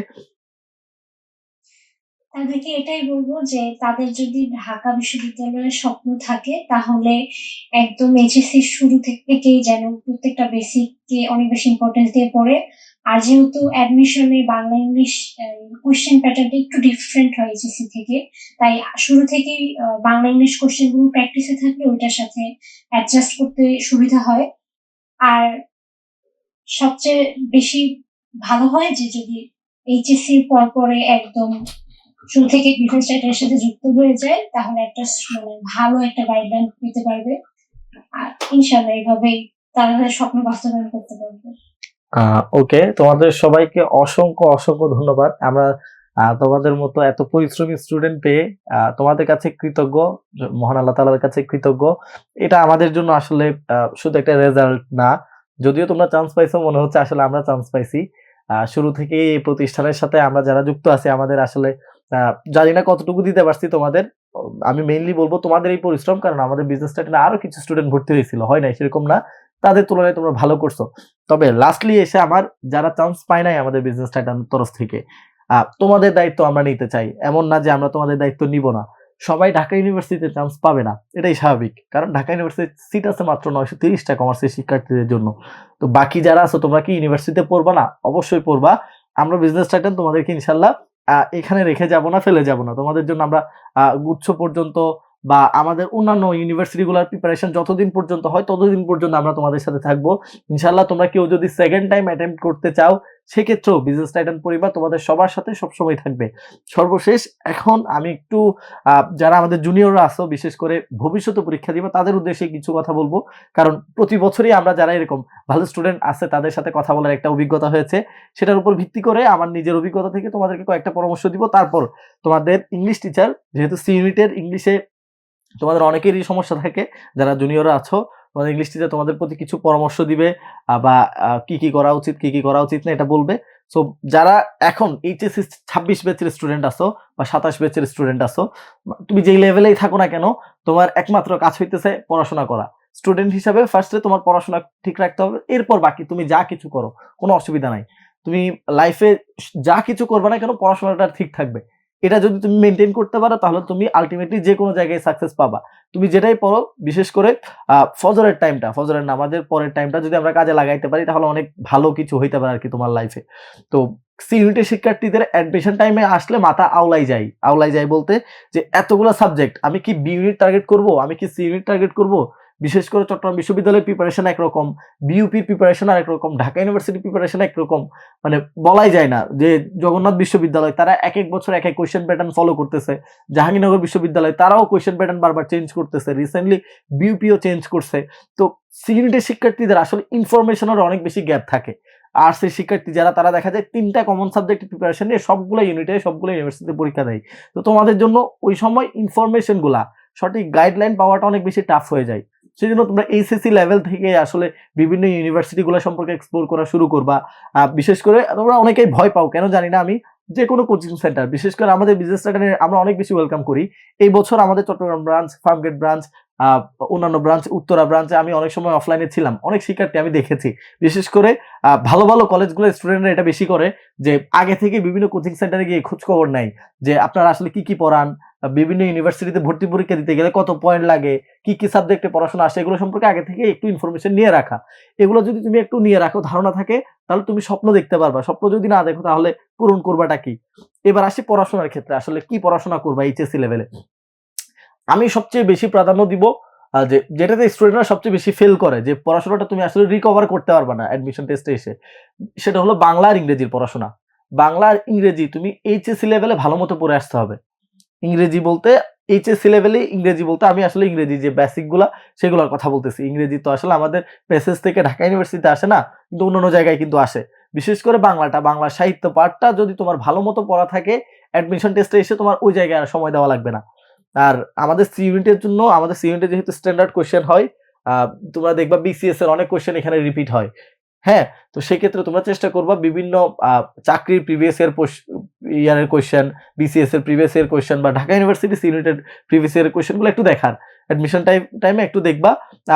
তাদেরকে এটাই বলবো যে তাদের যদি ঢাকা বিশ্ববিদ্যালয়ের স্বপ্ন থাকে তাহলে একদম এইচএসসি শুরু থেকেই যেন প্রত্যেকটা বেসিককে অনেক বেশি ইম্পর্টেন্স দিয়ে পড়ে। আর যেহেতু অ্যাডমিশনে বাংলা ইংলিশ কোয়েশ্চেন প্যাটার্নটা একটু ডিফারেন্ট হয় এইচএসসি থেকে, তাই শুরু থেকেই বাংলা ইংলিশ কোয়েশ্চেন গুলো প্র্যাকটিসে থাকলে ওইটার সাথে অ্যাডজাস্ট করতে সুবিধা হয়। আর সবচেয়ে বেশি ভালো হয় যে যদি এইচএসসির পরে একদম শুরু থেকে বিজনেস রাইটারের সাথে যুক্ত হয়ে যায় তাহলে একটা মানে ভালো একটা গাইডলাইন পেতে পারবে। আর ইনশাল্লাহ এইভাবেই তারা তাদের স্বপ্ন বাস্তবায়ন করতে পারবে। ওকে, তোমাদের সবাইকে অসংখ্য অসংখ্য ধন্যবাদ। আমরা তোমাদের মতো এত পরিশ্রমী স্টুডেন্ট পেয়ে তোমাদের কাছে কৃতজ্ঞ, মহান আল্লাহ তাআলার কাছে কৃতজ্ঞ। এটা আমাদের জন্য আসলে শুধু একটা রেজাল্ট না, যদিও তোমরা চান্স পাইছো মনে হচ্ছে আসলে আমরা চান্স পাইছি। শুরু থেকে এই প্রতিষ্ঠানের সাথে আমরা যারা যুক্ত আছি আমাদের আসলে জানি না কতটুকু দিতে পারছি তোমাদের। আমি মেইনলি বলবো তোমাদের এই পরিশ্রম, কারণ আমাদের বিজনেস স্টাডিতে আরো কিছু স্টুডেন্ট ভর্তি হয়েছিল, হয় না সেরকম না, তাদের তুলনায় তোমরা ভালো করছো। তবে লাস্টলি এসে আমার যারা চান্স পায় নাই আমাদের বিজনেস টাইটানের তরফ থেকে, তোমাদের দায়িত্ব আমরা নিতে চাই। এমন না যে আমরা তোমাদের দায়িত্ব নিব না। সবাই ঢাকা ইউনিভার্সিটিতে চান্স পাবে না, এটাই স্বাভাবিক, কারণ ঢাকা ইউনিভার্সিটির সিট আছে মাত্র 930টা কমার্সের শিক্ষার্থীদের জন্য। তো বাকি যারা আছো তোমরা কি ইউনিভার্সিটিতে পড়বা না? অবশ্যই পড়বা। আমরা বিজনেস টাইটান তোমাদেরকে ইনশাল্লাহ এখানে রেখে যাব না, ফেলে যাব না। তোমাদের জন্য আমরা গুচ্ছ পর্যন্ত বা আমাদের অন্যান্য ইউনিভার্সিটিগুলোর প্রিপারেশন যতদিন পর্যন্ত হয় ততদিন পর্যন্ত আমরা তোমাদের সাথে থাকবো ইনশাল্লাহ। তোমরা কেউ যদি সেকেন্ড টাইম অ্যাটেম্প্ট করতে চাও সেক্ষেত্রেও বিজনেস টাইটান পরিবার তোমাদের সবার সাথে সবসময় থাকবে। সর্বশেষ এখন আমি একটু যারা আমাদের জুনিয়ররা আছো, বিশেষ করে ভবিষ্যতে পরীক্ষা দিবে তাদের উদ্দেশ্যে কিছু কথা বলবো, কারণ প্রতি বছরই আমরা যারা এরকম ভালো স্টুডেন্ট আছে তাদের সাথে কথা বলার একটা অভিজ্ঞতা হয়েছে। সেটার উপর ভিত্তি করে আমার নিজের অভিজ্ঞতা থেকে তোমাদেরকে কয়েকটা পরামর্শ দিব। তারপর তোমাদের ইংলিশ টিচার, যেহেতু সি ইউনিটের ইংলিশে তোমাদের অনেকেরই সমস্যা থাকে, যারা জুনিয়ররা আছো তোমাদের ইংলিশ টিচার তোমাদের প্রতি কিছু পরামর্শ দিবে বা কি কি করা উচিত কি কি করা উচিত না এটা বলবে। সো যারা এখন এইচএসসি 26 ব্যাচের স্টুডেন্ট আছো বা 27 ব্যাচের স্টুডেন্ট আছো, তুমি যেই লেভেলেই থাকো না কেন তোমার একমাত্র কাজ হইতেছে পড়াশোনা করা। স্টুডেন্ট হিসাবে ফার্স্টে তোমার পড়াশোনা ঠিক রাখতে হবে, এরপর বাকি তুমি যা কিছু করো কোনো অসুবিধা নাই। তুমি লাইফে যা কিছু করবে না কেন পড়াশোনাটা ঠিক থাকবে। এটা যদি তুমি মেনটেন করতে পারো তাহলে তুমি আলটিমেটলি যে কোনো জায়গায় সাকসেস পাবা। তুমি যেটাই পড়ো, বিশেষ করে ফজরের টাইমটা, ফজরের নামাজের পরের টাইমটা যদি আমরা কাজে লাগাইতে পারি তাহলে অনেক ভালো কিছু হইতে পারে আর কি তোমার লাইফে। তো সি ইউনিটের শিক্ষার্থীদের অ্যাডমিশন টাইমে আসলে মাথা আওলাই যায় বলতে যে এতগুলো সাবজেক্ট, আমি কি বি ইউনিট টার্গেট করব, আমি কি সি ইউনিট টার্গেট করব। বিশেষ করে চট্টগ্রাম বিশ্ববিদ্যালয়ের প্রিপারেশন একরকম, বিইউপির প্রিপারেশন আরেক রকম, ঢাকা ইউনিভার্সিটির প্রিপারেশন একরকম। মানে বলাই যায় না যে জগন্নাথ বিশ্ববিদ্যালয় তারা এক এক বছর এক এক কোয়েশ্চেন প্যাটার্ন ফলো করতেছে, জাহাঙ্গীরনগর বিশ্ববিদ্যালয় তারাও কোয়েশ্চেন প্যাটার্ন বারবার চেঞ্জ করতেছে, রিসেন্টলি বিইউপিও চেঞ্জ করছে। তো সি ইউনিটের শিক্ষার্থীদের আসলে ইনফরমেশনের অনেক বেশি গ্যাপ থাকে। আর্টসের শিক্ষার্থী যারা তারা দেখা যায় 3টা কমন সাবজেক্টের প্রিপারেশন নিয়ে সবগুলো ইউনিটে সবগুলো ইউনিভার্সিটিতে পরীক্ষা দেয়। তো তোমাদের জন্য ওই সময় ইনফরমেশন গুলা সঠিক গাইডলাইন পাওয়াটা অনেক বেশি টাফ হয়ে যায়। সেই জন্য তোমরা এইচএসসি লেভেল থেকে আসলে বিভিন্ন ইউনিভার্সিটিগুলো সম্পর্কে এক্সপ্লোর করা শুরু করবা। বিশেষ করে তোমরা অনেকেই ভয় পাও কেন জানি না আমি, যে কোনো কোচিং সেন্টার, বিশেষ করে আমাদের বিজনেস স্টাডি আমরা অনেক বেশি ওয়েলকাম করি। এই বছর আমাদের চট্টগ্রাম ব্রাঞ্চ, ফার্মগেট ব্রাঞ্চ, অন্যান্য ব্রাঞ্চ, উত্তরা ব্রাঞ্চে আমি অনেক সময় অফলাইনে ছিলাম, অনেক শিক্ষার্থী আমি দেখেছি। বিশেষ করে ভালো ভালো কলেজগুলোর স্টুডেন্টরা এটা বেশি করে যে আগে থেকে বিভিন্ন কোচিং সেন্টারে গিয়ে খোঁজ খবর নেয় যে আপনারা আসলে কি কি পড়ান, বিভিন্ন ইউনিভার্সিটিতে ভর্তি পরীক্ষা দিতে গেলে কত পয়েন্ট লাগে, কি কি সাবজেক্টে পড়াশোনা আসে, এগুলো সম্পর্কে আগে থেকে একটু ইনফরমেশন নিয়ে রাখা। এগুলো যদি তুমি একটু নিয়ে রাখো, ধারণা থাকে, তাহলে তুমি স্বপ্ন দেখতে পারবা। স্বপ্ন যদি না দেখো তাহলে পূরণ করবাটা কি। এবার আসি পড়াশোনার ক্ষেত্রে, আসলে কি পড়াশোনা করবা এইচএসসি লেভেলে। আমি সবচেয়ে বেশি প্রাধান্য দিব যে যেটাতে স্টুডেন্টরা সবচেয়ে বেশি ফেল করে, যে পড়াশোনাটা তুমি আসলে রিকভার করতে পারবে না অ্যাডমিশন টেস্টে এসে, সেটা হলো বাংলা আর ইংরেজির পড়াশোনা। বাংলা আর ইংরেজি তুমি এইচএসসি লেভেলে ভালো মতো পড়ে আসতে হবে। ইংরেজি বলতে এইচএসসি লেভেলে ইংরেজি বলতে আমি আসলে ইংরেজি যে বেসিক গুলা সেগুলোর কথা বলতেছি। ইংরেজি তো আসলে আমাদের প্যাসেজ থেকে ঢাকা ইউনিভার্সিটিতে আসে না, কিন্তু অন্যান্য জায়গায় কিন্তু আসে। বিশেষ করে বাংলা সাহিত্য পাঠটা যদি তোমার ভালো মতো পড়া থাকে, অ্যাডমিশন টেস্টে এসে তোমার ওই জায়গায় আর সময় দেওয়া লাগবে না। আর আমাদের সি ইউনিটের জন্য, আমাদের সি ইউনিটে যেহেতু স্ট্যান্ডার্ড কোয়েশ্চেন হয়, তোমরা দেখবা বিসিএস এর অনেক কোয়েশ্চেন এখানে রিপিট হয়। হ্যাঁ, তো সেক্ষেত্রে তোমরা চেষ্টা করবা বিভিন্ন চাকরির প্রিভিয়াস ইয়ারের কোয়েশ্চেন, বিসিএস এর প্রিভিয়াস ইয়ার কোয়েশ্চেন বা ঢাকা ইউনিভার্সিটি সি ইউনিটেড প্রিভিয়াস ইয়ারের কোয়েশ্চেনগুলো একটু দেখার, অ্যাডমিশন টাইমে একটু দেখবা।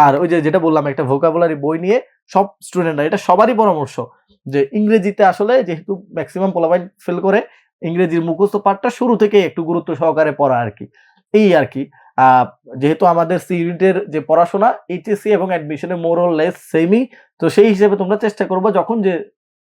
আর ওই যেটা বললাম, একটা ভোকাবুলারি বই নিয়ে সব স্টুডেন্টরা, এটা সবারই পরামর্শ যে ইংরেজিতে আসলে যেহেতু ম্যাক্সিমাম পোলাপাইন ফেল করে, ইংরেজির মুখস্থ পাঠটা শুরু থেকে একটু গুরুত্ব সহকারে পড়া আর কি। এই আর কি। যেহেতু আমাদের সি ইউনিটের যে পড়াশোনা এইচএসসি এবং অ্যাডমিশনে মোর অর লেস সেমই, তো সেই হিসেবে তোমরা চেষ্টা করবো যখন যে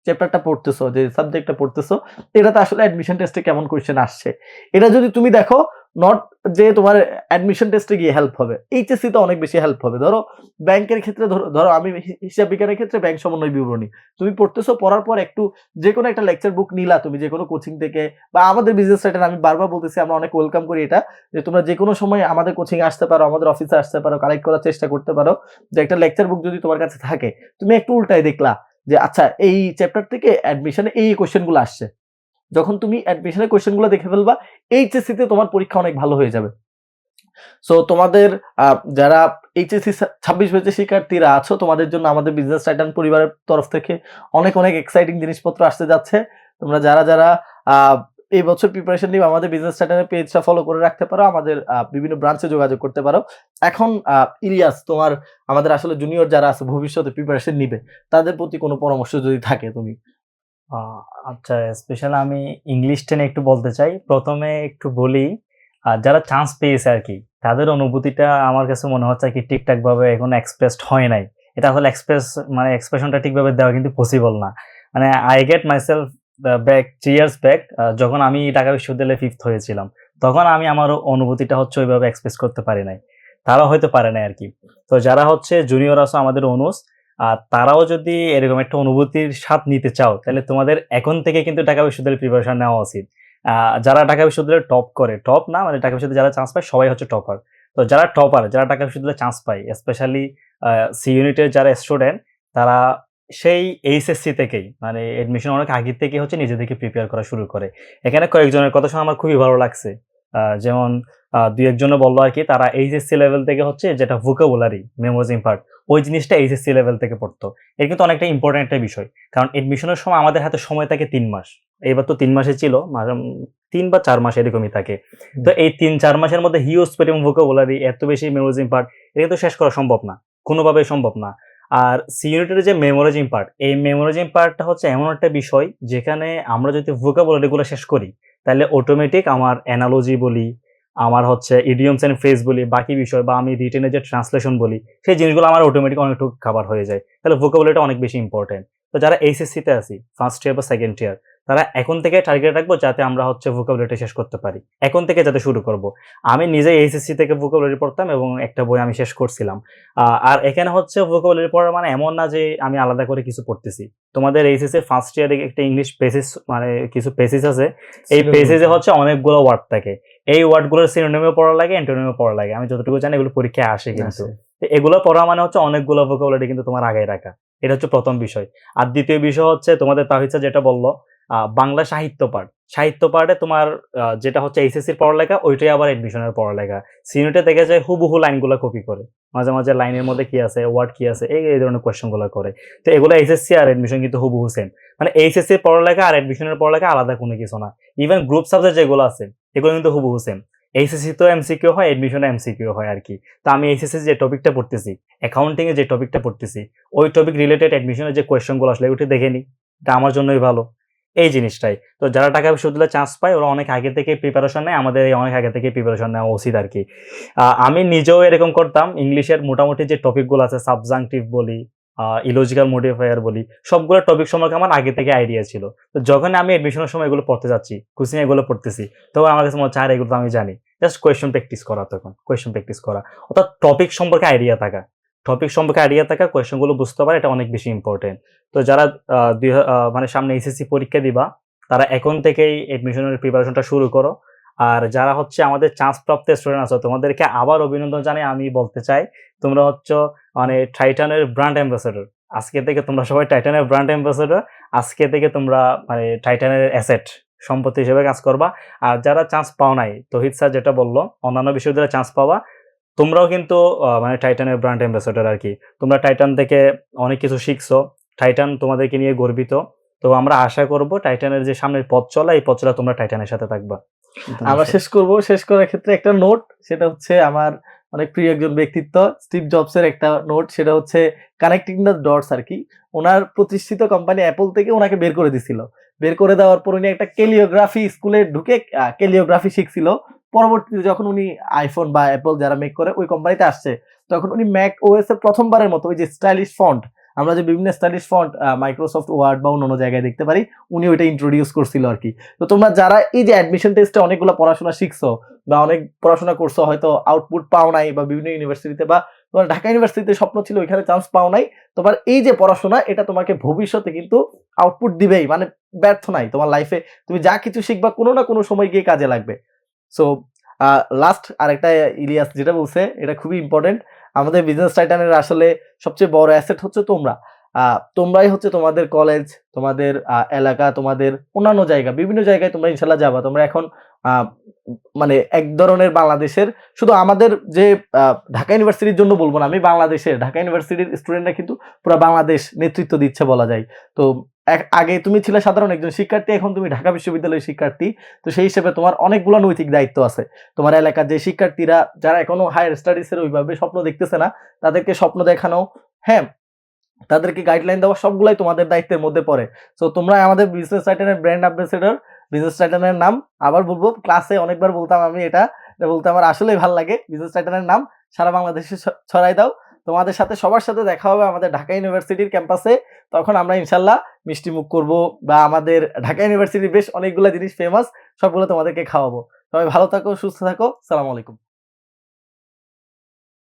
চ্যাপ্টারটা পড়তেছো, যে সাবজেক্টটা পড়তেছো, এটাতে আসলে অ্যাডমিশন টেস্টে কেমন কোয়েশ্চেন আসছে, এটা যদি তুমি দেখো, নট যে তোমার অ্যাডমিশন টেস্টে গিয়ে হেল্প হবে, এইচএসসি তে অনেক বেশি হেল্প হবে। ধরো ব্যাংকের ক্ষেত্রে, ধরো আমি হিসাব বিজ্ঞানের ক্ষেত্রে ব্যাংক সমন্বয় বিবরণী তুমি পড়তেছো, পড়ার পর একটু যে কোনো একটা লেকচার বুক নিলা তুমি যে কোনো কোচিং থেকে, বা আমাদের বিজনেস সাইটের, আমি বারবার বলতেছি আমরা অনেক ওয়েলকাম করি এটা, যে তোমরা যে কোনো সময় আমাদের কোচিং এ আসতে পারো, আমাদের অফিসে আসতে পারো, কালেক্ট করার চেষ্টা করতে পারো। যে একটা লেকচার বুক যদি তোমার কাছে থাকে, তুমি একটু উল্টায় দেখলা যে আচ্ছা এই চ্যাপ্টার থেকে অ্যাডমিশনে এই কোয়েশ্চেন গুলো আসছে, যখন তুমি অ্যাডমিশনের কোয়েশ্চেন গুলো দেখে ফেলবা, এইচএসসি তে তোমার পরীক্ষা অনেক ভালো হয়ে যাবে। সো তোমাদের যারা এইচএসসি 26 ব্যাচের শিক্ষার্থীরা আছো, তোমাদের জন্য আমাদের বিজনেস টাইটান পরিবারের তরফ থেকে অনেক এক্সাইটিং জিনিসপত্র আসতে যাচ্ছে। তোমরা যারা এই বছর প্রিপারেশন নিবে, আমাদের বিজনেস টাইটানের পেজটা ফলো করে রাখতে পারো, আমাদের বিভিন্ন ব্রাঞ্চে যোগাযোগ করতে পারো। এখন ইলিয়াস, তোমার আমাদের আসলে জুনিয়র যারা আছে ভবিষ্যতে প্রিপারেশন নিবে, তাদের প্রতি কোনো পরামর্শ যদি থাকে তুমি। আচ্ছা, স্পেশাল আমি ইংলিশ টেনে একটু বলতে চাই। প্রথমে একটু বলি, যারা চান্স পেয়েছে আর কি, তাদের অনুভূতিটা আমার কাছে মনে হচ্ছে কি ঠিকঠাক ভাবে এখন এক্সপ্রেসড হয় নাই। এটা আসলে এক্সপ্রেশনটা ঠিকভাবে দেওয়া কিন্তু পসিবল না। মানে I get myself back 3 years back, যখন আমি ঢাকা বিশ্ববিদ্যালয়ে 5th হয়েছিলাম, তখন আমি আমার অনুভূতিটা হচ্ছে ওইভাবে এক্সপ্রেস করতে পারি নাই, তারা হয়তো পারে নাই আর কি। তো যারা হচ্ছে জুনিয়র আছো আমাদের অনুষ, আর তারাও যদি এরকম একটা অনুভূতির স্বাদ নিতে চাও, তাহলে তোমাদের এখন থেকে কিন্তু ঢাকা বিশ্ববিদ্যালয়ের প্রিপারেশন নেওয়া উচিত। যারা ঢাকা বিশ্ববিদ্যালয়ে টপ করে, টপ না মানে ঢাকা বিশ্ববিদ্যালয়ে যারা চান্স পায় সবাই হচ্ছে টপার। তো যারা টপার, যারা ঢাকা বিশ্ববিদ্যালয়ে চান্স পায়, স্পেশালি সি ইউনিটের যারা স্টুডেন্ট, তারা সেই এইচএসসি থেকেই, মানে এডমিশন অনেক আগে থেকে হচ্ছে নিজেদেরকে প্রিপেয়ার করা শুরু করে। এখানে কয়েকজনের কথা শুনে আমার খুবই ভালো লাগছে। যেমন দুই একজনে বললো আর কি, তারা এইচএসসি লেভেল থেকে হচ্ছে যেটা ভোকাবুলারি, মেমোরাইজিং পার্ট, ওই জিনিসটা এইচএসসি লেভেল থেকে পড়তো। এটা কিন্তু অনেকটা ইম্পর্টেন্ট একটা বিষয়, কারণ এডমিশনের সময় আমাদের হাতে সময় থাকে 3 মাস। এইবার তো 3 মাসে ছিল, 3 বা 4 মাস এরকমই থাকে। তো এই 3-4 মাসের মধ্যে হিউজ পরিমাণ ভোকাবুলারি, এত বেশি মেমোরাইজিং পার্ট, এটা কিন্তু শেষ করা সম্ভব না, কোনোভাবেই সম্ভব না। আর সি ইউনিটের যে মেমোরাইজিং পার্ট, এই মেমোরাইজিং পার্টটা হচ্ছে এমন একটা বিষয় যেখানে আমরা যদি ভোকাবুলারি গুলো শেষ করি, তাহলে অটোমেটিক আমার অ্যানালজি বলি, আমার হচ্ছে ইডিয়মস এন্ড ফ্রেজ বলি, বাকি বিষয় বা আমি রিটেনে যে ট্রান্সলেশন বলি, সেই জিনিসগুলো আমার অটোমেটিক অনেকটুকু কভার হয়ে যায়। তাহলে ভোকাবুলারিটা অনেক বেশি ইম্পর্টেন্ট। তো যারা এইচএসসি তে আছি, ফার্স্ট ইয়ার বা সেকেন্ড ইয়ার, তারা এখন থেকে টার্গেট রাখবো যাতে আমরা হচ্ছে ভোকাবুলারিটা শেষ করতে পারি, এখন থেকে যাতে শুরু করব। আমি নিজে এইচএসসি থেকে ভোকাবুলারি পড়তাম এবং একটা বই আমি শেষ করছিলাম। আর এখানে হচ্ছে ভোকাবুলারি পড়া মানে এমন না যে আমি আলাদা করে কিছু পড়তেছি। তোমাদের এইচএসসি ফার্স্ট ইয়ারে একটা ইংলিশ পেসেজ, মানে কিছু পেসেজ আছে, এই পেসেজে হচ্ছে অনেকগুলো ওয়ার্ড থাকে। এই ওয়ার্ডগুলোর সিনোনিমও পড়া লাগে, অ্যান্টোনিমও পড়া লাগে। আমি যতটুকু জানি এগুলো পরীক্ষায় আসে, কিন্তু এগুলো পড়া মানে হচ্ছে অনেকগুলো ভোকাবুলারি কিন্তু তোমার আগে রাখা। এটা হচ্ছে প্রথম বিষয়। আর দ্বিতীয় বিষয় হচ্ছে তোমাদের তাহিদ যেটা বললো, বাংলা সাহিত্য পাঠে তোমার যেটা হচ্ছে এইচএসসির পড়ালেখা, ওইটাই আবার এডমিশনের পড়ালেখা। সিনিয়রটা দেখা যায় হুবহু লাইনগুলো কপি করে, মাঝে মাঝে লাইনের মধ্যে কি আছে, ওয়ার্ড কি আছে, এই ধরনের কোয়েশ্চেন গুলো করে। তো এগুলো এইচএসসি আর এডমিশন কিন্তু হুবহু সেম, মানে এইচএসসির পড়ালেখা আর এডমিশনের পড়ালেখা আলাদা কোনো কিছু না। ইভেন গ্রুপ সাবজেক্ট যেগুলো আছে, এগুলো কিন্তু হুবহু সেম। এইচএসসি তো এমসিকিউ হয়, এডমিশনে এমসিকিউ হয় আর কি। তো আমি এইচএসসি যে টপিকটা পড়তেছি, অ্যাকাউন্টিং এ যে টপিকটা পড়তেছি, ওই টপিক রিলেটেড এডমিশনের যে কোয়েশ্চেন গুলো আসলে ওইটা দেখে নিই, এটা আমার জন্যই ভালো, এই জিনিসটাই। তো যারা ঢাকা বিশ্ববিদ্যালয়ে চান্স পায়, ওরা অনেক আগে থেকে প্রিপারেশন নেয়, আমাদের অনেক আগে থেকে প্রিপারেশন নেওয়া উচিত আর কি। আমি নিজেও এরকম করতাম। ইংলিশের মোটামুটি যে টপিকগুলো আছে, সাবজাংটিভ বলি, ইলজিক্যাল মডিফায়ার বলি, সবগুলো টপিক সম্পর্কে আমার আগে থেকে আইডিয়া ছিল। তো যখন আমি এডমিশনের সময় এগুলো পড়তে যাচ্ছি, কোচিং এগুলো পড়তেছি, তখন আমার কাছে মনে হচ্ছে আর এগুলো তো আমি জানি। জাস্ট কোয়েশ্চেন প্র্যাকটিস করা, তখন কোয়েশ্চেন প্র্যাকটিস করা, অর্থাৎ টপিক সম্পর্কে আইডিয়া থাকা, কোয়েশ্চেনগুলো বুঝতে পারা, এটা অনেক বেশি ইম্পর্টেন্ট। তো যারা মানে সামনে এইচএসসি পরীক্ষা দিবা, তারা এখন থেকেই এডমিশনের প্রিপারেশনটা শুরু করো। আর যারা হচ্ছে আমাদের চান্স প্রাপ্ত স্টুডেন্ট আছো, তোমাদেরকে আবার অভিনন্দন জানাই। আমি বলতে চাই তোমরা হচ্ছে মানে টাইটানের ব্র্যান্ড অ্যাম্বাসেডর। আজকে থেকে তোমরা সবাই টাইটানের ব্র্যান্ড অ্যাম্বাসেডর। আজকে থেকে তোমরা মানে টাইটানের অ্যাসেট, সম্পত্তি হিসেবে কাজ করবা। আর যারা চান্স পাও নাই, তহিদ স্যার যেটা বললো, অন্যান্য বিশ্ববিদ্যালয়ে চান্স পাওয়া, তোমরাও কিন্তু মানে টাইটানের ব্র্যান্ড অ্যাম্বাসেডর আর কি। তোমরা টাইটান থেকে অনেক কিছু শিখছো, টাইটান তোমাদেরকে নিয়ে গর্বিত। তো আমরা আশা করব টাইটানের যে সামনের পথ চলা, এই পথ চলা তোমরা টাইটানের সাথে থাকবা। আমরা শেষ করার ক্ষেত্রে একটা নোট, সেটা হচ্ছে আমার অনেক প্রিয় একজন ব্যক্তিত্ব স্টিভ জবসের একটা নোট, সেটা হচ্ছে কানেক্টিং দ্য ডটস আর কি। ওনার প্রতিষ্ঠিত কোম্পানি অ্যাপল থেকে ওনাকে বের করে দিছিল। বের করে দেওয়ার পর উনি একটা ক্যালিওগ্রাফি স্কুলে ঢুকে ক্যালিওগ্রাফি শিখছিল। পরবর্তীতে যখন উনি আইফোন বা অ্যাপল যারা মেক করে ওই কোম্পানিতে আসছে, তখন উনি ম্যাক ওএস এর প্রথমবারের মতো ওই যে স্টাইলিশ ফন্ট, আমরা যে বিভিন্ন স্টাইলিশ ফন্ট মাইক্রোসফট ওয়ার্ড বা অন্য জায়গায় দেখতে পারি, উনি ওইটা ইন্ট্রোডিউস করছিল আর কি। তো তোমরা যারা এই যে অ্যাডমিশন টেস্টে অনেকগুলো পড়াশোনা শিখছো বা অনেক পড়াশোনা করছো, হয়তো আউটপুট পাও নাই, বা বিভিন্ন ইউনিভার্সিটিতে বা তোমার ঢাকা ইউনিভার্সিটিতে স্বপ্ন ছিল, ওইখানে চান্স পাও নাই, তোমার এই যে পড়াশোনা, এটা তোমাকে ভবিষ্যতে কিন্তু আউটপুট দিবেই, মানে ব্যর্থ নাই তোমার লাইফে। তুমি যা কিছু শিখবা কোনো না কোনো সময় গিয়ে কাজে লাগবে। সো লাস্ট আরেকটা ইলিয়াস যেটা বলছে, এটা খুবই ইম্পর্টেন্ট। আমাদের বিজনেস টাইটানের আসলে সবচেয়ে বড় অ্যাসেট হচ্ছে তোমরা। তোমরাই হচ্ছে তোমাদের কলেজ, তোমাদের এলাকা, তোমাদের অন্যান্য জায়গা, বিভিন্ন জায়গায় তোমরা ইনশাল্লাহ যাবা। তোমরা এখন মানে এক ধরনের বাংলাদেশের, শুধু আমাদের যে ঢাকা ইউনিভার্সিটির জন্য বলবো না, আমি বাংলাদেশের ঢাকা ইউনিভার্সিটির স্টুডেন্টরা কিন্তু পুরো বাংলাদেশ নেতৃত্ব দিচ্ছে বলা যায়। তো আগে তুমি ছিলে সাধারণ একজন শিক্ষার্থী, এখন তুমি ঢাকা বিশ্ববিদ্যালয়ের শিক্ষার্থী। তো সেই হিসেবে তোমার অনেকগুলো নৈতিক দায়িত্ব আছে। তোমার এলাকার যে শিক্ষার্থীরা যারা এখনো হায়ার স্টাডিজের ওইভাবে স্বপ্ন দেখতেছে না, তাদেরকে স্বপ্ন দেখানো, হ্যাঁ, তাদেরকে গাইডলাইন দেওয়া, সবগুলাই তোমাদের দায়িত্বের মধ্যে পড়ে। সো তোমরা আমাদের বিজনেস টাইটানের ব্র্যান্ড অ্যাম্বাসেডর। বিজনেস টাইটানের নাম আবার বলবো, ক্লাসে অনেকবার বলতাম আমি, এটা বলতে আমার আসলেই ভালো লাগে। বিজনেস টাইটানের নাম সারা বাংলাদেশে ছড়াই দাও। তোমাদের সাথে সবার সাথে দেখা হবে আমাদের ঢাকা ইউনিভার্সিটির ক্যাম্পাসে। তখন আমরা ইনশাল্লাহ মিষ্টি মুখ করবো, বা আমাদের ঢাকা ইউনিভার্সিটির বেশ অনেকগুলো জিনিস ফেমাস, সবগুলো তোমাদেরকে খাওয়াবো। সবাই ভালো থাকো, সুস্থ থাকো, সালাম আলাইকুম।